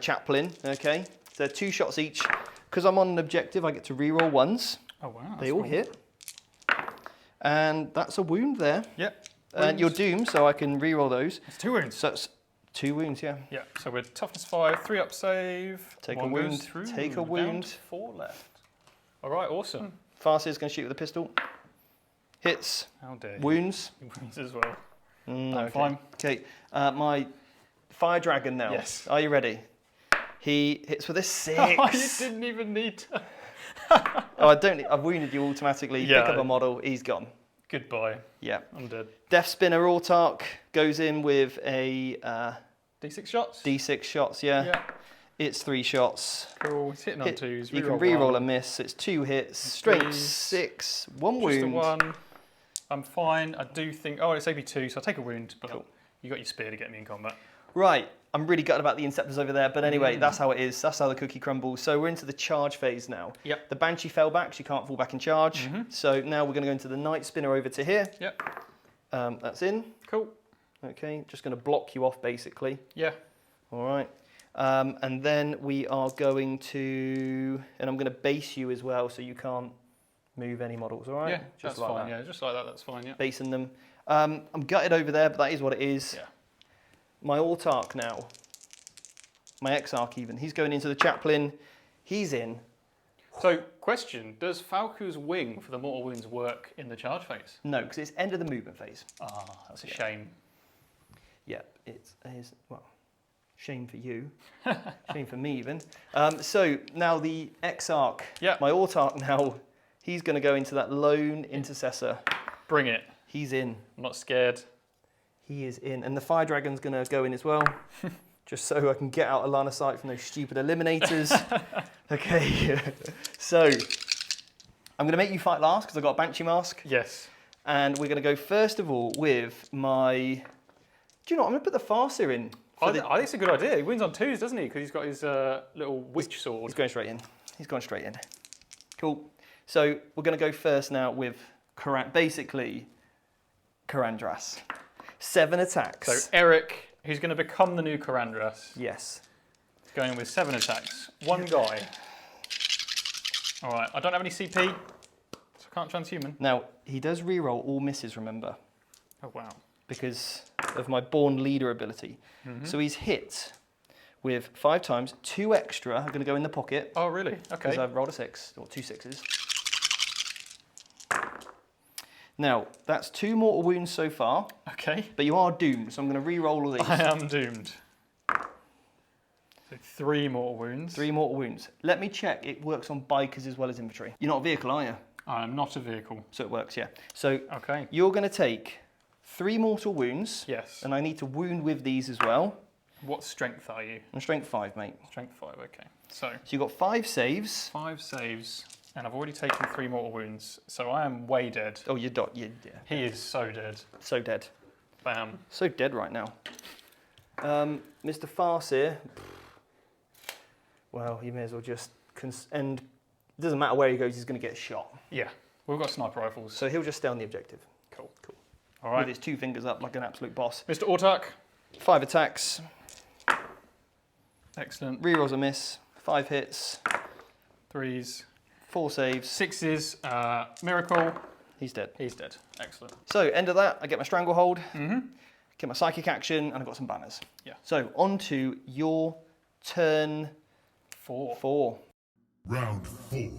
chaplain, okay? So 2 shots each. Because I'm on an objective, I get to reroll ones. Oh wow. They all hit. And that's a wound there. Yep. And you're doomed, so I can reroll those. It's 2 wounds. So it's 2 wounds, yeah. Yeah. So we're toughness 5, 3 up save. Take one a wound, goes through, take a down wound. to 4 left. All right. Awesome. Farseer's going to shoot with a pistol. Hits. How dare you. Wounds. Wounds as well. I'm I'm fine. Okay, my fire dragon now. Yes. Are you ready? He hits with a 6. Oh, you didn't even need to. Oh, I've wounded you automatically. Yeah. Pick up a model. He's gone. Goodbye. Yeah. I'm dead. Death Spinner Autark goes in with a D6 shots. D6 shots. Yeah. Yeah. It's 3 shots. Cool. It's hitting on 2s. You can reroll one. a miss. It's 2 hits. Strength threes. 6. 1 Just a wound. 1. I'm fine. I do think. Oh, it's AB2, so I'll take a wound. But Cool. you got your spear to get me in combat. Right. I'm really gutted about the Inceptors over there, but anyway, that's how it is. That's how the cookie crumbles. So we're into the charge phase now. Yep. The Banshee fell back. She can't fall back in charge. So now we're going to go into the Night Spinner over to here. Yep. That's in. Cool. Okay, just going to block you off basically. Yeah. All right. And then we are going to, and I'm going to base you as well, so you can't move any models. All right. Yeah. Just That's like fine. that. Yeah. Just like that. That's fine. Yeah. Basing them. I'm gutted over there, but that is what it is. Yeah. My Autark now. My Exarch even. He's going into the chaplain. He's in. So, question: does Falco's wing for the mortal wounds work in the charge phase? No, because it's end of the movement phase. Ah, that's a shame. Yeah, it is, well, shame for you. Shame for me even. So now the Exarch, Yeah. my Autark now, he's going to go into that lone intercessor. Bring it. He's in. I'm not scared. He is in. And the Fire Dragon's going to go in as well, just so I can get out of line of sight from those stupid eliminators. Okay, so I'm going to make you fight last because I've got a Banshee Mask. Yes. And we're going to go first of all with my... Do you know what? I'm going to put the Farseer in. I think it's a good idea. He wins on 2s, doesn't he? Because he's got his little witch sword. He's going straight in. He's gone straight in. Cool. So we're going to go first now with basically Karandras. 7 attacks. So Eric, who's going to become the new Karandras, Yes. is going in with 7 attacks. 1 guy. All right. I don't have any CP, so I can't transhuman. Now, he does reroll all misses, remember, Oh, wow. because of my Born Leader ability. So he's hit with 5 times. 2 extra are going to go in the pocket Oh, really? because Okay. I've rolled a 6, or 2 6s. Now, that's 2 mortal wounds so far, Okay. but you are doomed, so I'm going to re-roll all these. I am doomed. So 3 mortal wounds. 3 mortal wounds. Let me check, it works on bikers as well as infantry. You're not a vehicle, are you? I am not a vehicle. So it works, yeah. So Okay. you're going to take 3 mortal wounds, Yes. and I need to wound with these as well. What strength are you? And strength 5, mate. Strength 5, okay. So So you've got 5 saves. 5 saves, and I've already taken 3 mortal wounds, so I am way dead. Oh, you're yeah, He is so dead. so dead. Bam. So dead right now. Mr. Farseer, well, you may as well just... and it doesn't matter where he goes, he's going to get shot. Yeah, we've got sniper rifles. So he'll just stay on the objective. Cool. Cool. All With right. his 2 fingers up like an absolute boss. Mr. Autark. 5 attacks. Excellent. Rerolls a miss. 5 hits. 3s. 4 saves. 6s. Miracle. He's dead. He's dead. Excellent. So, end of that, I get my Stranglehold, get my Psychic Action, and I've got some banners. Yeah. So, on to your turn 4. 4. Round 4.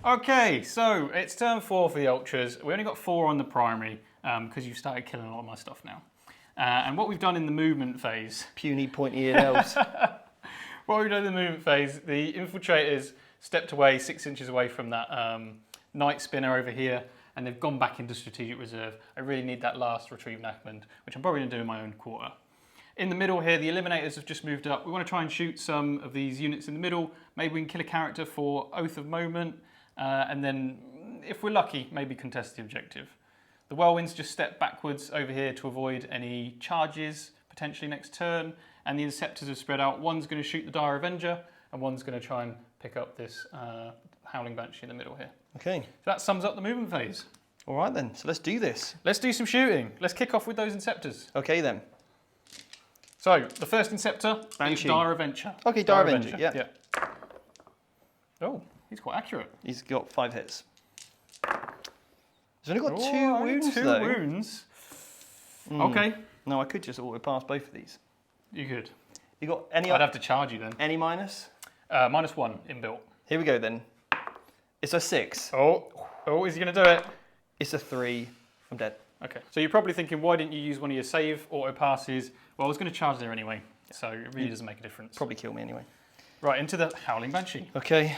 Okay, so it's turn 4 for the Ultras. We only got 4 on the primary because you've started killing a lot of my stuff now. And what we've done in the movement phase, Puny, pointy-eared elves. the infiltrators stepped away 6 inches away from that Night Spinner over here, and they've gone back into strategic reserve. I really need that last retrieve Nachmund, which I'm probably going to do in my own quarter. In the middle here, the Eliminators have just moved up. We want to try and shoot some of these units in the middle. Maybe we can kill a character for Oath of Moment, and then, if we're lucky, maybe contest the objective. The Whirlwinds just step backwards over here to avoid any charges, potentially next turn, and the Inceptors have spread out. One's going to shoot the Dire Avenger, and one's going to try and pick up this Howling Banshee in the middle here. Okay. So that sums up the movement phase. All right then, so let's do this. Let's do some shooting. Let's kick off with those Inceptors. Okay then. So, the first Inceptor is Banshee. Dire Avenger. Okay, Dire Avenger, yeah. Oh, he's quite accurate. He's got 5 hits. He's only got Oh, 2 only wounds two though. wounds. Okay, No, I could just auto pass both of these. you could. You got any I'd have to charge you then. any minus? -1 inbuilt. Here we go then. It's a 6. Oh, is he going to do it? It's a 3. I'm dead. Okay, so you're probably thinking, why didn't you use one of your save auto passes? Well, I was going to charge there anyway, so it really doesn't make a difference. Probably kill me anyway. Right, into the Howling Banshee. Okay.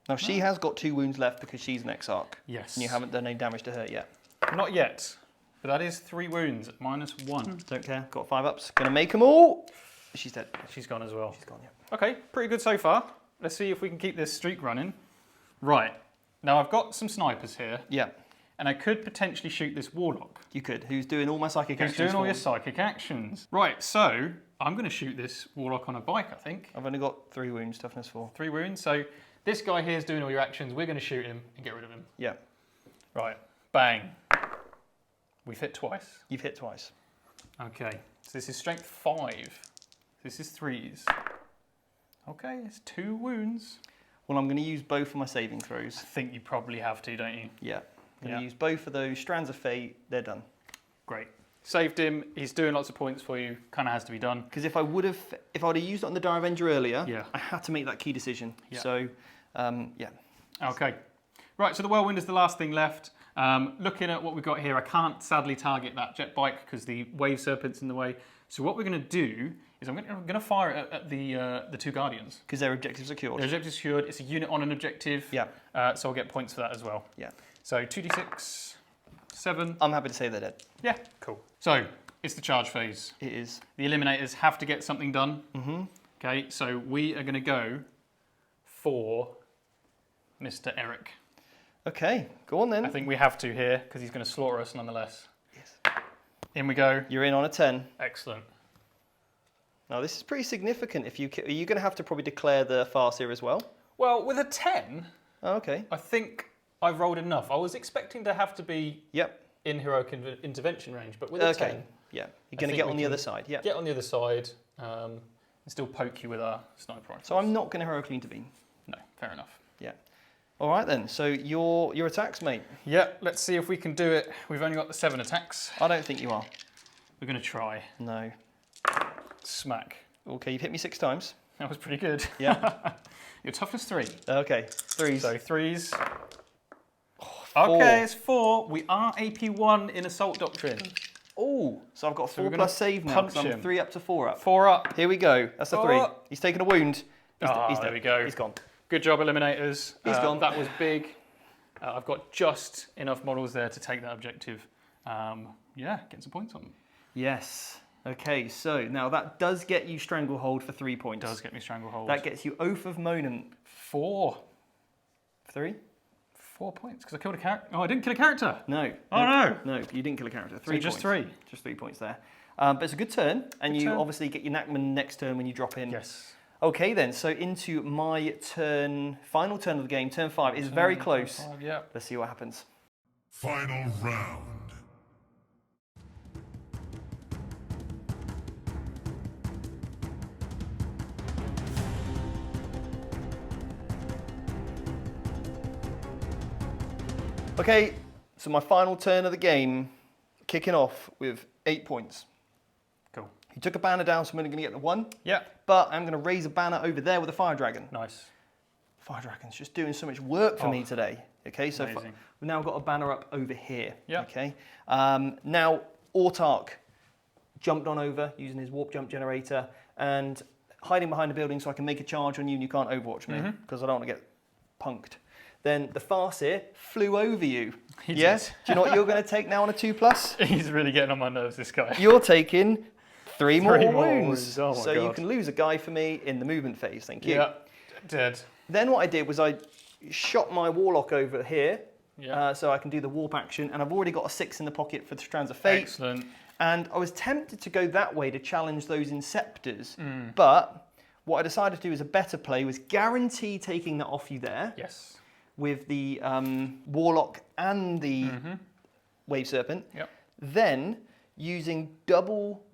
Now she has got 2 wounds left because she's an Exarch. Yes. And you haven't done any damage to her yet. Not yet, but that is 3 wounds at -1. Don't care. Got 5 ups. Gonna make them all. She's dead. She's gone as well. She's gone, yeah. Okay, pretty good so far. Let's see if we can keep this streak running. Right, now I've got some snipers here, Yeah, and I could potentially shoot this Warlock. you could. Who's doing all my psychic Who's actions doing all for your me. psychic actions. Right, so I'm going to shoot this Warlock on a bike, I think. I've only got 3 wounds, toughness 4. 3 wounds, so this guy here is doing all your actions. We're going to shoot him and get rid of him. Yeah, Right, bang. We've hit twice. you've hit twice. Okay, so this is strength 5. This is 3s. Okay, it's 2 wounds. Well, I'm going to use both of my saving I throws. think you probably have to, don't you? Yeah. I'm going Yeah. to use both of those. Strands of Fate, they're done. Great. Saved him. He's doing lots of points for you. Kind of has to be done. Because if I would have used it on the Dire Avenger earlier, Yeah. I had to make that key decision. Yeah. So, yeah. Okay. Right, so the Whirlwind is the last thing left. Looking at what we've got here, I can't sadly target that jet bike because the Wave Serpent's in the way. So what we're going to do is I'm going to fire it at the 2 Guardians. Because their objectives secured. The objective is secured. It's a unit on an objective. Yeah. So I'll get points for that as well. Yeah. So 2d6, 7. I'm happy to say they're dead. Yeah, cool. So it's the charge phase. It is. The Eliminators have to get something done. Mm-hmm. Okay, so we are going to go for Mr. Eric. Okay, go on then. I think we have to here because he's going to slaughter us nonetheless. Yes. In we go. You're in on a 10. Excellent. Now, this is pretty significant. If you are you going to have to probably declare the Farseer as well? Well, with a 10, Oh, okay. I think I've rolled enough. I was expecting to have to be Yep. in heroic intervention range, but with a Okay. 10, Yeah. You're I going to think get we on the can other side. Yeah. get on the other side and still poke you with our sniper rifle. So I'm not going to heroically intervene. No, fair enough. Yeah. All right then. So your attacks, mate. Yeah, let's see if we can do it. We've only got the 7 attacks. I don't think you are. We're going to try. No. Smack. Okay, you've hit me 6 times. That was pretty good. Yeah. Your toughness 3. Okay. 3s. So 3s. 4. Okay, it's 4. We are AP1 in Assault Doctrine. Oh, so I've got So 4 we're gonna plus save now. punch 'Cause I'm him. 3 up to 4 up. 4 up. Here we go. That's a 3. Oh. He's taken a wound. He's There dead. we go. He's gone. Good job, Eliminators. He's gone. That was big. I've got just enough models there to take that objective. Yeah, getting some points on them. Yes. Okay, so now that does get you Stranglehold for 3 points. Does get me Stranglehold. That gets you Oath of Monant 4. 3? 4 points, because I killed a character. Oh, I didn't kill a character. No. Oh, no. No, you didn't kill a character. 3 So just points. 3. Just 3 points there. But it's a good turn, and Good you turn. obviously get your Nachman next turn when you drop in. Yes. Okay then, so into my turn, final turn of the game, turn 5 is very close. 5, yeah. Let's see what happens. Final round. Okay, so my final turn of the game, kicking off with 8 points. Cool. He took a banner down, so I'm only going to get the 1. Yeah. But I'm going to raise a banner over there with a Fire Dragon. Nice. Fire Dragon's just doing so much work for Oh. me today. Okay, so Amazing. we've now got a banner up over here. Yeah. Okay. Now, Autark jumped on over using his warp jump generator and hiding behind a building so I can make a charge on you and you can't overwatch me because I don't want to get punked. then the Farseer flew over you. He Yeah? did. Do you know what you're going to take now on a 2+? He's really getting on my nerves, this guy. You're taking 3 more Three more wounds. wounds. Oh my so you God. can lose a guy for me in the movement phase. Thank you. Yeah, dead. Then what I did was I shot my Warlock over here. Yeah. So I can do the warp action, and I've already got a 6 in the pocket for the Strands of Fate. Excellent. And I was tempted to go that way to challenge those Inceptors, but what I decided to do as a better play was guarantee taking that off you there Yes. with the Warlock and the Wave Serpent. Yep. Then using double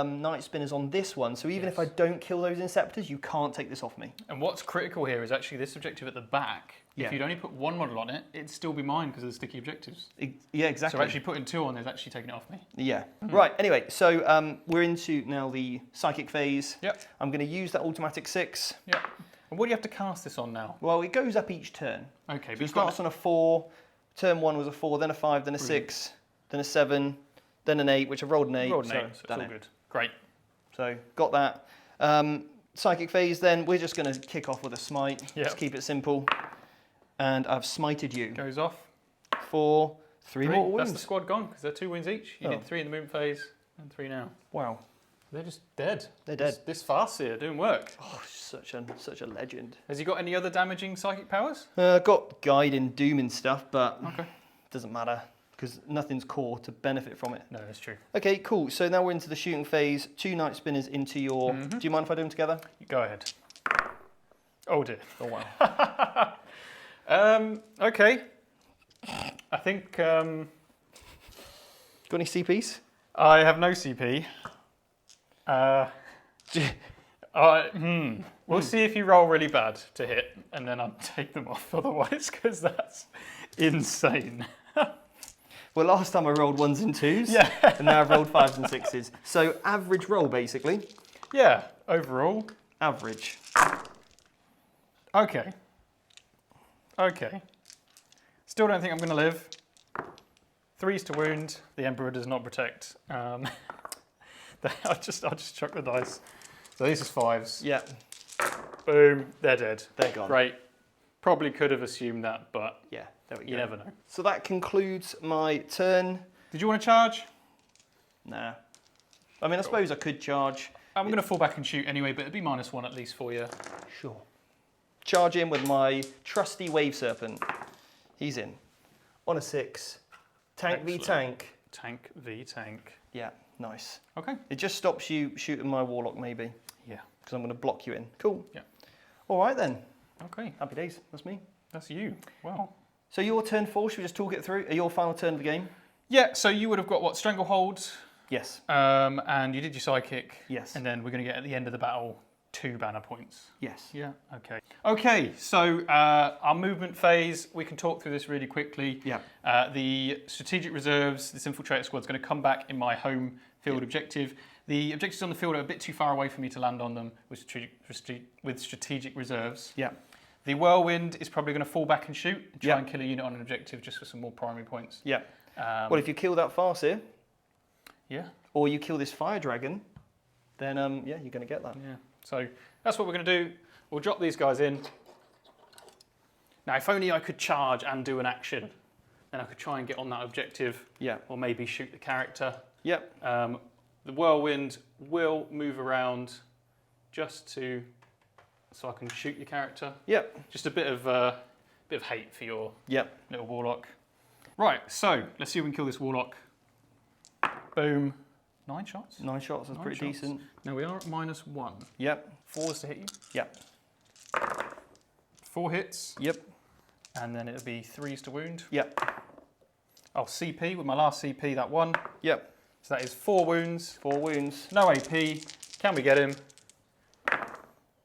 Night Spinners on this one, so even if I don't kill those Inceptors, you can't take this off me. And what's critical here is actually this objective at the back. Yeah. If you'd only put one model on it, it'd still be mine because of the sticky objectives. Yeah, exactly. So actually putting 2 on is actually taking it off me. Yeah. Right, anyway, so we're into now the Psychic phase. Yep. I'm going to use that automatic 6. Yep. And what do you have to cast this on now? Well, it goes up each turn. Okay, So but it starts on a 4, turn 1 was a 4, then a 5, then a 6, then a 7, then an 8, which I've rolled an 8. rolled an so 8, so it's done all it. good. Great. So got that. Psychic phase then, we're just going to kick off with a smite. Yep. Just keep it simple. And I've smited you Goes off. for 3 more That's wounds. the squad gone because they're 2 wounds each. You Oh. did 3 in the movement phase and 3 now. Wow. They're just dead. They're dead. This Farseer doing work. Oh, such a legend. Has he got any other damaging psychic powers? Got Guide and Doom and stuff, but Okay. doesn't matter because nothing's core to benefit from it. No, that's true. Okay, cool. So now we're into the shooting phase. 2 Night Spinners into your... Do you mind if I do them together? Go ahead. Oh dear. Oh, wow. Okay. I think Got any CPs? I have no CP. We'll see if you roll really bad to hit, and then I'll take them off otherwise, because that's insane. Well, last time I rolled 1s and 2s. Yeah. And now I've rolled 5s and 6s. So average roll, basically. Yeah, overall. Average. Okay. Okay. Still don't think I'm going to live. 3s to wound. The Emperor does not protect. I'll just chuck the dice. So these are 5s. Yeah, Boom. They're dead. they're gone. Great. Probably could have assumed that, but Yeah, there we go. you never know. So that concludes my turn. Did you want to charge? Nah. I mean, I suppose I could charge. I'm going to fall back and shoot anyway, but it'd be -1 at least for you. Sure. Charge in with my trusty Wave Serpent. He's in. On a 6. Tank v Excellent. tank. Tank v tank. Yeah, nice. Okay. It just stops you shooting my Warlock, maybe, Yeah. because I'm going to block you in. Cool. Yeah. All right, then. Okay. Happy days. That's me. That's you. Wow. So your turn 4, should we just talk it through? Your final turn of the game? Yeah, so you would have got what? Stranglehold, Yes. and you did your psychic. Yes. And then we're going to get at the end of the battle 2 banner points. Yes. Yeah, okay. Okay, so our movement phase, we can talk through this really quickly. Yeah. The strategic reserves, this infiltrator squad is going to come back in my home field objective. The objectives on the field are a bit too far away for me to land on them with strategic reserves. Yeah. The Whirlwind is probably going to fall back and shoot and try Yeah. and kill a unit on an objective just for some more primary points. Yeah. Well, if you kill that Farseer, Yeah, or you kill this Fire Dragon, then yeah, you're going to get that. yeah. So that's what we're going to do. We'll drop these guys in. Now, if only I could charge and do an action, then I could try and get on that objective, Yeah. or maybe shoot the character. Yep. The Whirlwind will move around just so I can shoot your character. Yep. Just a bit of hate for your Yep. little Warlock. Right, so let's see if we can kill this Warlock. Boom. 9 shots. 9 shots, that's 9 pretty shots. decent. Now we are at -1. Yep. 4s to hit you. Yep. 4 hits. Yep. And then it'll be 3s to wound. Yep. I'll CP with my last CP, that one. Yep. So that is 4 wounds. 4 wounds. No AP. Can we get him?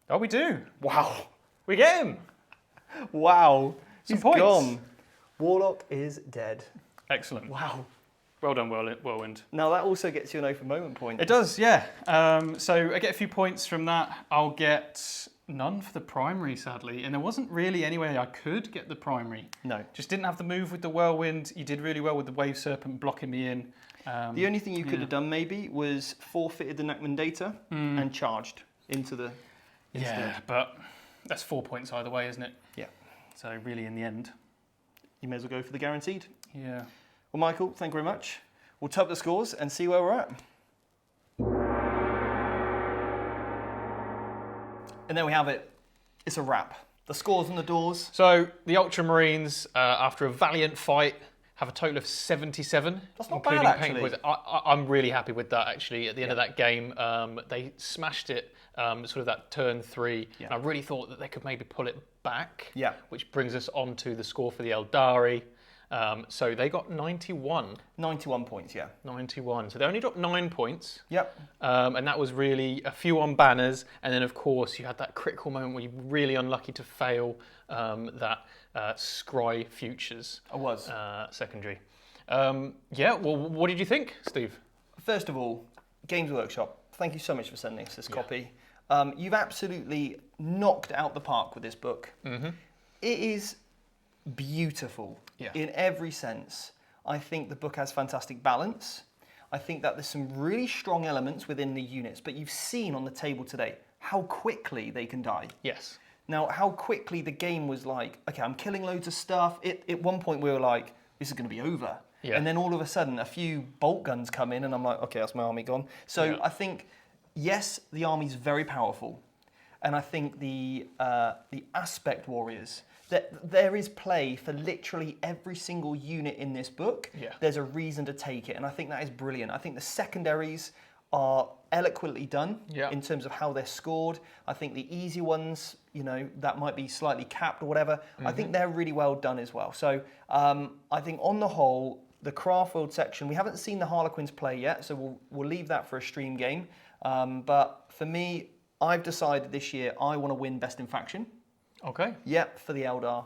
Oh, we do. Wow. We get him. Wow. Some He's points. gone. Warlock is dead. Excellent. Wow. Well done, Whirlwind. Now that also gets you an open moment point. It does, yeah. So I get a few points from that. I'll get none for the primary, sadly. And there wasn't really any way I could get the primary. No. Just didn't have the move with the Whirlwind. You did really well with the Wave Serpent blocking me in. The only thing you could yeah. have done maybe was forfeited the Nakman data and charged into the... Yeah, but that's 4 points either way, isn't it? Yeah. So really, in the end, You may as well go for the guaranteed. yeah. Well, Michael, thank you very much. We'll top the scores and see where we're at. And there we have it. It's a wrap. The scores on the doors. So the Ultramarines, after a valiant fight, have a total of 77, That's not including bad, paint actually. points. I'm really happy with that, actually. At the end of that game, they smashed it, sort of that turn 3. Yeah. And I really thought that they could maybe pull it back, Yeah. which brings us on to the score for the Eldari. So they got 91. 91 points, yeah. 91. So they only dropped 9 points. Yep. And that was really a few on banners. And then, of course, you had that critical moment where you were really unlucky to fail that Scry Futures I was. secondary. Yeah, well, what did you think, Steve? First of all, Games Workshop, thank you so much for sending us this copy. You've absolutely knocked out the park with this book. Mm-hmm. It is beautiful in every sense. I think the book has fantastic balance. I think that there's some really strong elements within the units, but you've seen on the table today how quickly they can die. Yes. Now, how quickly the game was like, okay, I'm killing loads of stuff. At one point we were like, this is going to be over. Yeah. And then all of a sudden a few bolt guns come in and I'm like, okay, that's my army gone. So I think, yes, the army's very powerful. And I think the aspect warriors, that there is play for literally every single unit in this book. Yeah. There's a reason to take it. And I think that is brilliant. I think the secondaries are eloquently done in terms of how they're scored. I think the easy ones, you know, that might be slightly capped or whatever. I think they're really well done as well. So I think on the whole, the Craftworld section, we haven't seen the Harlequins play yet, so we'll leave that for a stream game. But for me, I've decided this year I want to win Best in Faction. Okay. Yep, for the Eldar.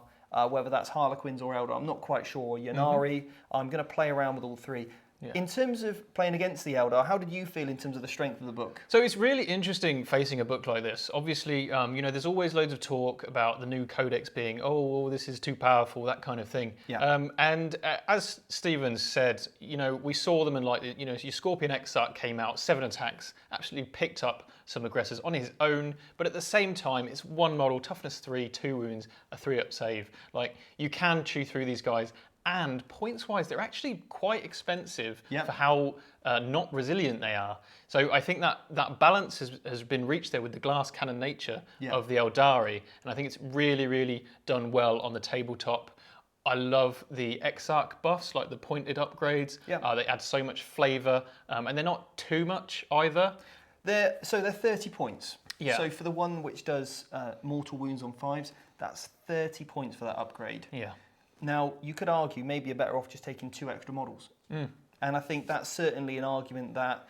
Whether that's Harlequins or Eldar, I'm not quite sure. Yannari, I'm going to play around with all three. Yeah. In terms of playing against the Eldar, how did you feel in terms of the strength of the book? So it's really interesting facing a book like this. Obviously, you know, there's always loads of talk about the new codex being, oh, this is too powerful, that kind of thing. Yeah. And as Stevens said, you know, we saw them and like, you know, your Scorpion Exarch came out, 7 attacks, absolutely picked up some aggressors on his own, but at the same time, it's one model, toughness 3, 2 wounds, a 3-up save. Like, you can chew through these guys. And points-wise, they're actually quite expensive for how not resilient they are. So I think that balance has been reached there with the glass cannon nature of the Eldari. And I think it's really, really done well on the tabletop. I love the Exarch buffs, like the pointed upgrades. They add so much flavour, and they're not too much either. They're 30 points. Yeah. So for the one which does mortal wounds on 5s, that's 30 points for that upgrade. Yeah. Now, you could argue maybe you're better off just taking 2 extra models. And I think that's certainly an argument that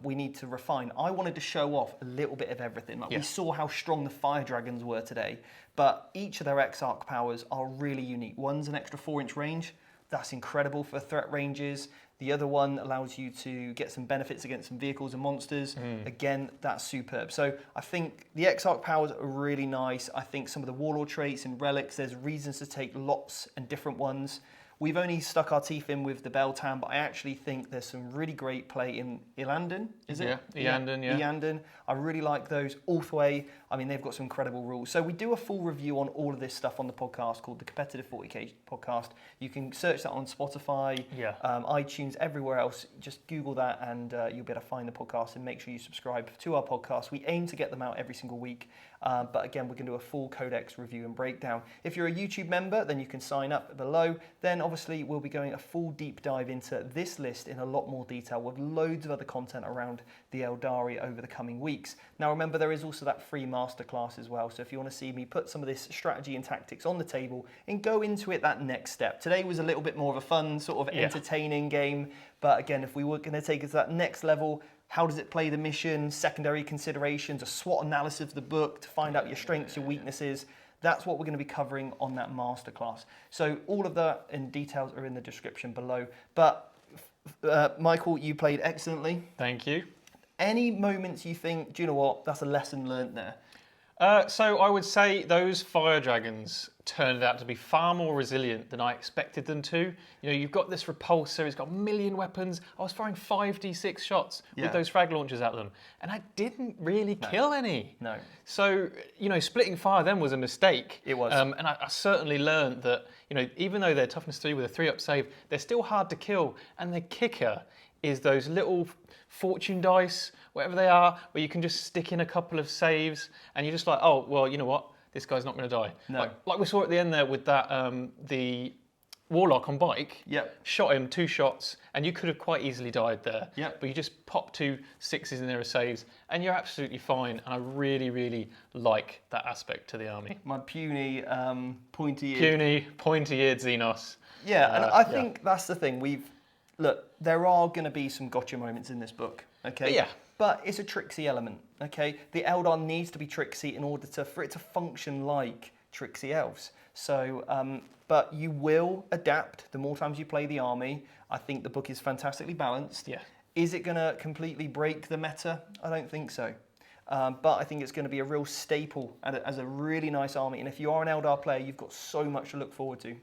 we need to refine. I wanted to show off a little bit of everything. Like we saw how strong the Fire Dragons were today, but each of their Exarch powers are really unique. One's an extra 4-inch range. That's incredible for threat ranges. The other one allows you to get some benefits against some vehicles and monsters. Again, that's superb. So I think the Exarch powers are really nice. I think some of the Warlord traits and relics, there's reasons to take lots and different ones. We've only stuck our teeth in with the Beltan, but I actually think there's some really great play in Elandon, is it? Yeah, Eandon, yeah. Eandon. I really like those. Orthway, I mean, they've got some incredible rules. So we do a full review on all of this stuff on the podcast called the Competitive 40K Podcast. You can search that on Spotify, iTunes, everywhere else. Just Google that and you'll be able to find the podcast and make sure you subscribe to our podcast. We aim to get them out every single week. But again, we're going to do a full codex review and breakdown. If you're a YouTube member, then you can sign up below. Then obviously we'll be going a full deep dive into this list in a lot more detail with loads of other content around the Eldari over the coming weeks. Now remember, there is also that free masterclass as well. So if you want to see me put some of this strategy and tactics on the table and go into it that next step. Today was a little bit more of a fun, sort of entertaining game. But again, if we were going to take it to that next level, how does it play the mission, secondary considerations, a SWOT analysis of the book to find out your strengths, your weaknesses. That's what we're going to be covering on that masterclass. So all of that and details are in the description below. But Michael, you played excellently. Thank you. Any moments you think, do you know what, that's a lesson learned there? So I would say those fire dragons turned out to be far more resilient than I expected them to. You know, you've got this repulsor, it's got a million weapons. I was firing 5d6 shots with those frag launchers at them, and I didn't really kill any. No. So, you know, splitting fire then was a mistake. It was. And I certainly learned that, you know, even though they're toughness 3 with a 3-up save, they're still hard to kill, and the kicker is those little fortune dice, whatever they are, where you can just stick in a couple of saves, and you're just like, oh, well, you know what? This guy's not going to die. No. Like we saw at the end there with that, the Warlock on bike. Yep. Shot him 2 shots, and you could have quite easily died there. Yep. But you just pop 2 6s in there as saves, and you're absolutely fine. And I really, really like that aspect to the army. My puny, pointy-eared... Puny, pointy-eared Xenos. Yeah, and I think that's the thing. Look, there are going to be some gotcha moments in this book, okay? Yeah. But it's a tricksy element, okay? The Eldar needs to be tricksy in order for it to function like tricksy elves. So, but you will adapt the more times you play the army. I think the book is fantastically balanced. Yeah. Is it going to completely break the meta? I don't think so. But I think it's going to be a real staple as a really nice army. And if you are an Eldar player, you've got so much to look forward to.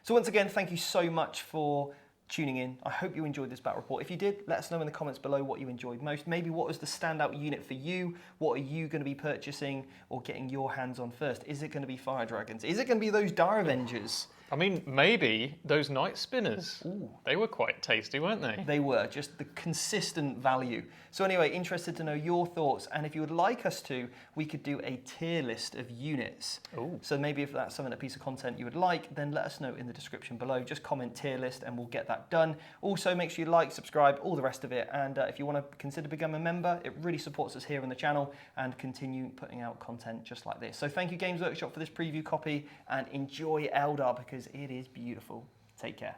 So once again, thank you so much for tuning in. I hope you enjoyed this battle report. If you did, let us know in the comments below what you enjoyed most. Maybe what was the standout unit for you? What are you going to be purchasing or getting your hands on first? Is it going to be Fire Dragons? Is it going to be those Dire Avengers? I mean, maybe those Night Spinners. Ooh. They were quite tasty, weren't they? They were, just the consistent value. So anyway, interested to know your thoughts, and if you would like us to, we could do a tier list of units. Ooh. So maybe if that's a piece of content you would like, then let us know in the description below. Just comment tier list and we'll get that done. Also, make sure you like, subscribe, all the rest of it, and if you want to consider becoming a member, it really supports us here on the channel and continue putting out content just like this. So thank you Games Workshop for this preview copy, and enjoy Eldar because it is beautiful. Take care.